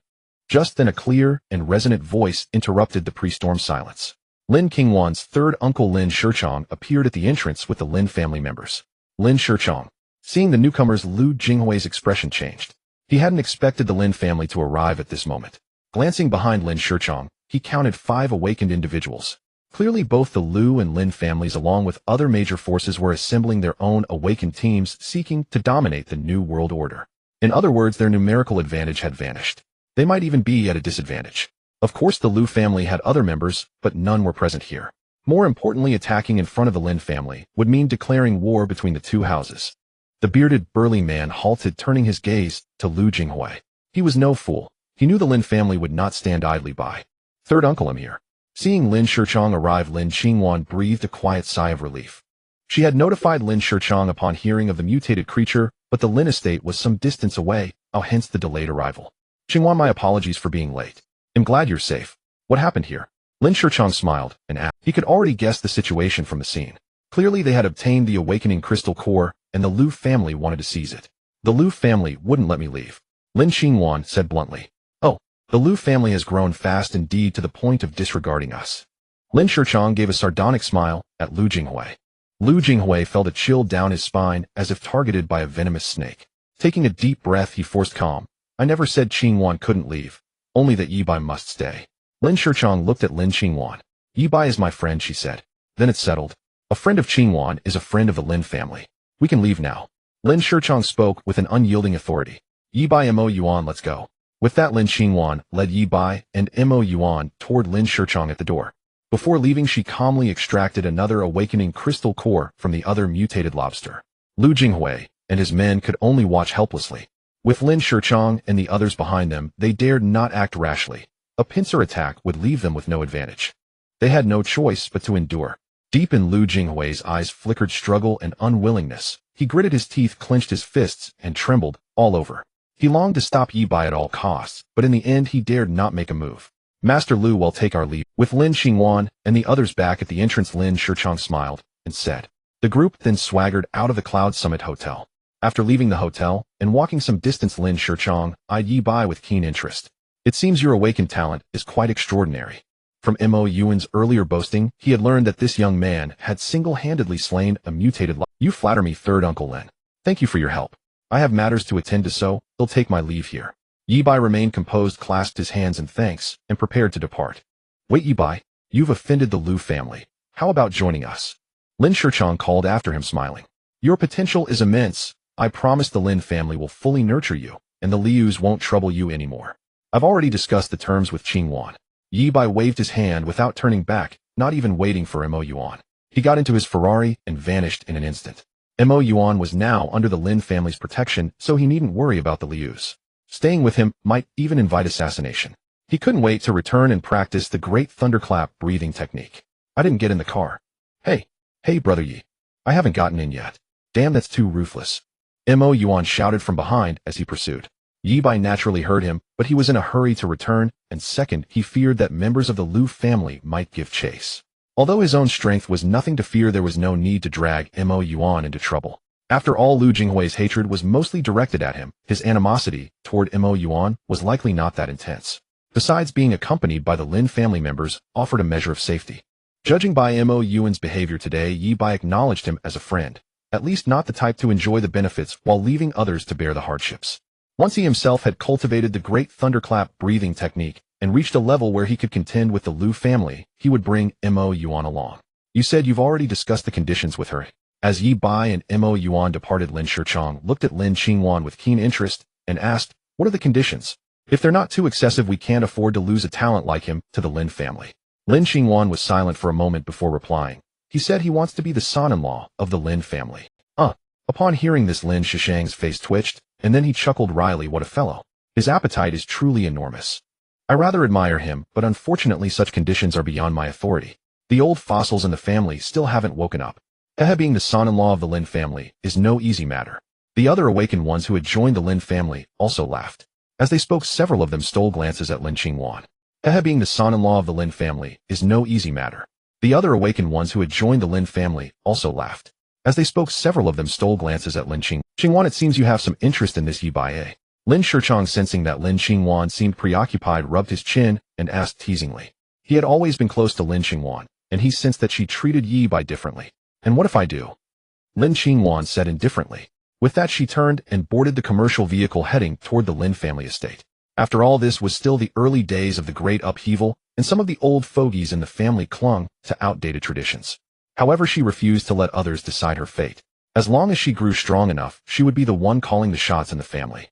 Just then a clear and resonant voice interrupted the pre-storm silence. Lin Qingwan's third uncle Lin Shichong appeared at the entrance with the Lin family members. Lin Shichong. Seeing the newcomers, Lu Jinghui's expression changed. He hadn't expected the Lin family to arrive at this moment. Glancing behind Lin Shichong, he counted 5 awakened individuals. Clearly both the Lu and Lin families along with other major forces were assembling their own awakened teams seeking to dominate the new world order. In other words, their numerical advantage had vanished. They might even be at a disadvantage. Of course the Lu family had other members, but none were present here. More importantly, attacking in front of the Lin family would mean declaring war between the two houses. The bearded, burly man halted, turning his gaze to Lu Jinghui. He was no fool. He knew the Lin family would not stand idly by. Third uncle, I'm here. Seeing Lin Shichong arrive, Lin Qingwan breathed a quiet sigh of relief. She had notified Lin Shichong upon hearing of the mutated creature, but the Lin estate was some distance away, hence the delayed arrival. Qingwan, my apologies for being late. I'm glad you're safe. What happened here? Lin Shichong smiled and asked. He could already guess the situation from the scene. Clearly they had obtained the awakening crystal core, and the Lu family wanted to seize it. The Lu family wouldn't let me leave. Lin Qingwan said bluntly. Oh, the Lu family has grown fast indeed to the point of disregarding us. Lin Shichong gave a sardonic smile at Lu Jinghui. Lu Jinghui felt a chill down his spine as if targeted by a venomous snake. Taking a deep breath, he forced calm. I never said Qingwan couldn't leave. Only that Yi Bai must stay. Lin Shichong looked at Lin Qingwan. Yi Bai is my friend, she said. Then it's settled. A friend of Qingwan is a friend of the Lin family. We can leave now. Lin Shichong spoke with an unyielding authority. Yi Bai, Mo Yuan, let's go. With that, Lin Qingwan led Yi Bai and Mo Yuan toward Lin Shichong at the door. Before leaving, she calmly extracted another awakening crystal core from the other mutated lobster. Lu Jinghui and his men could only watch helplessly. With Lin Shichong and the others behind them, they dared not act rashly. A pincer attack would leave them with no advantage. They had no choice but to endure. Deep in Lu Jinghui's eyes flickered struggle and unwillingness. He gritted his teeth, clenched his fists, and trembled all over. He longed to stop Yi Bai at all costs, but in the end he dared not make a move. Master Lu will take our leave. With Lin Qingwan and the others back at the entrance, Lin Shichong smiled and said. The group then swaggered out of the Cloud Summit Hotel. After leaving the hotel and walking some distance, Lin Shichong eyed Yi Bai with keen interest. It seems your awakened talent is quite extraordinary. From Mo Yuan's earlier boasting, he had learned that this young man had single-handedly slain a mutated life. You flatter me, third uncle Lin. Thank you for your help. I have matters to attend to, so I'll take my leave here. Yi Bai remained composed, clasped his hands in thanks, and prepared to depart. Wait, Yi Bai, you've offended the Lu family. How about joining us? Lin Shichong called after him, smiling. Your potential is immense. I promise the Lin family will fully nurture you, and the Lius won't trouble you anymore. I've already discussed the terms with Qingwan. Yi Bai waved his hand without turning back, not even waiting for Mo Yuan. He got into his Ferrari and vanished in an instant. Mo Yuan was now under the Lin family's protection, so he needn't worry about the Lius. Staying with him might even invite assassination. He couldn't wait to return and practice the great thunderclap breathing technique. I didn't get in the car. Hey, brother Yi. I haven't gotten in yet. Damn, that's too ruthless. Mo Yuan shouted from behind as he pursued. Yi Bai naturally heard him, but he was in a hurry to return, and second, he feared that members of the Lu family might give chase. Although his own strength was nothing to fear, there was no need to drag Mo Yuan into trouble. After all, Lu Jinghui's hatred was mostly directed at him. His animosity toward Mo Yuan was likely not that intense. Besides, being accompanied by the Lin family members offered a measure of safety. Judging by Mo Yuan's behavior today, Yi Bai acknowledged him as a friend, at least not the type to enjoy the benefits while leaving others to bear the hardships. Once he himself had cultivated the great thunderclap breathing technique and reached a level where he could contend with the Lu family, he would bring Mo Yuan along. You said you've already discussed the conditions with her. As Yi Bai and Mo Yuan departed, Lin Shichong looked at Lin Qingwan with keen interest and asked, what are the conditions? If they're not too excessive, we can't afford to lose a talent like him to the Lin family. Lin Qingwan was silent for a moment before replying. He said he wants to be the son-in-law of the Lin family. Upon hearing this, Lin Shishang's face twitched, and then he chuckled wryly. What a fellow. His appetite is truly enormous. I rather admire him, but unfortunately such conditions are beyond my authority. The old fossils in the family still haven't woken up. Being the son-in-law of the Lin family is no easy matter. The other awakened ones who had joined the Lin family also laughed. As they spoke, several of them stole glances at Lin Qingwan. He, being the son-in-law of the Lin family, is no easy matter. The other awakened ones who had joined the Lin family also laughed. As they spoke, several of them stole glances at Lin Qingwan. It seems you have some interest in this Yi Bai. Lin Shichong, sensing that Lin Qingwan seemed preoccupied, rubbed his chin and asked teasingly. He had always been close to Lin Qingwan, and he sensed that she treated Yi Bai differently. And what if I do? Lin Qingwan said indifferently. With that, she turned and boarded the commercial vehicle heading toward the Lin family estate. After all, this was still the early days of the great upheaval, and some of the old fogies in the family clung to outdated traditions. However, she refused to let others decide her fate. As long as she grew strong enough, she would be the one calling the shots in the family.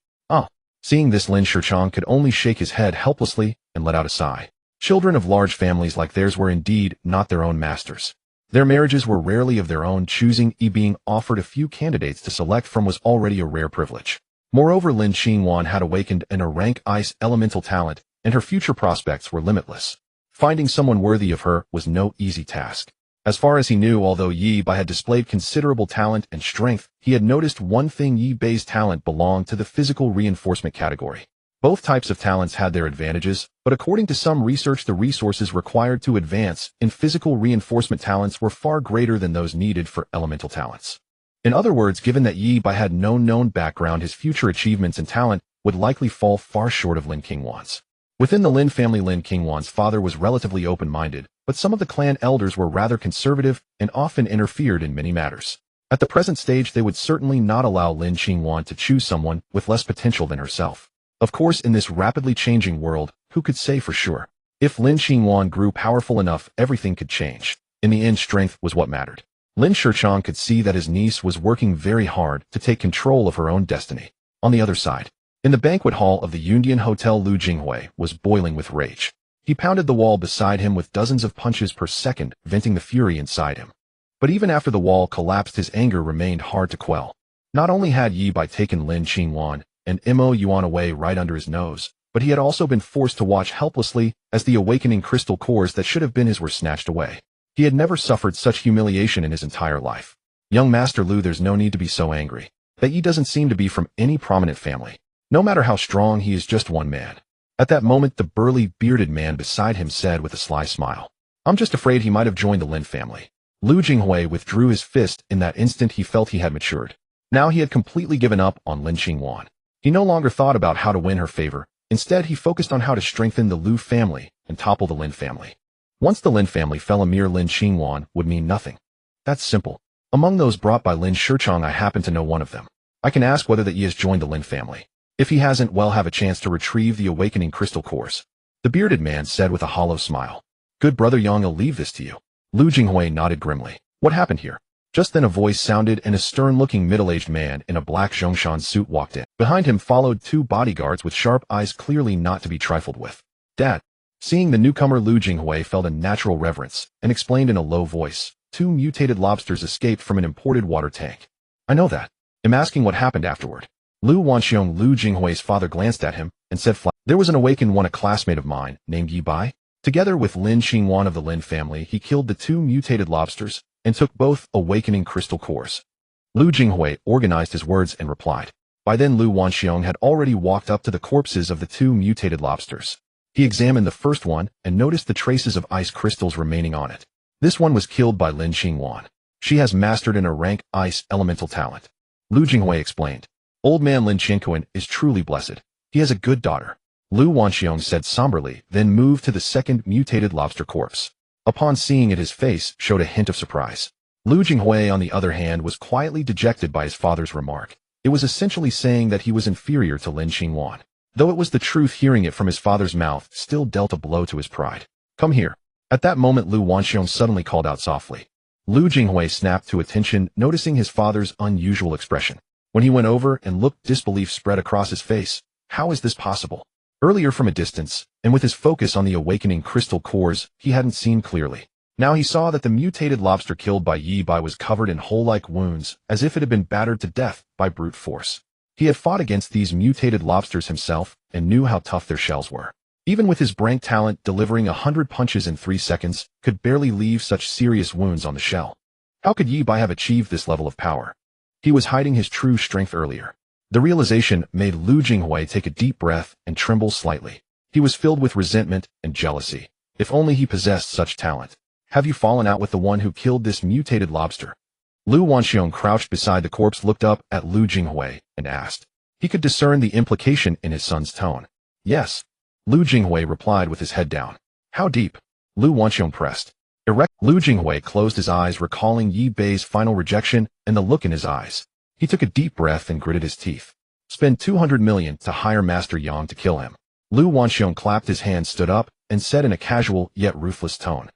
Seeing this, Lin Shichong could only shake his head helplessly and let out a sigh. Children of large families like theirs were indeed not their own masters. Their marriages were rarely of their own choosing, being offered a few candidates to select from was already a rare privilege. Moreover, Lin Qingwan had awakened a rank ice elemental talent, and her future prospects were limitless. Finding someone worthy of her was no easy task. As far as he knew, although Yi Bai had displayed considerable talent and strength, he had noticed one thing: Yi Bai's talent belonged to the physical reinforcement category. Both types of talents had their advantages, but according to some research, the resources required to advance in physical reinforcement talents were far greater than those needed for elemental talents. In other words, given that Yi Bai had no known background, his future achievements and talent would likely fall far short of Lin Qingwan's. Within the Lin family, Lin Qingwan's father was relatively open-minded, but some of the clan elders were rather conservative and often interfered in many matters. At the present stage, they would certainly not allow Lin Qingwan to choose someone with less potential than herself. Of course, in this rapidly changing world, who could say for sure? If Lin Qingwan grew powerful enough, everything could change. In the end, strength was what mattered. Lin Shichong could see that his niece was working very hard to take control of her own destiny. On the other side, in the banquet hall of the Yundian Hotel, Lu Jinghui was boiling with rage. He pounded the wall beside him with dozens of punches per second, venting the fury inside him. But even after the wall collapsed, his anger remained hard to quell. Not only had Yi Bai taken Lin Qingwan and Mo Yuan away right under his nose, but he had also been forced to watch helplessly as the awakening crystal cores that should have been his were snatched away. He had never suffered such humiliation in his entire life. Young Master Lu, there's no need to be so angry. That Yi doesn't seem to be from any prominent family. No matter how strong, he is just one man. At that moment, the burly, bearded man beside him said with a sly smile, I'm just afraid he might have joined the Lin family. Lu Jinghui withdrew his fist. In that instant, he felt he had matured. Now he had completely given up on Lin Qingwan. He no longer thought about how to win her favor. Instead, he focused on how to strengthen the Lu family and topple the Lin family. Once the Lin family fell, a mere Lin Qingwan would mean nothing. That's simple. Among those brought by Lin Shichong, I happen to know one of them. I can ask whether that Yi has joined the Lin family. If he hasn't, well, have a chance to retrieve the awakening crystal cores. The bearded man said with a hollow smile. Good brother Yang, I'll leave this to you. Lu Jinghui nodded grimly. What happened here? Just then a voice sounded and a stern-looking middle-aged man in a black Zhongshan suit walked in. Behind him followed two bodyguards with sharp eyes, clearly not to be trifled with. Dad. Seeing the newcomer, Lu Jinghui felt a natural reverence and explained in a low voice. 2 mutated lobsters escaped from an imported water tank. I know that. I'm asking what happened afterward. Lu Wanxiong, Lu Jinghui's father, glanced at him and said flat, there was an awakened one, a classmate of mine, named Yi Bai. Together with Lin Qingwan of the Lin family, he killed the 2 mutated lobsters and took both awakening crystal cores. Lu Jinghui organized his words and replied. By then, Lu Wanxiong had already walked up to the corpses of the 2 mutated lobsters. He examined the first one and noticed the traces of ice crystals remaining on it. This one was killed by Lin Qingwan. She has mastered in a rank ice elemental talent. Lu Jinghui explained. Old man Lin Qingwan is truly blessed. He has a good daughter. Lu Wanxiong said somberly, then moved to the second mutated lobster corpse. Upon seeing it, his face showed a hint of surprise. Lu Jinghui, on the other hand, was quietly dejected by his father's remark. It was essentially saying that he was inferior to Lin Qingwan. Though it was the truth, hearing it from his father's mouth still dealt a blow to his pride. Come here. At that moment, Lu Wanxiong suddenly called out softly. Lu Jinghui snapped to attention, noticing his father's unusual expression. When he went over and looked, disbelief spread across his face. How is this possible? Earlier, from a distance, and with his focus on the awakening crystal cores, he hadn't seen clearly. Now he saw that the mutated lobster killed by Yi Bai was covered in hole-like wounds, as if it had been battered to death by brute force. He had fought against these mutated lobsters himself, and knew how tough their shells were. Even with his rank talent, delivering 100 punches in 3 seconds could barely leave such serious wounds on the shell. How could Yi Bai have achieved this level of power? He was hiding his true strength earlier. The realization made Lu Jinghui take a deep breath and tremble slightly. He was filled with resentment and jealousy. If only he possessed such talent. Have you fallen out with the one who killed this mutated lobster? Lu Wanxiong, crouched beside the corpse, looked up at Lu Jinghui and asked. He could discern the implication in his son's tone. Yes. Lu Jinghui replied with his head down. How deep? Lu Wanxiong pressed. Erect. Lu Jinghui closed his eyes, recalling Yi Bei's final rejection and the look in his eyes. He took a deep breath and gritted his teeth. Spend 200 million to hire Master Yang to kill him. Lu Wanxiong clapped his hands, stood up, and said in a casual yet ruthless tone.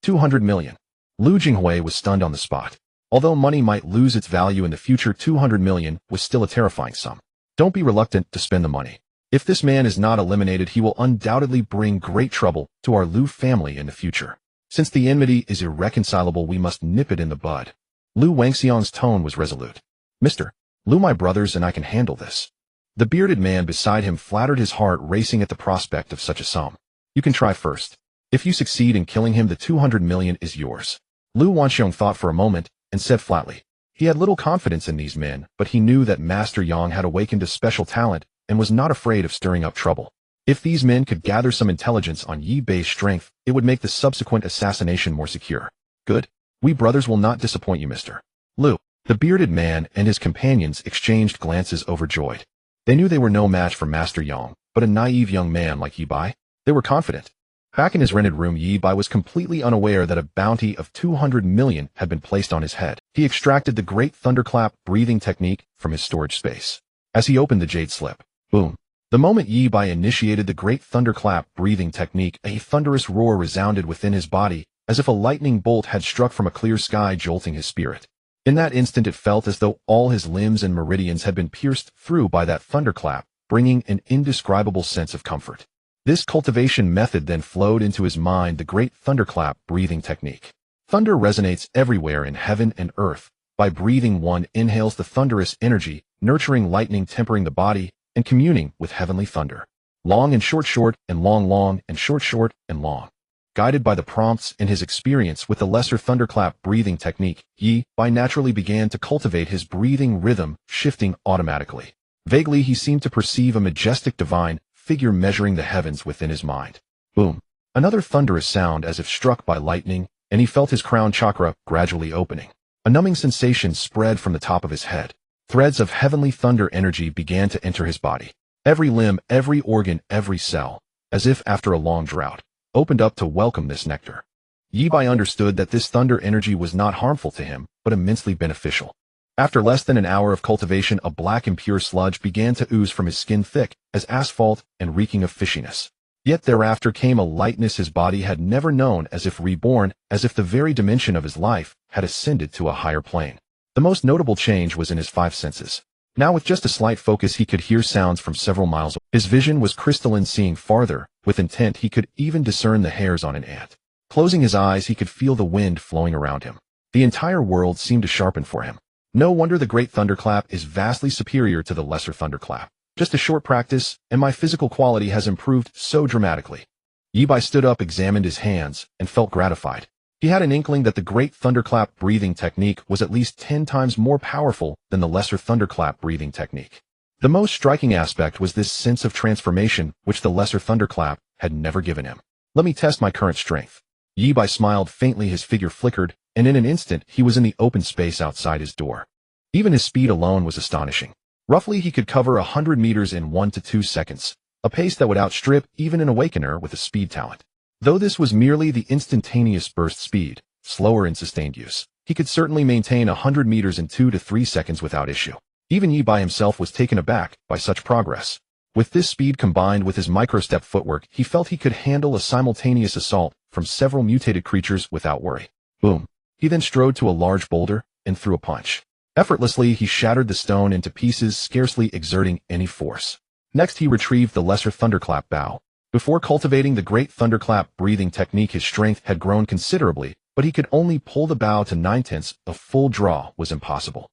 200 million. Lu Jinghui was stunned on the spot. Although money might lose its value in the future, 200 million was still a terrifying sum. Don't be reluctant to spend the money. If this man is not eliminated, he will undoubtedly bring great trouble to our Lu family in the future. Since the enmity is irreconcilable, we must nip it in the bud. Lu Wangxiang's tone was resolute. Mr. Lu, my brothers and I can handle this. The bearded man beside him flattered, his heart racing at the prospect of such a sum. You can try first. If you succeed in killing him, the 200 million is yours. Lu Wanxiong thought for a moment and said flatly. He had little confidence in these men, but he knew that Master Yang had awakened a special talent and was not afraid of stirring up trouble. If these men could gather some intelligence on Yi Bei's strength, it would make the subsequent assassination more secure. Good. We brothers will not disappoint you, Mr. Lu. The bearded man and his companions exchanged glances, overjoyed. They knew they were no match for Master Yang, but a naive young man like Yi Bei? They were confident. Back in his rented room, Yi Bei was completely unaware that a bounty of 200 million had been placed on his head. He extracted the great thunderclap breathing technique from his storage space. As he opened the jade slip, boom. The moment Yi Bei initiated the great thunderclap breathing technique, a thunderous roar resounded within his body, as if a lightning bolt had struck from a clear sky, jolting his spirit. In that instant, it felt as though all his limbs and meridians had been pierced through by that thunderclap, bringing an indescribable sense of comfort. This cultivation method then flowed into his mind, the great thunderclap breathing technique. Thunder resonates everywhere in heaven and earth. By breathing, one inhales the thunderous energy, nurturing lightning, tempering the body, and communing with heavenly thunder. Long and short, short and long, long and short, short and long. Guided by the prompts and his experience with the lesser thunderclap breathing technique, Yi Bei naturally began to cultivate his breathing rhythm, shifting automatically. Vaguely, he seemed to perceive a majestic divine figure measuring the heavens within his mind. Boom. Another thunderous sound as if struck by lightning, and he felt his crown chakra gradually opening. A numbing sensation spread from the top of his head. Threads of heavenly thunder energy began to enter his body. Every limb, every organ, every cell, as if after a long drought, opened up to welcome this nectar. Yi Bei understood that this thunder energy was not harmful to him, but immensely beneficial. After less than an hour of cultivation, a black impure sludge began to ooze from his skin, thick as asphalt and reeking of fishiness. Yet thereafter came a lightness his body had never known, as if reborn, as if the very dimension of his life had ascended to a higher plane. The most notable change was in his five senses. Now, with just a slight focus, he could hear sounds from several miles away. His vision was crystalline, seeing farther. With intent, he could even discern the hairs on an ant. Closing his eyes, he could feel the wind flowing around him. The entire world seemed to sharpen for him. No wonder the great thunderclap is vastly superior to the lesser thunderclap. Just a short practice, and my physical quality has improved so dramatically. Yi Bei stood up, examined his hands, and felt gratified. He had an inkling that the great thunderclap breathing technique was at least 10 times more powerful than the lesser thunderclap breathing technique. The most striking aspect was this sense of transformation which the lesser thunderclap had never given him. Let me test my current strength. Yi Bei smiled faintly, his figure flickered, and in an instant he was in the open space outside his door. Even his speed alone was astonishing. Roughly, he could cover 100 meters in 1 to 2 seconds, a pace that would outstrip even an awakener with a speed talent. Though this was merely the instantaneous burst speed, slower in sustained use, he could certainly maintain 100 meters in 2 to 3 seconds without issue. Even Yi Bei himself was taken aback by such progress. With this speed combined with his micro-step footwork, he felt he could handle a simultaneous assault from several mutated creatures without worry. Boom. He then strode to a large boulder and threw a punch. Effortlessly, he shattered the stone into pieces, scarcely exerting any force. Next, he retrieved the lesser thunderclap bow. Before cultivating the great thunderclap breathing technique, his strength had grown considerably, but he could only pull the bow to 9/10. A full draw was impossible.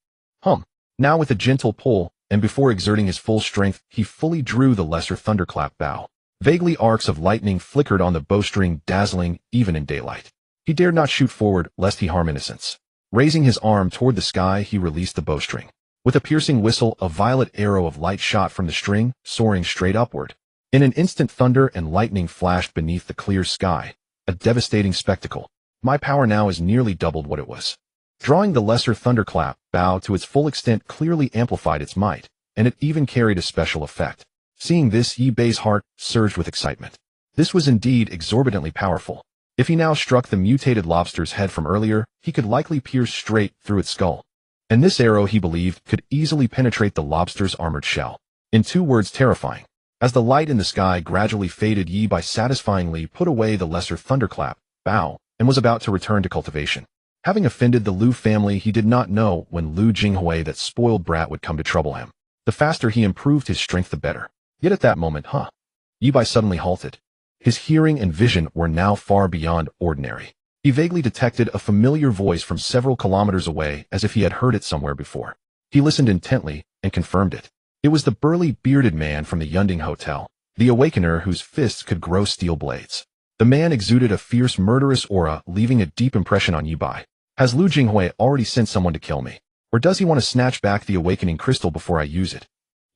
Now with a gentle pull, and before exerting his full strength, he fully drew the lesser thunderclap bow. Vaguely, arcs of lightning flickered on the bowstring, dazzling even in daylight. He dared not shoot forward, lest he harm innocents. Raising his arm toward the sky, he released the bowstring. With a piercing whistle, a violet arrow of light shot from the string, soaring straight upward. In an instant, thunder and lightning flashed beneath the clear sky. A devastating spectacle. My power now is nearly doubled what it was. Drawing the lesser thunderclap, bow to its full extent clearly amplified its might, and it even carried a special effect. Seeing this, Yi Bei's heart surged with excitement. This was indeed exorbitantly powerful. If he now struck the mutated lobster's head from earlier, he could likely pierce straight through its skull. And this arrow, he believed, could easily penetrate the lobster's armored shell. In 2 words, terrifying. As the light in the sky gradually faded, Yi Bei satisfyingly put away the lesser thunderclap, bow, and was about to return to cultivation. Having offended the Liu family, he did not know when Liu Jinghui, that spoiled brat, would come to trouble him. The faster he improved his strength, the better. Yet at that moment, Yi Bei suddenly halted. His hearing and vision were now far beyond ordinary. He vaguely detected a familiar voice from several kilometers away, as if he had heard it somewhere before. He listened intently and confirmed it. It was the burly, bearded man from the Yunding Hotel, the awakener whose fists could grow steel blades. The man exuded a fierce, murderous aura, leaving a deep impression on Yi Bei. Has Liu Jinghui already sent someone to kill me? Or does he want to snatch back the awakening crystal before I use it?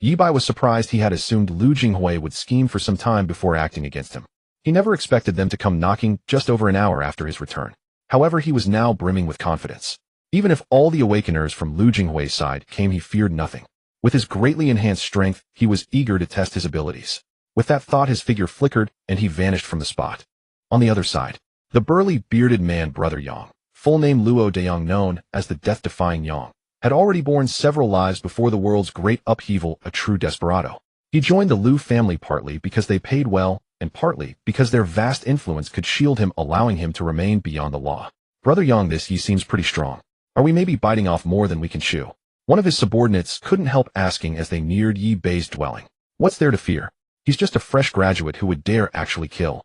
Yi Bei was surprised. He had assumed Liu Jinghui would scheme for some time before acting against him. He never expected them to come knocking just over an hour after his return. However, he was now brimming with confidence. Even if all the awakeners from Liu Jinghui's side came, he feared nothing. With his greatly enhanced strength, he was eager to test his abilities. With that thought, his figure flickered, and he vanished from the spot. On the other side, the burly, bearded man, Brother Yang, full name Luo Deyang, known as the death-defying Yang, had already borne several lives before the world's great upheaval, a true desperado. He joined the Liu family partly because they paid well, and partly because their vast influence could shield him, allowing him to remain beyond the law. Brother Yang, he seems pretty strong. Are we maybe biting off more than we can chew? One of his subordinates couldn't help asking as they neared Yi Bei's dwelling. What's there to fear? He's just a fresh graduate who would dare actually kill.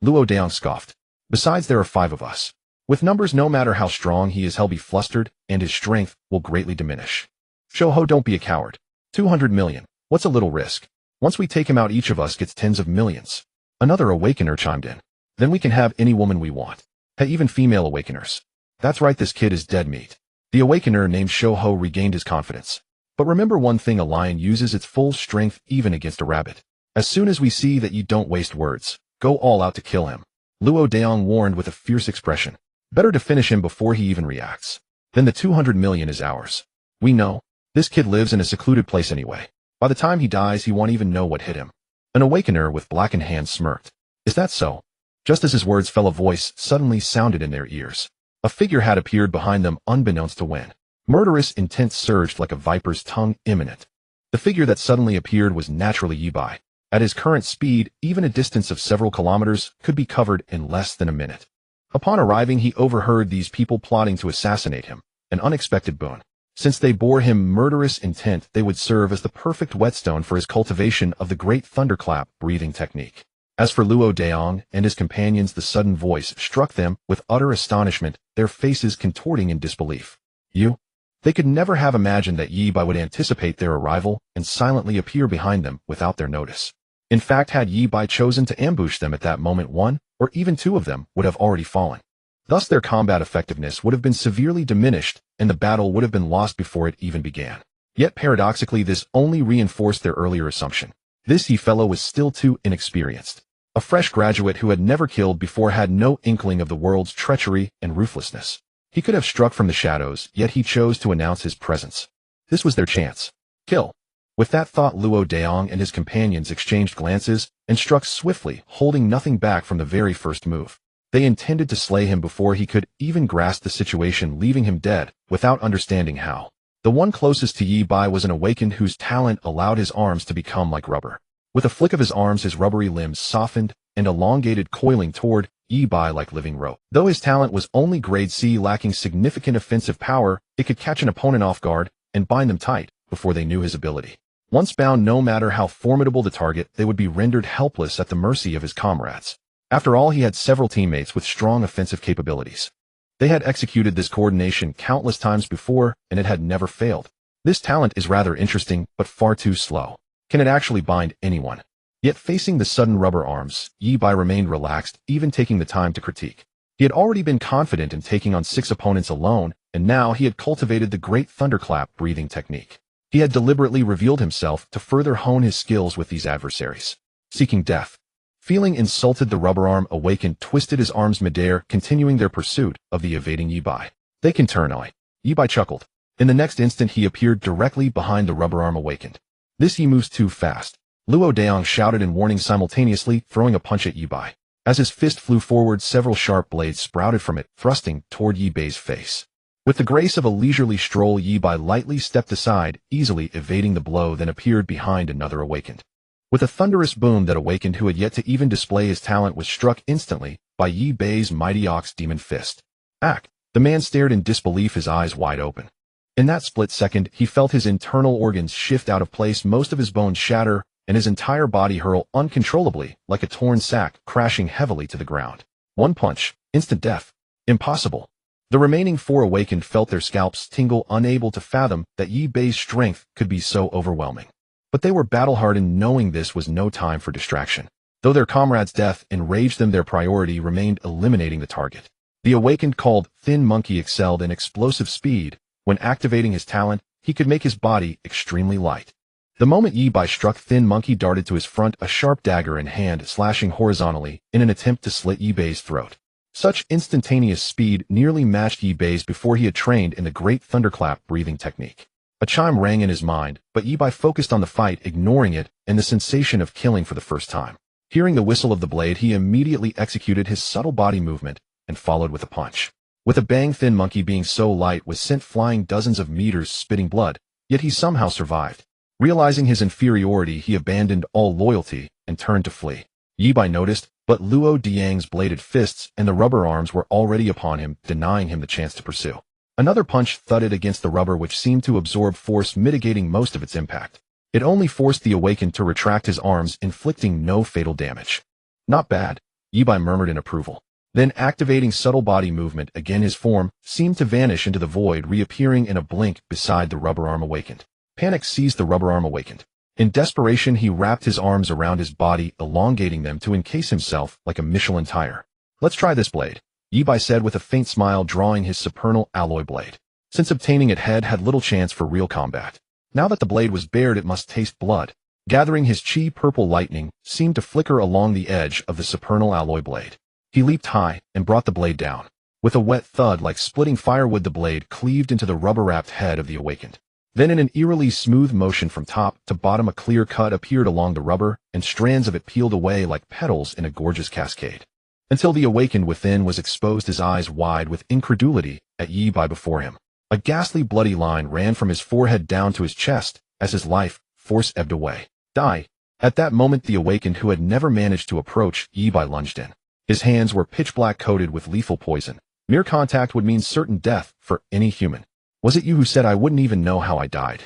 Luo Deyang scoffed. Besides, there are 5 of us. With numbers, no matter how strong he is, he'll be flustered, and his strength will greatly diminish. Shouho, don't be a coward. 200 million. What's a little risk? Once we take him out, each of us gets tens of millions. Another awakener chimed in. Then we can have any woman we want. Hey, even female awakeners. That's right, this kid is dead meat. The awakener named Shouho regained his confidence. But remember one thing, a lion uses its full strength even against a rabbit. As soon as we see that you don't waste words, go all out to kill him. Luo Deyang warned with a fierce expression. Better to finish him before he even reacts. Then the 200 million is ours. We know. This kid lives in a secluded place anyway. By the time he dies, he won't even know what hit him. An awakener with blackened hands smirked. Is that so? Just as his words fell, a voice suddenly sounded in their ears. A figure had appeared behind them, unbeknownst to when. Murderous intent surged like a viper's tongue, imminent. The figure that suddenly appeared was naturally Yi Bei. At his current speed, even a distance of several kilometers could be covered in less than a minute. Upon arriving, he overheard these people plotting to assassinate him, an unexpected boon. Since they bore him murderous intent, they would serve as the perfect whetstone for his cultivation of the great thunderclap breathing technique. As for Luo Deyang and his companions, the sudden voice struck them with utter astonishment, their faces contorting in disbelief. You? They could never have imagined that Yi Bei would anticipate their arrival and silently appear behind them without their notice. In fact, had Yi Bei chosen to ambush them at that moment, 1 or even 2 of them would have already fallen. Thus their combat effectiveness would have been severely diminished, and the battle would have been lost before it even began. Yet paradoxically, this only reinforced their earlier assumption. This fellow was still too inexperienced. A fresh graduate who had never killed before, had no inkling of the world's treachery and ruthlessness. He could have struck from the shadows, yet he chose to announce his presence. This was their chance. Kill. With that thought, Luo Deyang and his companions exchanged glances and struck swiftly, holding nothing back from the very first move. They intended to slay him before he could even grasp the situation, leaving him dead, without understanding how. The one closest to Yi Bei was an awakened whose talent allowed his arms to become like rubber. With a flick of his arms, his rubbery limbs softened and elongated, coiling toward Yi Bei like living rope. Though his talent was only grade C, lacking significant offensive power, it could catch an opponent off guard and bind them tight before they knew his ability. Once bound, no matter how formidable the target, they would be rendered helpless at the mercy of his comrades. After all, he had several teammates with strong offensive capabilities. They had executed this coordination countless times before, and it had never failed. This talent is rather interesting, but far too slow. Can it actually bind anyone? Yet facing the sudden rubber arms, Yi Bei remained relaxed, even taking the time to critique. He had already been confident in taking on 6 opponents alone, and now he had cultivated the great thunderclap breathing technique. He had deliberately revealed himself to further hone his skills with these adversaries. Seeking death. Feeling insulted, the rubber arm awakened twisted his arms midair, continuing their pursuit of the evading Yi-Bai. They can turn eye. Yi-Bai chuckled. In the next instant he appeared directly behind the rubber arm awakened. This Yi moves too fast. Luo Daong shouted in warning, simultaneously throwing a punch at Yi-Bai. As his fist flew forward, several sharp blades sprouted from it, thrusting toward Yi-Bai's face. With the grace of a leisurely stroll, Yi-Bai lightly stepped aside, easily evading the blow, then appeared behind another awakened. With a thunderous boom, that awakened who had yet to even display his talent was struck instantly by Yi-Bai's mighty ox demon fist. Ack! The man stared in disbelief, his eyes wide open. In that split second, he felt his internal organs shift out of place, most of his bones shatter, and his entire body hurl uncontrollably, like a torn sack, crashing heavily to the ground. One punch, instant death. Impossible. The remaining four awakened felt their scalps tingle, unable to fathom that Yi-Bai's strength could be so overwhelming. But they were battle-hardened, knowing this was no time for distraction. Though their comrade's death enraged them, their priority remained eliminating the target. The awakened, called Thin Monkey, excelled in explosive speed. When activating his talent, he could make his body extremely light. The moment Yi-Bai struck, Thin Monkey darted to his front, a sharp dagger in hand, slashing horizontally in an attempt to slit Yi-Bai's throat. Such instantaneous speed nearly matched Yi-Bai's before he had trained in the great thunderclap breathing technique. A chime rang in his mind, but Yi-Bai focused on the fight, ignoring it and the sensation of killing for the first time. Hearing the whistle of the blade, he immediately executed his subtle body movement and followed with a punch. With a bang, Thin Monkey, being so light, was sent flying dozens of meters, spitting blood, yet he somehow survived. Realizing his inferiority, he abandoned all loyalty and turned to flee. Yi-Bai noticed, but Luo Diang's bladed fists and the rubber arms were already upon him, denying him the chance to pursue. Another punch thudded against the rubber, which seemed to absorb force, mitigating most of its impact. It only forced the awakened to retract his arms, inflicting no fatal damage. Not bad, Yi-Bai murmured in approval. Then, activating subtle body movement again, his form seemed to vanish into the void, reappearing in a blink beside the rubber arm awakened. Panic seized the rubber arm awakened. In desperation, he wrapped his arms around his body, elongating them to encase himself like a Michelin tire. Let's try this blade, Yi-Bai said with a faint smile, drawing his supernal alloy blade. Since obtaining it had little chance for real combat. Now that the blade was bared, it must taste blood. Gathering his chi, purple lightning seemed to flicker along the edge of the supernal alloy blade. He leaped high and brought the blade down. With a wet thud like splitting firewood, the blade cleaved into the rubber-wrapped head of the awakened. Then, in an eerily smooth motion from top to bottom, a clear cut appeared along the rubber, and strands of it peeled away like petals in a gorgeous cascade. Until the awakened within was exposed, his eyes wide with incredulity at Yi-Bai before him. A ghastly bloody line ran from his forehead down to his chest as his life force ebbed away. Die! At that moment, the awakened, who had never managed to approach Yi-Bai, lunged in. His hands were pitch black, coated with lethal poison. Mere contact would mean certain death for any human. Was it you who said I wouldn't even know how I died?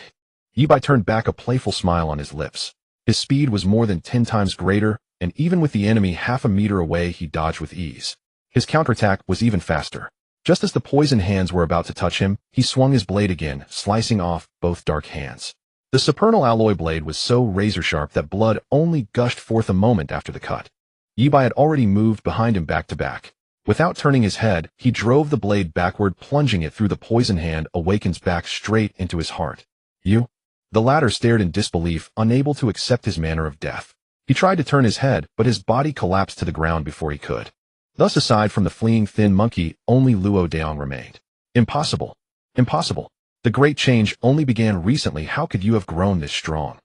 Yi-Bai turned back, a playful smile on his lips. His speed was more than 10 times greater, and even with the enemy half a meter away, he dodged with ease. His counterattack was even faster. Just as the poisoned hands were about to touch him, he swung his blade again, slicing off both dark hands. The supernal alloy blade was so razor-sharp that blood only gushed forth a moment after the cut. Yi-Bai had already moved behind him, back to back. Without turning his head, he drove the blade backward, plunging it through the poisoned hand awakened's back straight into his heart. You? The latter stared in disbelief, unable to accept his manner of death. He tried to turn his head, but his body collapsed to the ground before he could. Thus, aside from the fleeing Thin Monkey, only Luo Daong remained. Impossible. Impossible. The great change only began recently. How could you have grown this strong?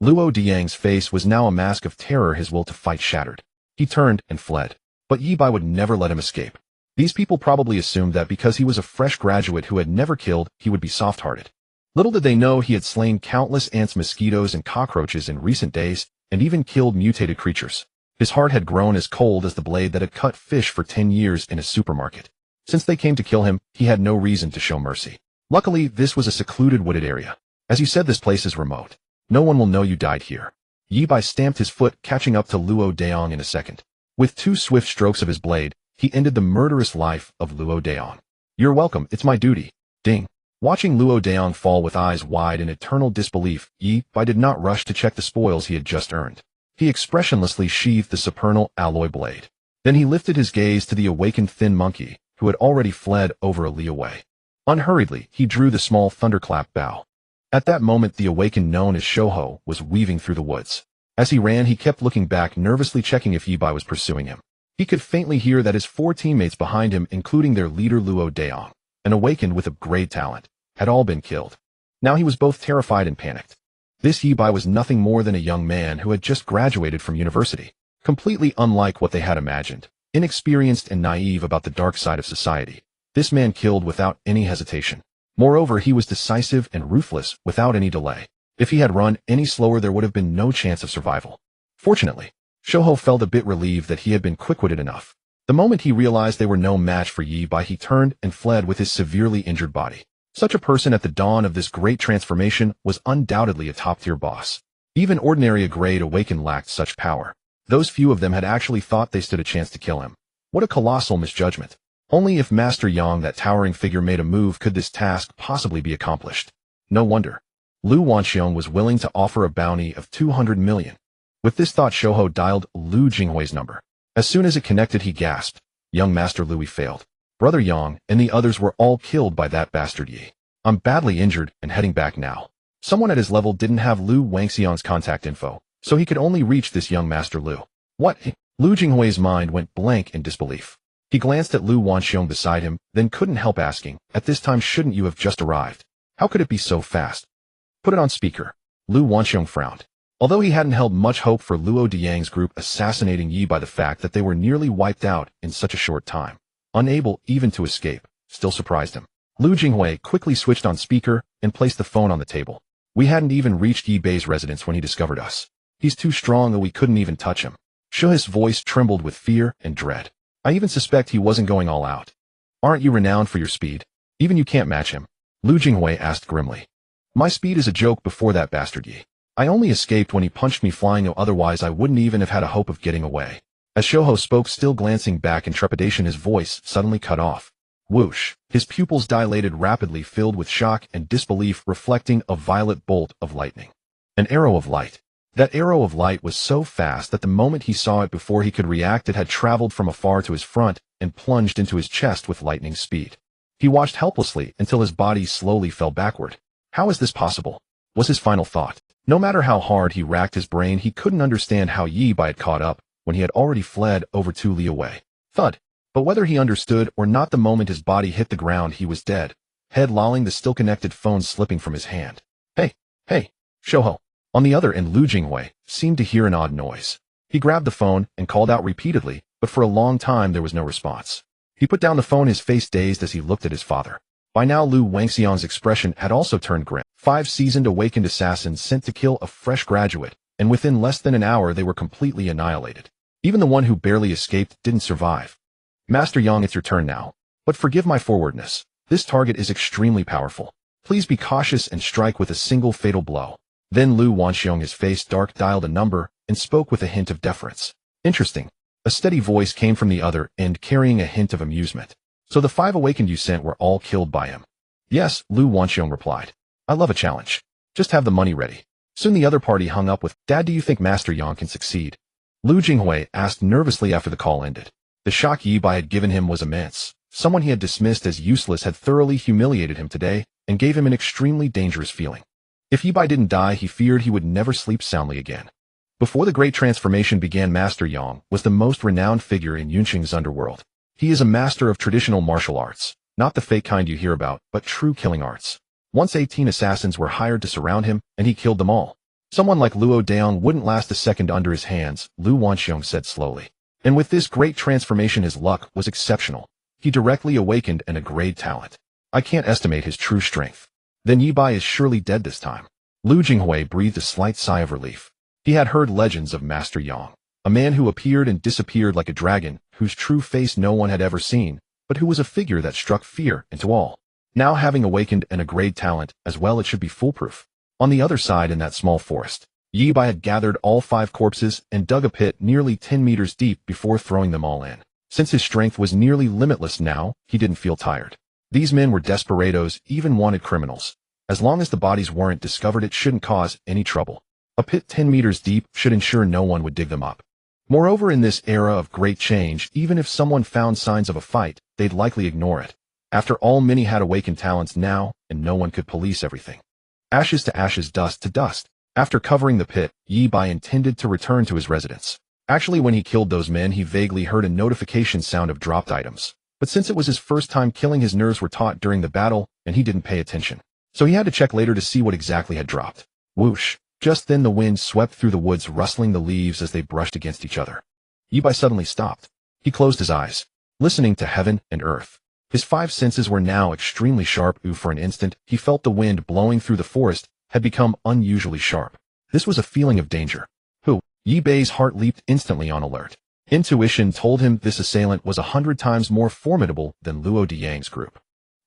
Luo Diang's face was now a mask of terror, his will to fight shattered. He turned and fled. But Yi-Bai would never let him escape. These people probably assumed that because he was a fresh graduate who had never killed, he would be soft-hearted. Little did they know he had slain countless ants, mosquitoes, and cockroaches in recent days, and even killed mutated creatures. His heart had grown as cold as the blade that had cut fish for 10 years in a supermarket. Since they came to kill him, he had no reason to show mercy. Luckily, this was a secluded wooded area. As you said, this place is remote. No one will know you died here. Yi-Bai stamped his foot, catching up to Luo Daong in a second. With 2 swift strokes of his blade, he ended the murderous life of Luo Daong. You're welcome, it's my duty. Ding. Watching Luo Daong fall with eyes wide in eternal disbelief, Yi-Bai did not rush to check the spoils he had just earned. He expressionlessly sheathed the supernal alloy blade. Then he lifted his gaze to the awakened Thin Monkey, who had already fled over a li away. Unhurriedly, he drew the small thunderclap bow. At that moment, the awakened known as Shouho was weaving through the woods. As he ran, he kept looking back, nervously checking if Yi Bai was pursuing him. He could faintly hear that his 4 teammates behind him, including their leader Luo Daong, an awakened with a great talent, had all been killed. Now he was both terrified and panicked. This Yi Bai was nothing more than a young man who had just graduated from university, completely unlike what they had imagined, inexperienced and naive about the dark side of society. This man killed without any hesitation. Moreover, he was decisive and ruthless without any delay. If he had run any slower, there would have been no chance of survival. Fortunately, Shouho felt a bit relieved that he had been quick-witted enough. The moment he realized they were no match for Yi Bai, he turned and fled with his severely injured body. Such a person at the dawn of this great transformation was undoubtedly a top-tier boss. Even ordinary grade awakened lacked such power. Those few of them had actually thought they stood a chance to kill him. What a colossal misjudgment. Only if Master Yang, that towering figure, made a move could this task possibly be accomplished. No wonder Lu Wanxiong was willing to offer a bounty of 200 million. With this thought, Shouho dialed Lu Jinghui's number. As soon as it connected, he gasped. Young Master Louis failed. Brother Yang and the others were all killed by that bastard Yi. I'm badly injured and heading back now. Someone at his level didn't have Lu Wangxiang's contact info, so he could only reach this young Master Lu. What? Lu Jinghui's mind went blank in disbelief. He glanced at Lu Wanxiong beside him, then couldn't help asking, at this time shouldn't you have just arrived? How could it be so fast? Put it on speaker. Lu Wanxiong frowned. Although he hadn't held much hope for Luo Diang's group assassinating Yi by, the fact that they were nearly wiped out in such a short time, unable even to escape, still surprised him. Lu Jinghui quickly switched on speaker and placed the phone on the table. We hadn't even reached Yi Bai's residence when he discovered us. He's too strong that we couldn't even touch him. Shouho's voice trembled with fear and dread. I even suspect he wasn't going all out. Aren't you renowned for your speed? Even you can't match him. Lu Jinghui asked grimly. My speed is a joke before that bastard Yi. I only escaped when he punched me flying, otherwise I wouldn't even have had a hope of getting away. As Shouho spoke, still glancing back in trepidation, his voice suddenly cut off. Whoosh! His pupils dilated rapidly, filled with shock and disbelief, reflecting a violet bolt of lightning. An arrow of light. That arrow of light was so fast that the moment he saw it, before he could react, it had traveled from afar to his front and plunged into his chest with lightning speed. He watched helplessly until his body slowly fell backward. How is this possible? Was his final thought. No matter how hard he racked his brain, he couldn't understand how Yi Bai had caught up when he had already fled over 2 li away. Thud. But whether he understood or not, the moment his body hit the ground, he was dead, head lolling, the still connected phone slipping from his hand. Hey, Shouho. On the other end, Lu Jinghui seemed to hear an odd noise. He grabbed the phone and called out repeatedly, but for a long time there was no response. He put down the phone, his face dazed as he looked at his father. By now, Lu Wangxiang's expression had also turned grim. 5 seasoned awakened assassins sent to kill a fresh graduate, and within less than an hour they were completely annihilated. Even the one who barely escaped didn't survive. Master Yang, it's your turn now. But forgive my forwardness. This target is extremely powerful. Please be cautious and strike with a single fatal blow. Then Lu Wanxiong, his face dark, dialed a number and spoke with a hint of deference. Interesting. A steady voice came from the other end, carrying a hint of amusement. So the 5 awakened you sent were all killed by him? Yes, Lu Wanxiong replied. I love a challenge. Just have the money ready. Soon the other party hung up with, Dad, do you think Master Yang can succeed? Lu Jinghui asked nervously after the call ended. The shock Yi Bai had given him was immense. Someone he had dismissed as useless had thoroughly humiliated him today and gave him an extremely dangerous feeling. If Yi Bai didn't die, he feared he would never sleep soundly again. Before the great transformation began, Master Yang was the most renowned figure in Yunqing's underworld. He is a master of traditional martial arts, not the fake kind you hear about, but true killing arts. Once 18 assassins were hired to surround him, and he killed them all. Someone like Luo Daong wouldn't last a second under his hands, Lu Wanxiong said slowly. And with this great transformation, his luck was exceptional. He directly awakened a great talent. I can't estimate his true strength. Then Yi Bai is surely dead this time. Lu Jinghui breathed a slight sigh of relief. He had heard legends of Master Yang, a man who appeared and disappeared like a dragon, whose true face no one had ever seen, but who was a figure that struck fear into all. Now, having awakened a great talent as well, it should be foolproof. On the other side, in that small forest, Yi Bai had gathered all 5 corpses and dug a pit nearly 10 meters deep before throwing them all in. Since his strength was nearly limitless now, he didn't feel tired. These men were desperados, even wanted criminals. As long as the bodies weren't discovered, it shouldn't cause any trouble. A pit 10 meters deep should ensure no one would dig them up. Moreover, in this era of great change, even if someone found signs of a fight, they'd likely ignore it. After all, many had awakened talents now, and no one could police everything. Ashes to ashes, dust to dust. After covering the pit, Yi Bai intended to return to his residence. Actually, when he killed those men, he vaguely heard a notification sound of dropped items. But since it was his first time killing, his nerves were taut during the battle, and he didn't pay attention. So he had to check later to see what exactly had dropped. Whoosh! Just then the wind swept through the woods, rustling the leaves as they brushed against each other. Yi Bai suddenly stopped. He closed his eyes, listening to heaven and earth. His five senses were now extremely sharp. For an instant, he felt the wind blowing through the forest had become unusually sharp. This was a feeling of danger. Yi Bai's heart leaped instantly on alert. Intuition told him this assailant was 100 times more formidable than Luo Diyang's group.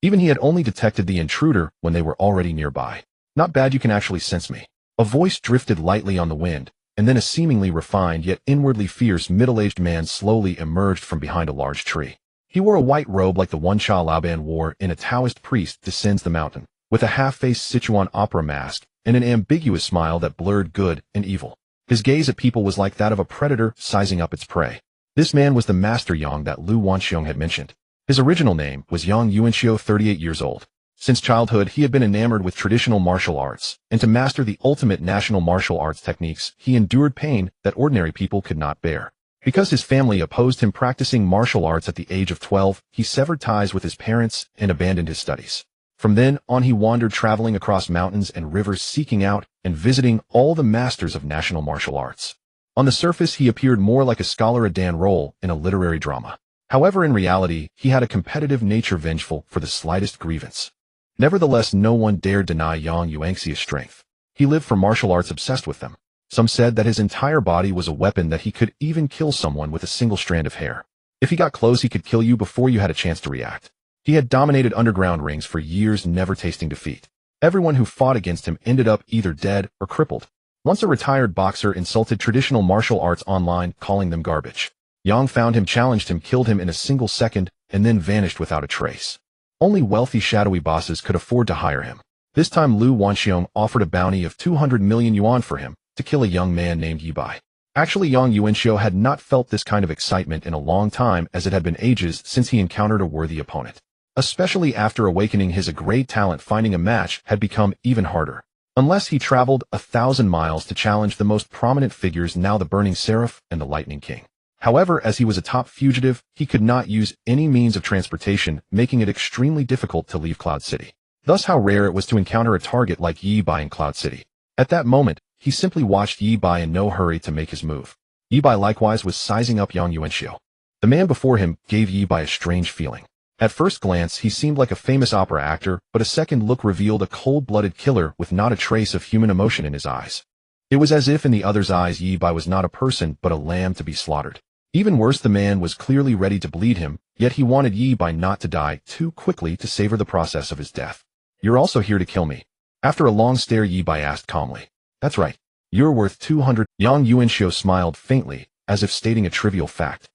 Even he had only detected the intruder when they were already nearby. Not bad, you can actually sense me. A voice drifted lightly on the wind, and then a seemingly refined yet inwardly fierce middle-aged man slowly emerged from behind a large tree. He wore a white robe like the one Cha Laoban wore in A Taoist Priest Descends the Mountain, with a half-faced Sichuan opera mask and an ambiguous smile that blurred good and evil. His gaze at people was like that of a predator sizing up its prey. This man was the Master Yang that Lu Wanxiong had mentioned. His original name was Yang Yuanxiu, 38 years old. Since childhood, he had been enamored with traditional martial arts, and to master the ultimate national martial arts techniques, he endured pain that ordinary people could not bear. Because his family opposed him practicing martial arts at the age of 12, he severed ties with his parents and abandoned his studies. From then on, he wandered, traveling across mountains and rivers, seeking out and visiting all the masters of national martial arts. On the surface, he appeared more like a scholar, a Dan role in a literary drama. However, in reality, he had a competitive nature, vengeful for the slightest grievance. Nevertheless, no one dared deny Yang Yuanxi's strength. He lived for martial arts, obsessed with them. Some said that his entire body was a weapon, that he could even kill someone with a single strand of hair. If he got close, he could kill you before you had a chance to react. He had dominated underground rings for years, never tasting defeat. Everyone who fought against him ended up either dead or crippled. Once a retired boxer insulted traditional martial arts online, calling them garbage. Yang found him, challenged him, killed him in a single second, and then vanished without a trace. Only wealthy, shadowy bosses could afford to hire him. This time Lu Wanxiong offered a bounty of 200 million yuan for him to kill a young man named Yi Bai. Actually, Yang Yuanxiu had not felt this kind of excitement in a long time, as it had been ages since he encountered a worthy opponent. Especially after awakening his great talent, finding a match had become even harder. Unless he traveled 1,000 miles to challenge the most prominent figures, now the Burning Seraph and the Lightning King. However, as he was a top fugitive, he could not use any means of transportation, making it extremely difficult to leave Cloud City. Thus how rare it was to encounter a target like Yi Bai in Cloud City. At that moment, he simply watched Yi Bai in no hurry to make his move. Yi Bai likewise was sizing up Yang Yuanxiu. The man before him gave Yi Bai a strange feeling. At first glance, he seemed like a famous opera actor, but a second look revealed a cold-blooded killer with not a trace of human emotion in his eyes. It was as if in the other's eyes Yi Bai was not a person but a lamb to be slaughtered. Even worse, the man was clearly ready to bleed him, yet he wanted Yi Bai not to die too quickly to savor the process of his death. "You're also here to kill me?" After a long stare, Yi Bai asked calmly. "That's right. You're worth 200. Yang Yuanxiu smiled faintly, as if stating a trivial fact.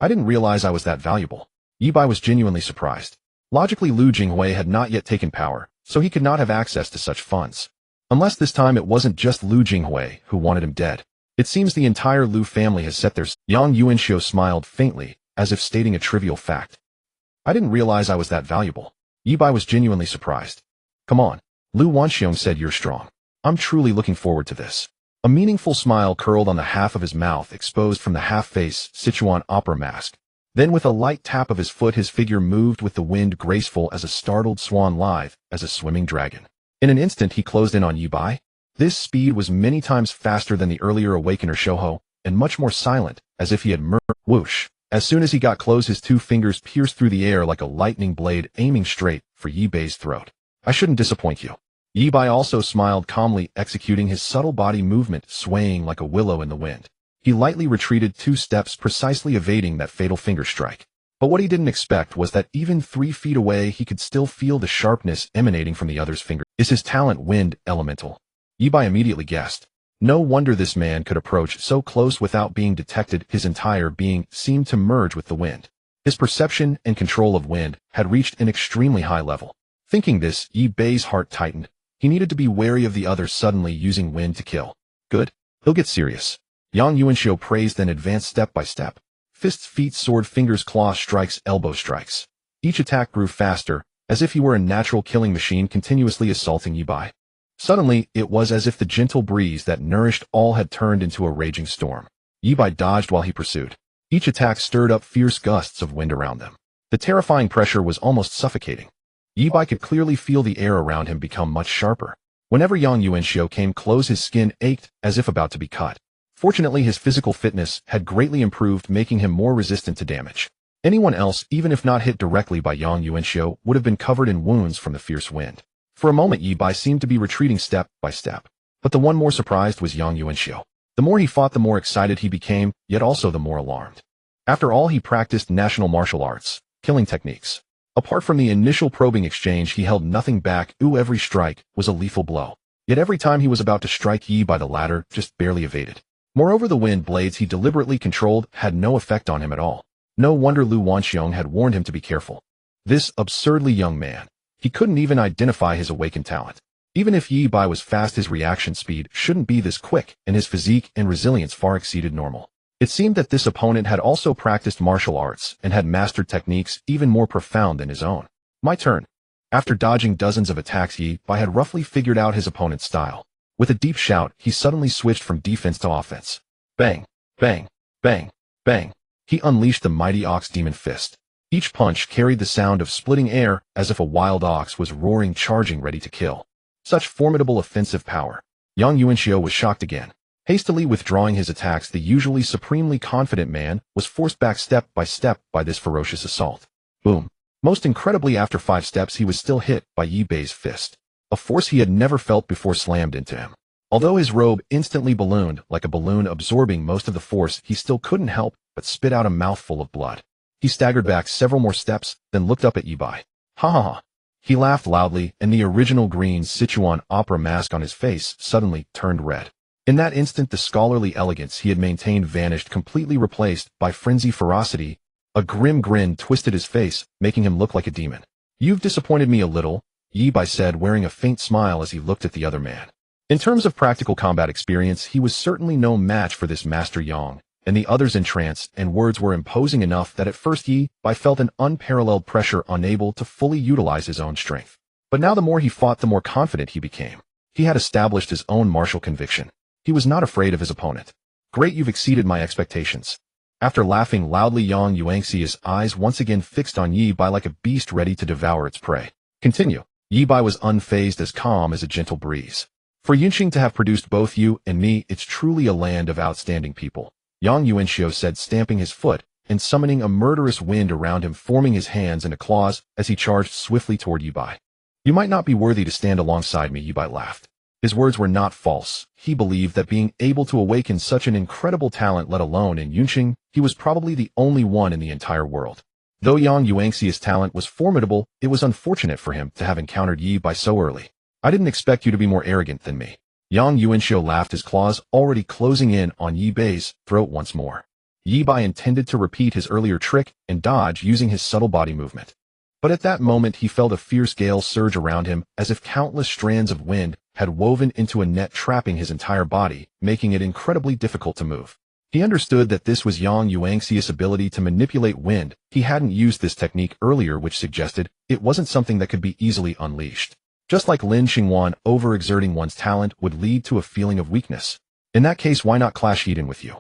"I didn't realize I was that valuable." Yi Bai was genuinely surprised. Logically, Lu Jinghui had not yet taken power, so he could not have access to such funds. Unless this time it wasn't just Lu Jinghui who wanted him dead. It seems the entire Lu family has set theirs. Yang Yuanxiu smiled faintly, as if stating a trivial fact. "I didn't realize I was that valuable." Yi Bai was genuinely surprised. "Come on," Lu Wanxiong said, "you're strong. I'm truly looking forward to this." A meaningful smile curled on the half of his mouth, exposed from the half-face Sichuan opera mask. Then with a light tap of his foot, his figure moved with the wind, graceful as a startled swan, lithe as a swimming dragon. In an instant he closed in on Yi Bai. This speed was many times faster than the earlier awakener Shouho, and much more silent, as if he had whoosh. As soon as he got close, his two fingers pierced through the air like a lightning blade, aiming straight for Yi Bai's throat. "I shouldn't disappoint you." Yi Bai also smiled calmly, executing his subtle body movement, swaying like a willow in the wind. He lightly retreated 2 steps, precisely evading that fatal finger strike. But what he didn't expect was that even 3 feet away he could still feel the sharpness emanating from the other's finger. Is his talent wind elemental? Yi Bai immediately guessed. No wonder this man could approach so close without being detected. His entire being seemed to merge with the wind. His perception and control of wind had reached an extremely high level. Thinking this, Yi Bai's heart tightened. He needed to be wary of the other suddenly using wind to kill. Good. He'll get serious. Yang Yuanxiu praised, then advanced step by step. Fists, feet, sword, fingers, claw strikes, elbow strikes. Each attack grew faster, as if he were a natural killing machine, continuously assaulting Yi Bai. Suddenly, it was as if the gentle breeze that nourished all had turned into a raging storm. Yi Bai dodged while he pursued. Each attack stirred up fierce gusts of wind around them. The terrifying pressure was almost suffocating. Yi Bai could clearly feel the air around him become much sharper. Whenever Yang Yuanxiu came close, his skin ached as if about to be cut. Fortunately, his physical fitness had greatly improved, making him more resistant to damage. Anyone else, even if not hit directly by Yang Yuanxiu, would have been covered in wounds from the fierce wind. For a moment, Yi Bai seemed to be retreating step by step. But the one more surprised was Yang Yuanxiu. The more he fought, the more excited he became, yet also the more alarmed. After all, he practiced national martial arts, killing techniques. Apart from the initial probing exchange, he held nothing back. Every strike was a lethal blow. Yet every time he was about to strike Yi Bai, the latter just barely evaded. Moreover, the wind blades he deliberately controlled had no effect on him at all. No wonder Lu Wanxiong had warned him to be careful. This absurdly young man. He couldn't even identify his awakened talent. Even if Yi Bai was fast, his reaction speed shouldn't be this quick, and his physique and resilience far exceeded normal. It seemed that this opponent had also practiced martial arts and had mastered techniques even more profound than his own. My turn. After dodging dozens of attacks, Yi Bai had roughly figured out his opponent's style. With a deep shout, he suddenly switched from defense to offense. Bang, bang, bang, bang. He unleashed the mighty Ox Demon Fist. Each punch carried the sound of splitting air, as if a wild ox was roaring, charging, ready to kill. Such formidable offensive power. Yang Yuanxiu was shocked again. Hastily withdrawing his attacks, the usually supremely confident man was forced back step by this ferocious assault. Boom. Most incredibly, after 5 steps, he was still hit by Yi Bai's fist. A force he had never felt before slammed into him. Although his robe instantly ballooned, like a balloon absorbing most of the force, he still couldn't help but spit out a mouthful of blood. He staggered back several more steps, then looked up at Yi Bai. Ha ha ha. He laughed loudly, and the original green Sichuan opera mask on his face suddenly turned red. In that instant, the scholarly elegance he had maintained vanished, completely replaced by frenzy ferocity. A grim grin twisted his face, making him look like a demon. You've disappointed me a little, Yi Bai said, wearing a faint smile as he looked at the other man. In terms of practical combat experience, he was certainly no match for this Master Yang, and the others entranced, and words were imposing enough that at first Yi Bai felt an unparalleled pressure, unable to fully utilize his own strength. But now the more he fought, the more confident he became. He had established his own martial conviction. He was not afraid of his opponent. Great, you've exceeded my expectations. After laughing loudly, Yang Yuanxi's eyes once again fixed on Yi Bai like a beast ready to devour its prey. Continue. Yi Bai was unfazed, as calm as a gentle breeze. For Yunqing to have produced both you and me, it's truly a land of outstanding people, Yang Yuanxiu said, stamping his foot and summoning a murderous wind around him, forming his hands into claws as he charged swiftly toward Yi Bai. You might not be worthy to stand alongside me, Yi Bai laughed. His words were not false. He believed that being able to awaken such an incredible talent, let alone in Yunqing, he was probably the only one in the entire world. Though Yang Yuanxi's talent was formidable, it was unfortunate for him to have encountered Yi Bai so early. I didn't expect you to be more arrogant than me. Yang Yuanxiu laughed, his claws already closing in on Yi Bai's throat once more. Yi Bai intended to repeat his earlier trick and dodge using his subtle body movement. But at that moment he felt a fierce gale surge around him, as if countless strands of wind had woven into a net, trapping his entire body, making it incredibly difficult to move. He understood that this was Yang Yuanxi's ability to manipulate wind. He hadn't used this technique earlier, which suggested it wasn't something that could be easily unleashed. Just like Lin Xingwan, overexerting one's talent would lead to a feeling of weakness. In that case, why not clash Eden with you?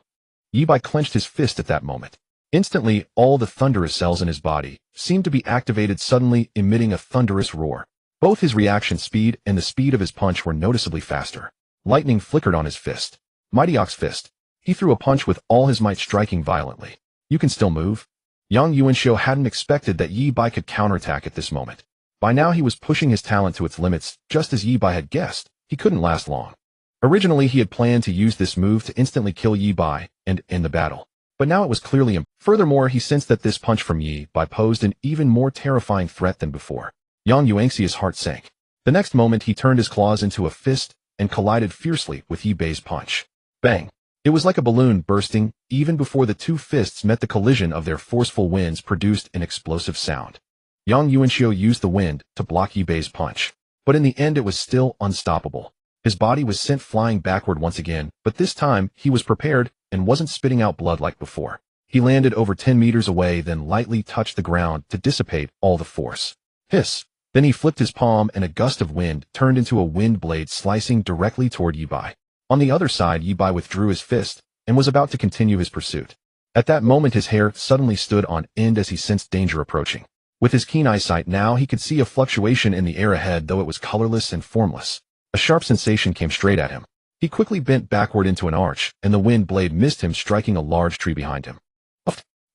Yi Bai clenched his fist at that moment. Instantly, all the thunderous cells in his body seemed to be activated, suddenly emitting a thunderous roar. Both his reaction speed and the speed of his punch were noticeably faster. Lightning flickered on his fist. Mighty Ox Fist. He threw a punch with all his might, striking violently. You can still move? Yang Yuanxiu hadn't expected that Yi Bai could counterattack at this moment. By now he was pushing his talent to its limits. Just as Yi Bai had guessed, he couldn't last long. Originally he had planned to use this move to instantly kill Yi Bai and end the battle. But now it was clearly him. Furthermore, he sensed that this punch from Yi Bai posed an even more terrifying threat than before. Yang Yuanxi's heart sank. The next moment he turned his claws into a fist and collided fiercely with Yi Bai's punch. Bang! It was like a balloon bursting. Even before the two fists met, the collision of their forceful winds produced an explosive sound. Yang Yuanxiu used the wind to block Yi Bai's punch. But in the end it was still unstoppable. His body was sent flying backward once again, but this time he was prepared and wasn't spitting out blood like before. He landed over 10 meters away, then lightly touched the ground to dissipate all the force. Hiss! Then he flipped his palm and a gust of wind turned into a wind blade slicing directly toward Yi Bai. On the other side, Yi Bai withdrew his fist and was about to continue his pursuit. At that moment his hair suddenly stood on end as he sensed danger approaching. With his keen eyesight now he could see a fluctuation in the air ahead, though it was colorless and formless. A sharp sensation came straight at him. He quickly bent backward into an arch, and the wind blade missed him, striking a large tree behind him.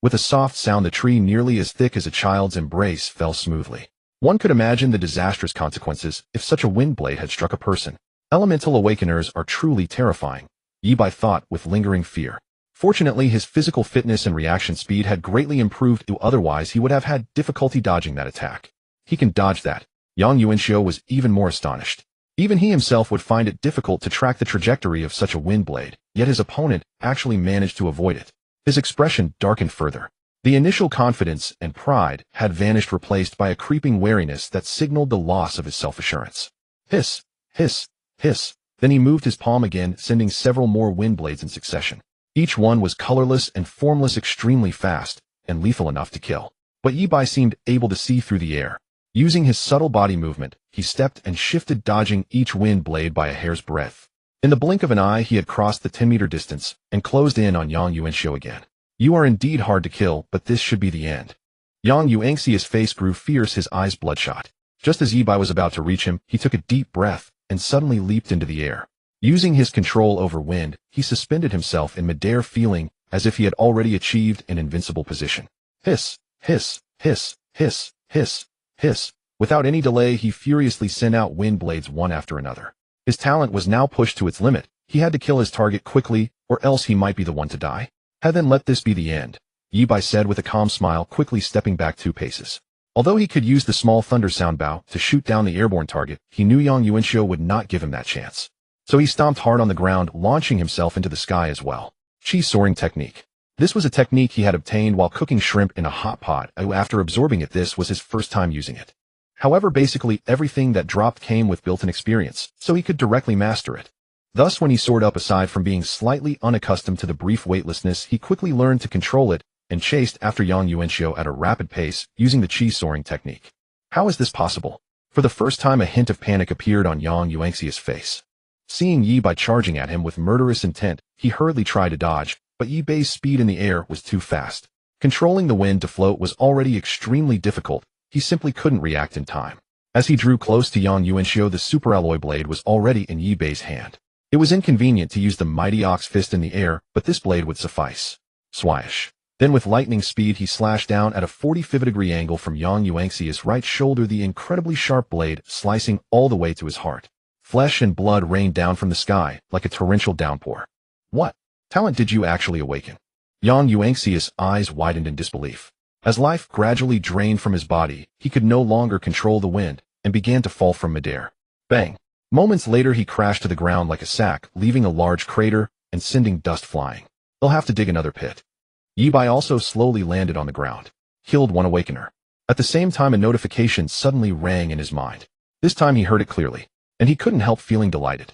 With a soft sound, the tree, nearly as thick as a child's embrace, fell smoothly. One could imagine the disastrous consequences if such a wind blade had struck a person. Elemental awakeners are truly terrifying, Yi Bai thought with lingering fear. Fortunately, his physical fitness and reaction speed had greatly improved, otherwise he would have had difficulty dodging that attack. He can dodge that. Yang Yuanxiu was even more astonished. Even he himself would find it difficult to track the trajectory of such a wind blade, yet his opponent actually managed to avoid it. His expression darkened further. The initial confidence and pride had vanished, replaced by a creeping wariness that signaled the loss of his self-assurance. Hiss, hiss, hiss. Then he moved his palm again, sending several more wind blades in succession. Each one was colorless and formless, extremely fast, and lethal enough to kill. But Yi Bai seemed able to see through the air. Using his subtle body movement, he stepped and shifted, dodging each wind blade by a hair's breadth. In the blink of an eye, he had crossed the 10-meter distance and closed in on Yang Yuanxiu again. You are indeed hard to kill, but this should be the end. Yang Yuanxiu's face grew fierce, his eyes bloodshot. Just as Yi Bai was about to reach him, he took a deep breath and suddenly leaped into the air. Using his control over wind, he suspended himself in midair, feeling as if he had already achieved an invincible position. Hiss, hiss, hiss, hiss, hiss, hiss. Without any delay, he furiously sent out wind blades one after another. His talent was now pushed to its limit. He had to kill his target quickly, or else he might be the one to die. Then let this be the end, Yi Bai said with a calm smile, quickly stepping back 2 paces. Although he could use the small thunder sound bow to shoot down the airborne target, he knew Yang Yuanxiu would not give him that chance. So he stomped hard on the ground, launching himself into the sky as well. Chi soaring technique. This was a technique he had obtained while cooking shrimp in a hot pot. After absorbing it, this was his first time using it. However, basically everything that dropped came with built-in experience, so he could directly master it. Thus, when he soared up, aside from being slightly unaccustomed to the brief weightlessness, he quickly learned to control it and chased after Yang Yuanxiu at a rapid pace using the chi soaring technique. How is this possible? For the first time, a hint of panic appeared on Yang Yuanxiu's face. Seeing Yi Bai charging at him with murderous intent, he hurriedly tried to dodge, but Yi Bai's speed in the air was too fast. Controlling the wind to float was already extremely difficult. He simply couldn't react in time. As he drew close to Yang Yuanxiu, the super alloy blade was already in Yi Bai's hand. It was inconvenient to use the mighty ox fist in the air, but this blade would suffice. Swish. Then with lightning speed he slashed down at a 45-degree angle from Yang Yuanxiu's right shoulder, the incredibly sharp blade slicing all the way to his heart. Flesh and blood rained down from the sky like a torrential downpour. What talent did you actually awaken? Yang Yuanxiu's eyes widened in disbelief. As life gradually drained from his body, he could no longer control the wind and began to fall from midair. Bang! Moments later he crashed to the ground like a sack, leaving a large crater and sending dust flying. They'll have to dig another pit. Yi Bai also slowly landed on the ground. Killed one awakener. At the same time, a notification suddenly rang in his mind. This time he heard it clearly, and he couldn't help feeling delighted.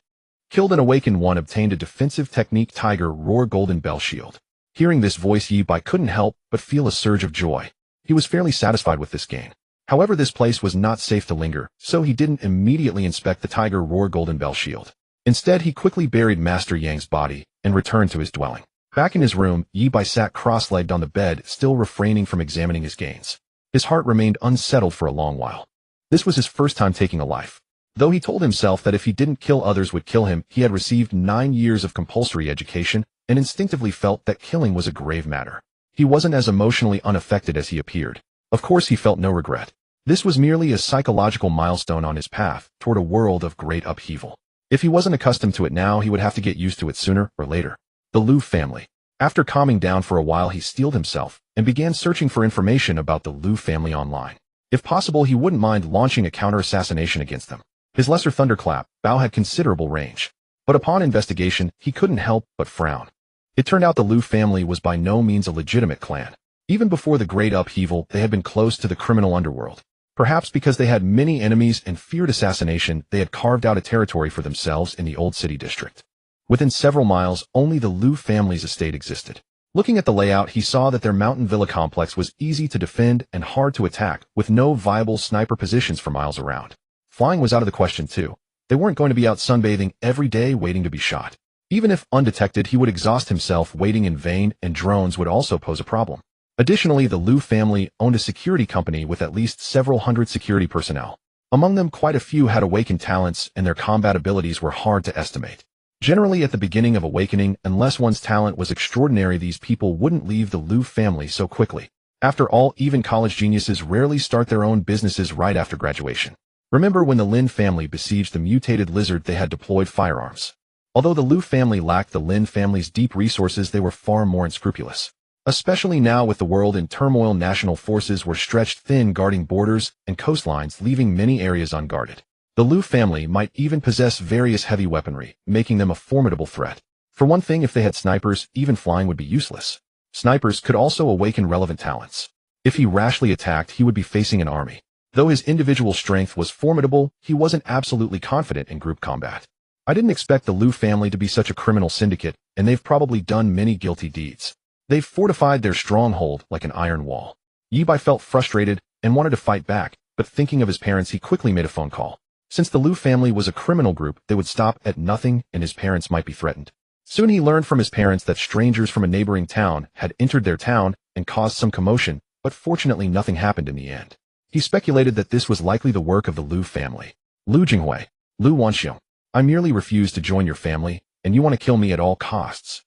Killed and awakened one, obtained a defensive technique, Tiger Roar Golden Bell Shield. Hearing this voice, Yi Bai couldn't help but feel a surge of joy. He was fairly satisfied with this gain. However, this place was not safe to linger, so he didn't immediately inspect the Tiger Roar Golden Bell Shield. Instead, he quickly buried Master Yang's body and returned to his dwelling. Back in his room, Yi Bai sat cross-legged on the bed, still refraining from examining his gains. His heart remained unsettled for a long while. This was his first time taking a life. Though he told himself that if he didn't kill, others would kill him, he had received 9 years of compulsory education and instinctively felt that killing was a grave matter. He wasn't as emotionally unaffected as he appeared. Of course, he felt no regret. This was merely a psychological milestone on his path toward a world of great upheaval. If he wasn't accustomed to it now, he would have to get used to it sooner or later. The Liu family. After calming down for a while, he steeled himself and began searching for information about the Liu family online. If possible, he wouldn't mind launching a counter-assassination against them. His lesser thunderclap bow had considerable range, but upon investigation, he couldn't help but frown. It turned out the Liu family was by no means a legitimate clan. Even before the great upheaval, they had been close to the criminal underworld. Perhaps because they had many enemies and feared assassination, they had carved out a territory for themselves in the old city district. Within several miles, only the Liu family's estate existed. Looking at the layout, he saw that their mountain villa complex was easy to defend and hard to attack, with no viable sniper positions for miles around. Flying was out of the question too. They weren't going to be out sunbathing every day waiting to be shot. Even if undetected, he would exhaust himself waiting in vain, and drones would also pose a problem. Additionally, the Liu family owned a security company with at least several hundred security personnel. Among them, quite a few had awakened talents, and their combat abilities were hard to estimate. Generally, at the beginning of awakening, unless one's talent was extraordinary, these people wouldn't leave the Liu family so quickly. After all, even college geniuses rarely start their own businesses right after graduation. Remember when the Lin family besieged the mutated lizard, they had deployed firearms. Although the Liu family lacked the Lin family's deep resources, they were far more unscrupulous. Especially now with the world in turmoil, national forces were stretched thin guarding borders and coastlines, leaving many areas unguarded. The Liu family might even possess various heavy weaponry, making them a formidable threat. For one thing, if they had snipers, even flying would be useless. Snipers could also awaken relevant talents. If he rashly attacked, he would be facing an army. Though his individual strength was formidable, he wasn't absolutely confident in group combat. I didn't expect the Liu family to be such a criminal syndicate, and they've probably done many guilty deeds. They've fortified their stronghold like an iron wall. Yi Bai felt frustrated and wanted to fight back, but thinking of his parents, he quickly made a phone call. Since the Liu family was a criminal group, they would stop at nothing and his parents might be threatened. Soon he learned from his parents that strangers from a neighboring town had entered their town and caused some commotion, but fortunately nothing happened in the end. He speculated that this was likely the work of the Liu family. Lu Jinghui, Lu Wanxiong, I merely refuse to join your family, and you want to kill me at all costs.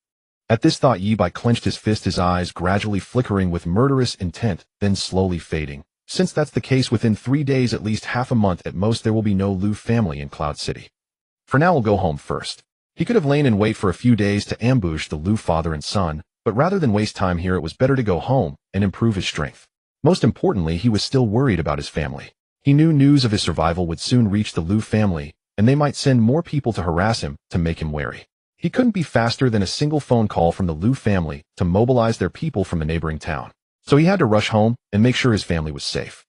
At this thought, Yi Bai clenched his fist, his eyes gradually flickering with murderous intent, then slowly fading. Since that's the case, within 3 days, at least half a month at most, there will be no Liu family in Cloud City. For now, we'll go home first. He could have lain in wait for a few days to ambush the Liu father and son, but rather than waste time here, it was better to go home and improve his strength. Most importantly, he was still worried about his family. He knew news of his survival would soon reach the Liu family, and they might send more people to harass him to make him wary. He couldn't be faster than a single phone call from the Liu family to mobilize their people from the neighboring town. So he had to rush home and make sure his family was safe.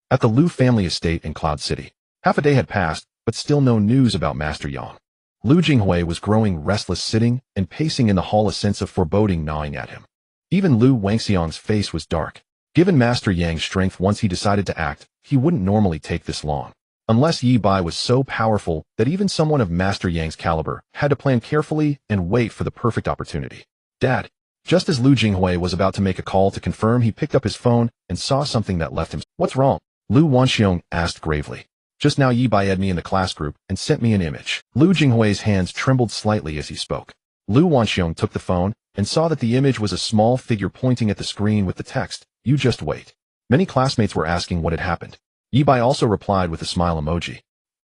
At the Liu family estate in Cloud City, half a day had passed, but still no news about Master Yang. Lu Jinghui was growing restless, sitting and pacing in the hall, a sense of foreboding gnawing at him. Even Lu Wangxiang's face was dark. Given Master Yang's strength, once he decided to act, he wouldn't normally take this long. Unless Yi Bai was so powerful that even someone of Master Yang's caliber had to plan carefully and wait for the perfect opportunity. Dad. Just as Lu Jinghui was about to make a call to confirm, he picked up his phone and saw something that left him. What's wrong? Lu Wanxiong asked gravely. Just now Yi Bai had me in the class group and sent me an image. Lu Jinghui's hands trembled slightly as he spoke. Lu Wanxiong took the phone and saw that the image was a small figure pointing at the screen with the text, "You just wait." Many classmates were asking what had happened. Yi Bai also replied with a smile emoji.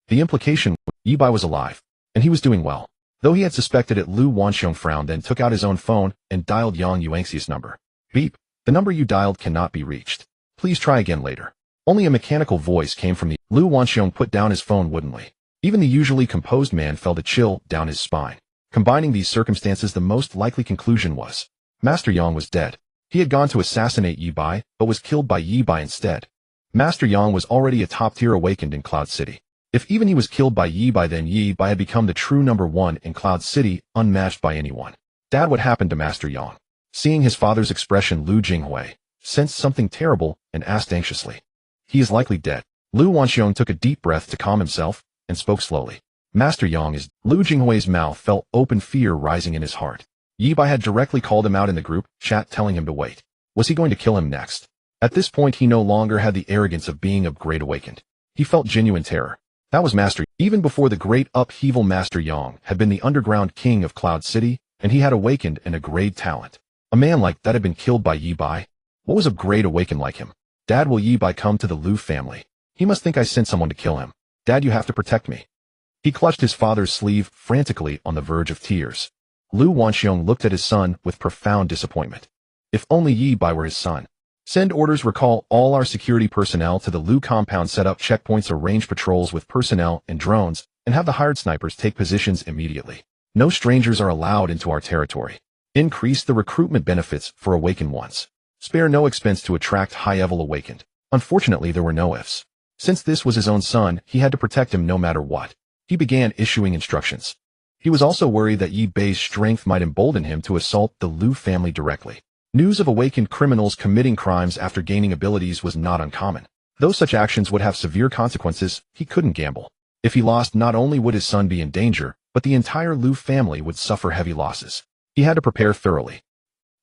The implication was Yi Bai was alive, and he was doing well. Though he had suspected it, Lu Wanxiong frowned, then took out his own phone and dialed Yang Yuanxi's number. Beep. The number you dialed cannot be reached. Please try again later. Only a mechanical voice came from the. Lu Wanxiong put down his phone woodenly. Even the usually composed man felt a chill down his spine. Combining these circumstances, the most likely conclusion was Master Yang was dead. He had gone to assassinate Yi Bai, but was killed by Yi Bai instead. Master Yang was already a top-tier awakened in Cloud City. If even he was killed by Yi Bai, then Yi Bai had become the true #1 in Cloud City, unmatched by anyone. Dad, what happened to Master Yang? Seeing his father's expression, Lu Jinghui sensed something terrible and asked anxiously. He is likely dead. Lu Wanxiong took a deep breath to calm himself and spoke slowly. Master Yang is. Lu Jinghui's mouth felt open, fear rising in his heart. Yi Bai had directly called him out in the group chat, telling him to wait. Was he going to kill him next? At this point, he no longer had the arrogance of being a great awakened. He felt genuine terror. That was Master. Even before the great upheaval, Master Yang had been the underground king of Cloud City, and he had awakened in a great talent. A man like that had been killed by Yi Bai. What was a great awakened like him? Dad, will Yi Bai come to the Liu family? He must think I sent someone to kill him. Dad, you have to protect me. He clutched his father's sleeve frantically, on the verge of tears. Lu Wanxiong looked at his son with profound disappointment. If only Yi Bai were his son. Send orders, recall all our security personnel to the Liu compound, set up checkpoints, arrange patrols with personnel and drones, and have the hired snipers take positions immediately. No strangers are allowed into our territory. Increase the recruitment benefits for awakened ones. Spare no expense to attract high-level awakened. Unfortunately, there were no ifs. Since this was his own son, he had to protect him no matter what. He began issuing instructions. He was also worried that Yi Bei's strength might embolden him to assault the Liu family directly. News of awakened criminals committing crimes after gaining abilities was not uncommon. Though such actions would have severe consequences, he couldn't gamble. If he lost, not only would his son be in danger, but the entire Liu family would suffer heavy losses. He had to prepare thoroughly.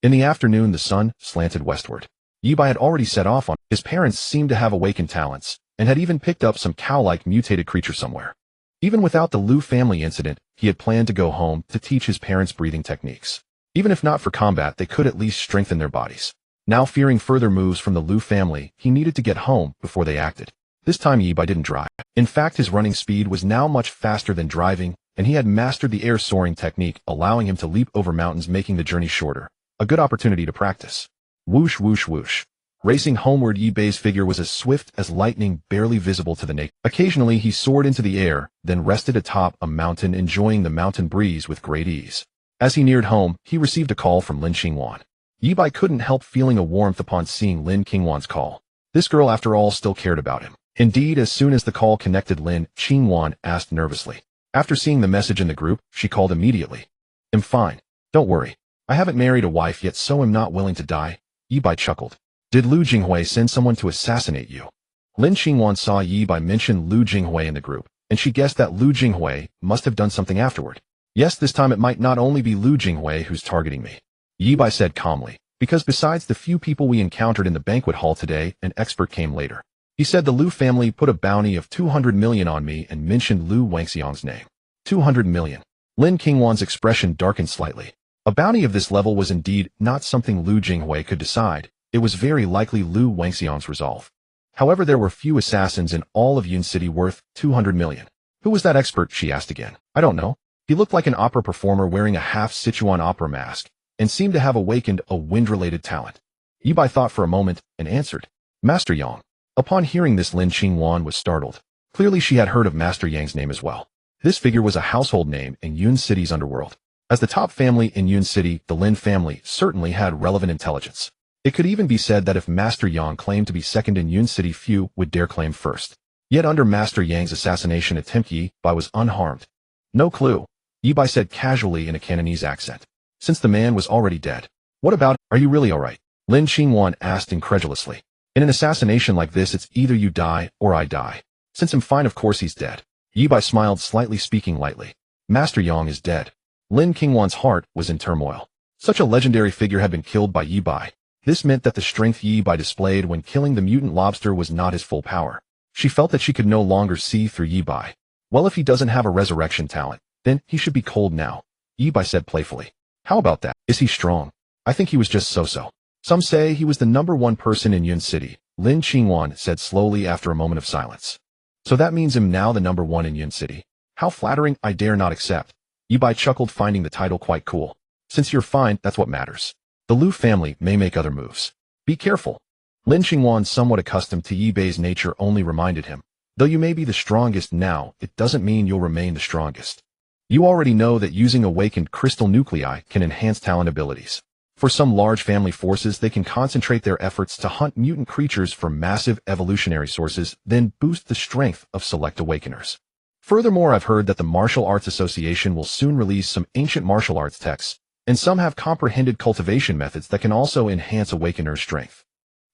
In the afternoon, the sun slanted westward. Yi Bei had already set off on. His parents seemed to have awakened talents, and had even picked up some cow-like mutated creature somewhere. Even without the Liu family incident, he had planned to go home to teach his parents breathing techniques. Even if not for combat, they could at least strengthen their bodies. Now, fearing further moves from the Liu family, he needed to get home before they acted. This time Yi Bei didn't drive. In fact, his running speed was now much faster than driving, and he had mastered the air soaring technique, allowing him to leap over mountains, making the journey shorter. A good opportunity to practice. Whoosh, whoosh, whoosh. Racing homeward, Yi Bei's figure was as swift as lightning, barely visible to the naked. Occasionally, he soared into the air, then rested atop a mountain, enjoying the mountain breeze with great ease. As he neared home, he received a call from Lin Qingwan. Yi Bei couldn't help feeling a warmth upon seeing Lin Qingwan's call. This girl, after all, still cared about him. Indeed, as soon as the call connected, Lin Qingwan asked nervously. After seeing the message in the group, she called immediately. "I'm fine. Don't worry. I haven't married a wife yet, so I'm not willing to die." Yi Bei chuckled. "Did Lu Jinghui send someone to assassinate you?" Lin Qingwan saw Yi Bei mention Lu Jinghui in the group, and she guessed that Lu Jinghui must have done something afterward. "Yes, this time it might not only be Lu Jinghui who's targeting me," Yi Bei said calmly, "because besides the few people we encountered in the banquet hall today, an expert came later. He said the Lu family put a bounty of 200 million on me and mentioned Lu Wangxiang's name." 200 million. Lin Qingwan's expression darkened slightly. A bounty of this level was indeed not something Lu Jinghui could decide. It was very likely Lu Wangxiang's resolve. However, there were few assassins in all of Yun City worth 200 million. "Who was that expert?" she asked again. "I don't know. He looked like an opera performer wearing a half Sichuan opera mask, and seemed to have awakened a wind-related talent." Yi Bei thought for a moment, and answered, "Master Yang." Upon hearing this, Lin Qingwan was startled. Clearly she had heard of Master Yang's name as well. This figure was a household name in Yun City's underworld. As the top family in Yun City, the Lin family certainly had relevant intelligence. It could even be said that if Master Yang claimed to be second in Yun City, few would dare claim first. Yet under Master Yang's assassination attempt, Yi Bei was unharmed. "No clue," Yi Bei said casually in a Cantonese accent, since the man was already dead. "What about, are you really alright?" Lin Qingwan asked incredulously. "In an assassination like this, it's either you die or I die. Since I'm fine, of course he's dead." Yi Bei smiled slightly, speaking lightly. Master Yang is dead. Lin Qingwan's heart was in turmoil. Such a legendary figure had been killed by Yi Bei. This meant that the strength Yi Bei displayed when killing the mutant lobster was not his full power. She felt that she could no longer see through Yi Bei. "Well, if he doesn't have a resurrection talent, then he should be cold now," Yi Bei said playfully. "How about that? Is he strong?" "I think he was just so-so. Some say he was the #1 person in Yun City," Lin Qingwan said slowly after a moment of silence. "So that means I'm now the #1 in Yun City. How flattering, I dare not accept." Yi Bei chuckled, finding the title quite cool. "Since you're fine, that's what matters. The Liu family may make other moves. Be careful." Lin Qingwan, somewhat accustomed to Yi Bei's nature, only reminded him. "Though you may be the strongest now, it doesn't mean you'll remain the strongest. You already know that using awakened crystal nuclei can enhance talent abilities. For some large family forces, they can concentrate their efforts to hunt mutant creatures from massive evolutionary sources, then boost the strength of select awakeners. Furthermore, I've heard that the Martial Arts Association will soon release some ancient martial arts texts, and some have comprehended cultivation methods that can also enhance awakeners' strength.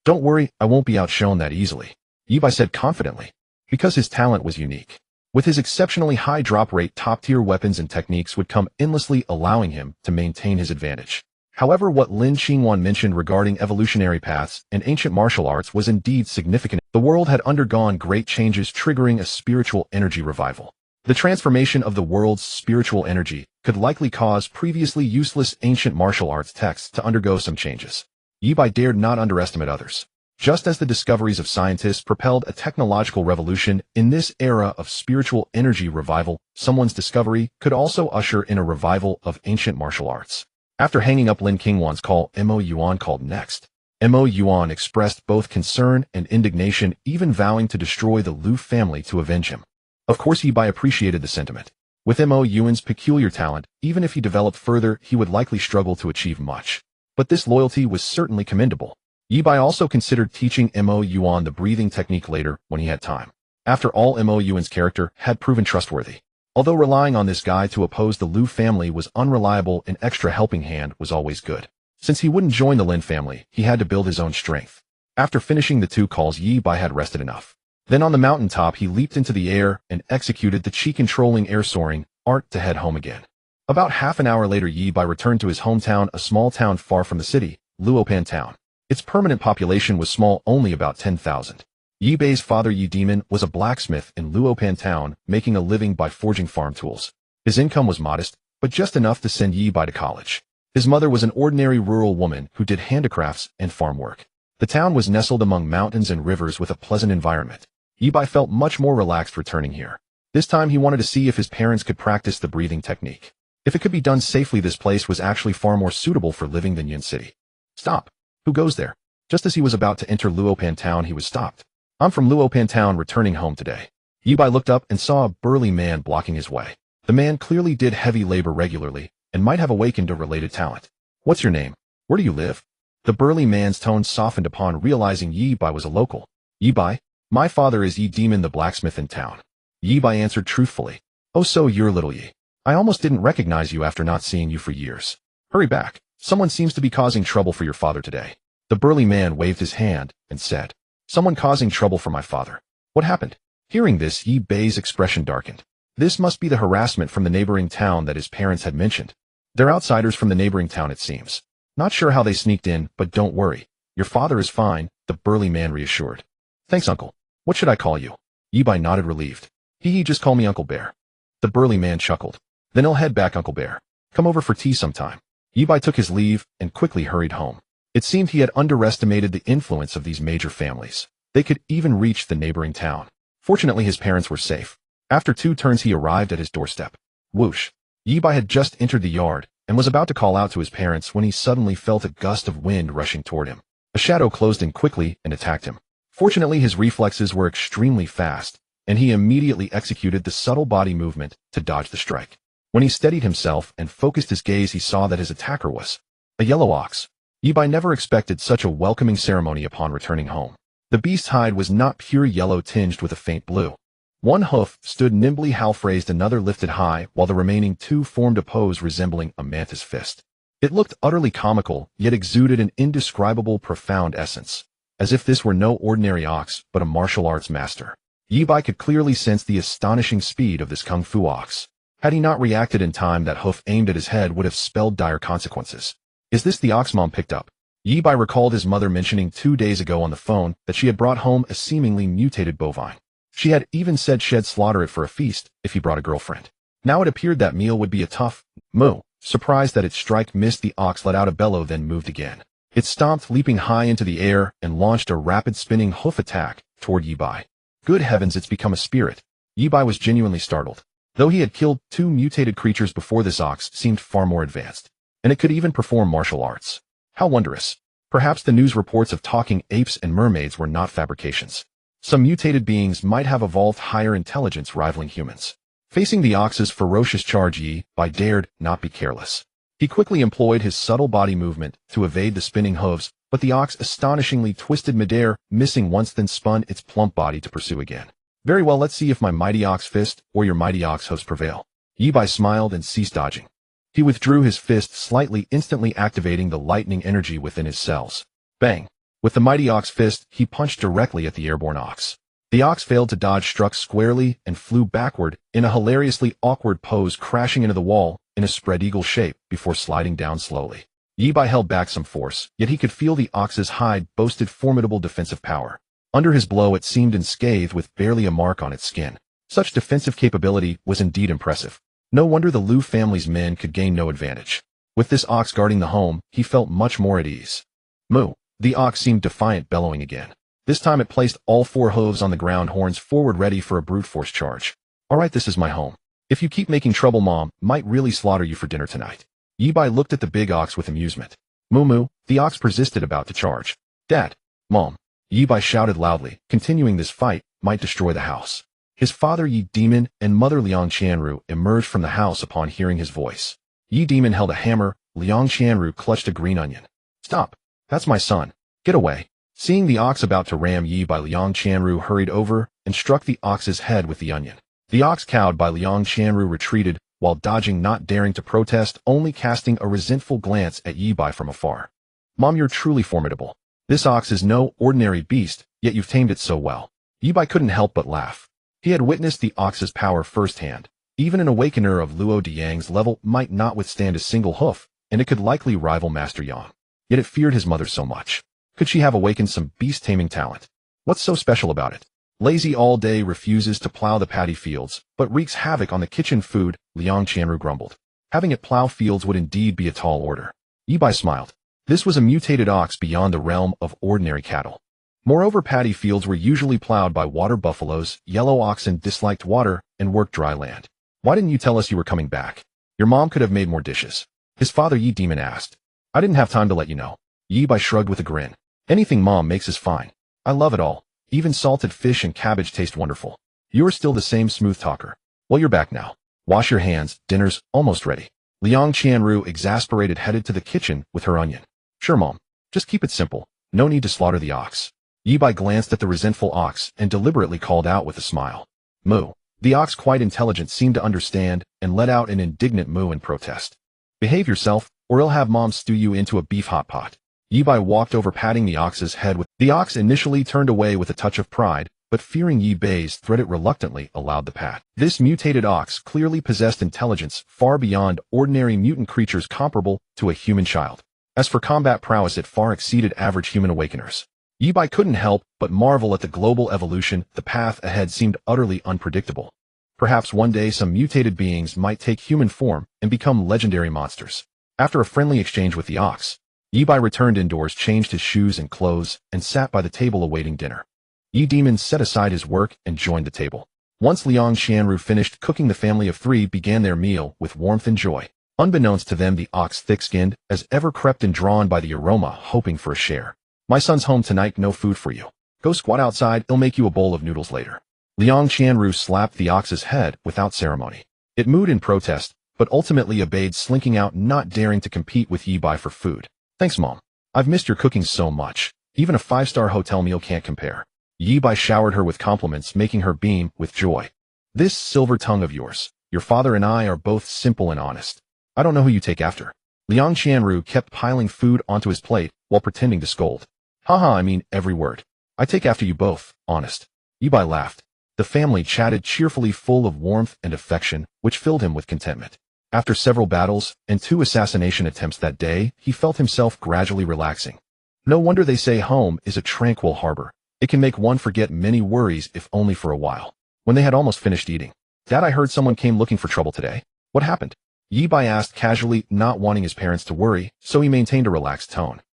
Don't worry, I won't be outshone that easily," Yi Bei said confidently, because his talent was unique. With his exceptionally high drop rate, top-tier weapons and techniques would come endlessly, allowing him to maintain his advantage. However, what Lin Qingwan mentioned regarding evolutionary paths and ancient martial arts was indeed significant. The world had undergone great changes, triggering a spiritual energy revival. The transformation of the world's spiritual energy could likely cause previously useless ancient martial arts texts to undergo some changes. Yi Bei dared not underestimate others. Just as the discoveries of scientists propelled a technological revolution, in this era of spiritual energy revival, someone's discovery could also usher in a revival of ancient martial arts. After hanging up Lin Qingwan's call, Mo Yuan called next. Mo Yuan expressed both concern and indignation, even vowing to destroy the Liu family to avenge him. Of course, Yi Bei appreciated the sentiment. With Mo Yuan's peculiar talent, even if he developed further, he would likely struggle to achieve much. But this loyalty was certainly commendable. Yi Bei also considered teaching Mo Yuan the breathing technique later when he had time. After all, Mo Yuan's character had proven trustworthy. Although relying on this guy to oppose the Liu family was unreliable, an extra helping hand was always good. Since he wouldn't join the Lin family, he had to build his own strength. After finishing the 2 calls, Yi Bai had rested enough. Then on the mountaintop he leaped into the air and executed the chi-controlling air soaring art to head home again. About half an hour later, Yi Bai returned to his hometown, a small town far from the city, Luopan town. Its permanent population was small, only about 10,000. Yi Bai's father Yi Demon was a blacksmith in Luopan town, making a living by forging farm tools. His income was modest, but just enough to send Yi Bai to college. His mother was an ordinary rural woman who did handicrafts and farm work. The town was nestled among mountains and rivers with a pleasant environment. Yi Bai felt much more relaxed returning here. This time he wanted to see if his parents could practice the breathing technique. If it could be done safely, this place was actually far more suitable for living than Yin City. Stop. Who goes there? Just as he was about to enter Luopan town, he was stopped. I'm from Luopan town, returning home today. Yi Bai looked up and saw a burly man blocking his way. The man clearly did heavy labor regularly and might have awakened a related talent. What's your name? Where do you live? The burly man's tone softened upon realizing Yi Bai was a local. Yi Bai? My father is Yi Demon, the blacksmith in town. Yi Bai answered truthfully. Oh, so you're little Yi. I almost didn't recognize you after not seeing you for years. Hurry back. Someone seems to be causing trouble for your father today. The burly man waved his hand and said, Someone causing trouble for my father. What happened? Hearing this, Yi Bai's expression darkened. This must be the harassment from the neighboring town that his parents had mentioned. They're outsiders from the neighboring town, it seems. Not sure how they sneaked in, but don't worry. Your father is fine, the burly man reassured. Thanks, uncle. What should I call you? Yi Bai nodded, relieved. Just call me Uncle Bear. The burly man chuckled. Then I'll head back, Uncle Bear. Come over for tea sometime. Yi Bai took his leave and quickly hurried home. It seemed he had underestimated the influence of these major families. They could even reach the neighboring town. Fortunately, his parents were safe. After 2 turns, he arrived at his doorstep. Whoosh! Yi Bai had just entered the yard and was about to call out to his parents when he suddenly felt a gust of wind rushing toward him. A shadow closed in quickly and attacked him. Fortunately, his reflexes were extremely fast, and he immediately executed the subtle body movement to dodge the strike. When he steadied himself and focused his gaze, he saw that his attacker was a yellow ox. Yi Bai never expected such a welcoming ceremony upon returning home. The beast's hide was not pure yellow tinged with a faint blue. One hoof stood nimbly half-raised, another lifted high, while the remaining 2 formed a pose resembling a mantis fist. It looked utterly comical, yet exuded an indescribable profound essence. As if this were no ordinary ox, but a martial arts master. Yi Bai could clearly sense the astonishing speed of this kung fu ox. Had he not reacted in time, that hoof aimed at his head would have spelled dire consequences. Is this the ox Mom picked up? Yi Bai recalled his mother mentioning 2 days ago on the phone that she had brought home a seemingly mutated bovine. She had even said she'd slaughter it for a feast if he brought a girlfriend. Now it appeared that meal would be a tough moo. Surprised that its strike missed, the ox let out a bellow, then moved again. It stomped, leaping high into the air, and launched a rapid spinning hoof attack toward Yi Bai. Good heavens, it's become a spirit. Yi Bai was genuinely startled. Though he had killed 2 mutated creatures before, this ox seemed far more advanced. And it could even perform martial arts. How wondrous. Perhaps the news reports of talking apes and mermaids were not fabrications. Some mutated beings might have evolved higher intelligence rivaling humans. Facing the ox's ferocious charge, Yi Bai dared not be careless. He quickly employed his subtle body movement to evade the spinning hooves, but the ox astonishingly twisted midair, missing once, then spun its plump body to pursue again. Very well, let's see if my mighty ox fist or your mighty ox hooves prevail. Yi Bai smiled and ceased dodging. He withdrew his fist slightly, instantly activating the lightning energy within his cells. Bang! With the mighty ox fist, he punched directly at the airborne ox. The ox failed to dodge, struck squarely, and flew backward in a hilariously awkward pose, crashing into the wall in a spread eagle shape before sliding down slowly. Yi Bai held back some force, yet he could feel the ox's hide boasted formidable defensive power. Under his blow, it seemed unscathed with barely a mark on its skin. Such defensive capability was indeed impressive. No wonder the Liu family's men could gain no advantage. With this ox guarding the home, he felt much more at ease. Moo! The ox seemed defiant, bellowing again. This time it placed all 4 hooves on the ground, horns forward, ready for a brute force charge. Alright, this is my home. If you keep making trouble, Mom might really slaughter you for dinner tonight. Yi Bai looked at the big ox with amusement. Moo moo, the ox persisted, about to charge. Dad! Mom! Yi Bai shouted loudly, continuing this fight might destroy the house. His father Yi Demon and mother Liang Qianru emerged from the house upon hearing his voice. Yi Demon held a hammer, Liang Qianru clutched a green onion. Stop! That's my son. Get away. Seeing the ox about to ram Yi Bai, Liang Qianru hurried over and struck the ox's head with the onion. The ox cowed by Liang Qianru retreated, while dodging, not daring to protest, only casting a resentful glance at Yi Bai from afar. Mom, you're truly formidable. This ox is no ordinary beast, yet you've tamed it so well. Yi Bai couldn't help but laugh. He had witnessed the ox's power firsthand. Even an awakener of Luo Diang's level might not withstand a single hoof, and it could likely rival Master Yang. Yet it feared his mother so much. Could she have awakened some beast-taming talent? What's so special about it? Lazy all day, refuses to plow the paddy fields, but wreaks havoc on the kitchen food, Liang Qianru grumbled. Having it plow fields would indeed be a tall order. Yi Bai smiled. This was a mutated ox beyond the realm of ordinary cattle. Moreover, paddy fields were usually plowed by water buffaloes, yellow oxen disliked water, and worked dry land. Why didn't you tell us you were coming back? Your mom could have made more dishes. His father Yi Demon asked. I didn't have time to let you know. Yi Bai shrugged with a grin. Anything mom makes is fine. I love it all. Even salted fish and cabbage taste wonderful. You're still the same smooth talker. Well, you're back now. Wash your hands, dinner's almost ready. Liang Qianru, exasperated, headed to the kitchen with her onion. Sure, Mom. Just keep it simple. No need to slaughter the ox. Yi Bai glanced at the resentful ox and deliberately called out with a smile. Moo. The ox, quite intelligent, seemed to understand and let out an indignant moo in protest. Behave yourself, or I'll have Mom stew you into a beef hot pot. Yi Bai walked over, patting the ox's head with. The ox initially turned away with a touch of pride, but fearing Yi Bai's threat, it reluctantly allowed the pat. This mutated ox clearly possessed intelligence far beyond ordinary mutant creatures comparable to a human child. As for combat prowess, it far exceeded average human awakeners. Yi Bai couldn't help but marvel at the global evolution. The path ahead seemed utterly unpredictable. Perhaps one day some mutated beings might take human form and become legendary monsters. After a friendly exchange with the ox, Yi Bai returned indoors, changed his shoes and clothes, and sat by the table awaiting dinner. Yi Demon set aside his work and joined the table. Once Liang Qianru finished cooking, the family of three began their meal with warmth and joy. Unbeknownst to them, the ox, thick-skinned, as ever, crept in, drawn by the aroma, hoping for a share. My son's home tonight, no food for you. Go squat outside, I'll make you a bowl of noodles later. Liang Qianru slapped the ox's head without ceremony. It mooed in protest, but ultimately obeyed, slinking out, not daring to compete with Yi Bai for food. Thanks, Mom. I've missed your cooking so much. Even a 5-star hotel meal can't compare. Yi Bai showered her with compliments, making her beam with joy. This silver tongue of yours. Your father and I are both simple and honest. I don't know who you take after. Liang Qianru kept piling food onto his plate while pretending to scold. Haha, I mean every word. I take after you both, honest. Yi Bai laughed. The family chatted cheerfully, full of warmth and affection, which filled him with contentment. After several battles and 2 assassination attempts that day, he felt himself gradually relaxing. No wonder they say home is a tranquil harbor. It can make one forget many worries, if only for a while. When they had almost finished eating, Dad, I heard someone came looking for trouble today. What happened? Yi Bai asked casually, not wanting his parents to worry, so he maintained a relaxed tone.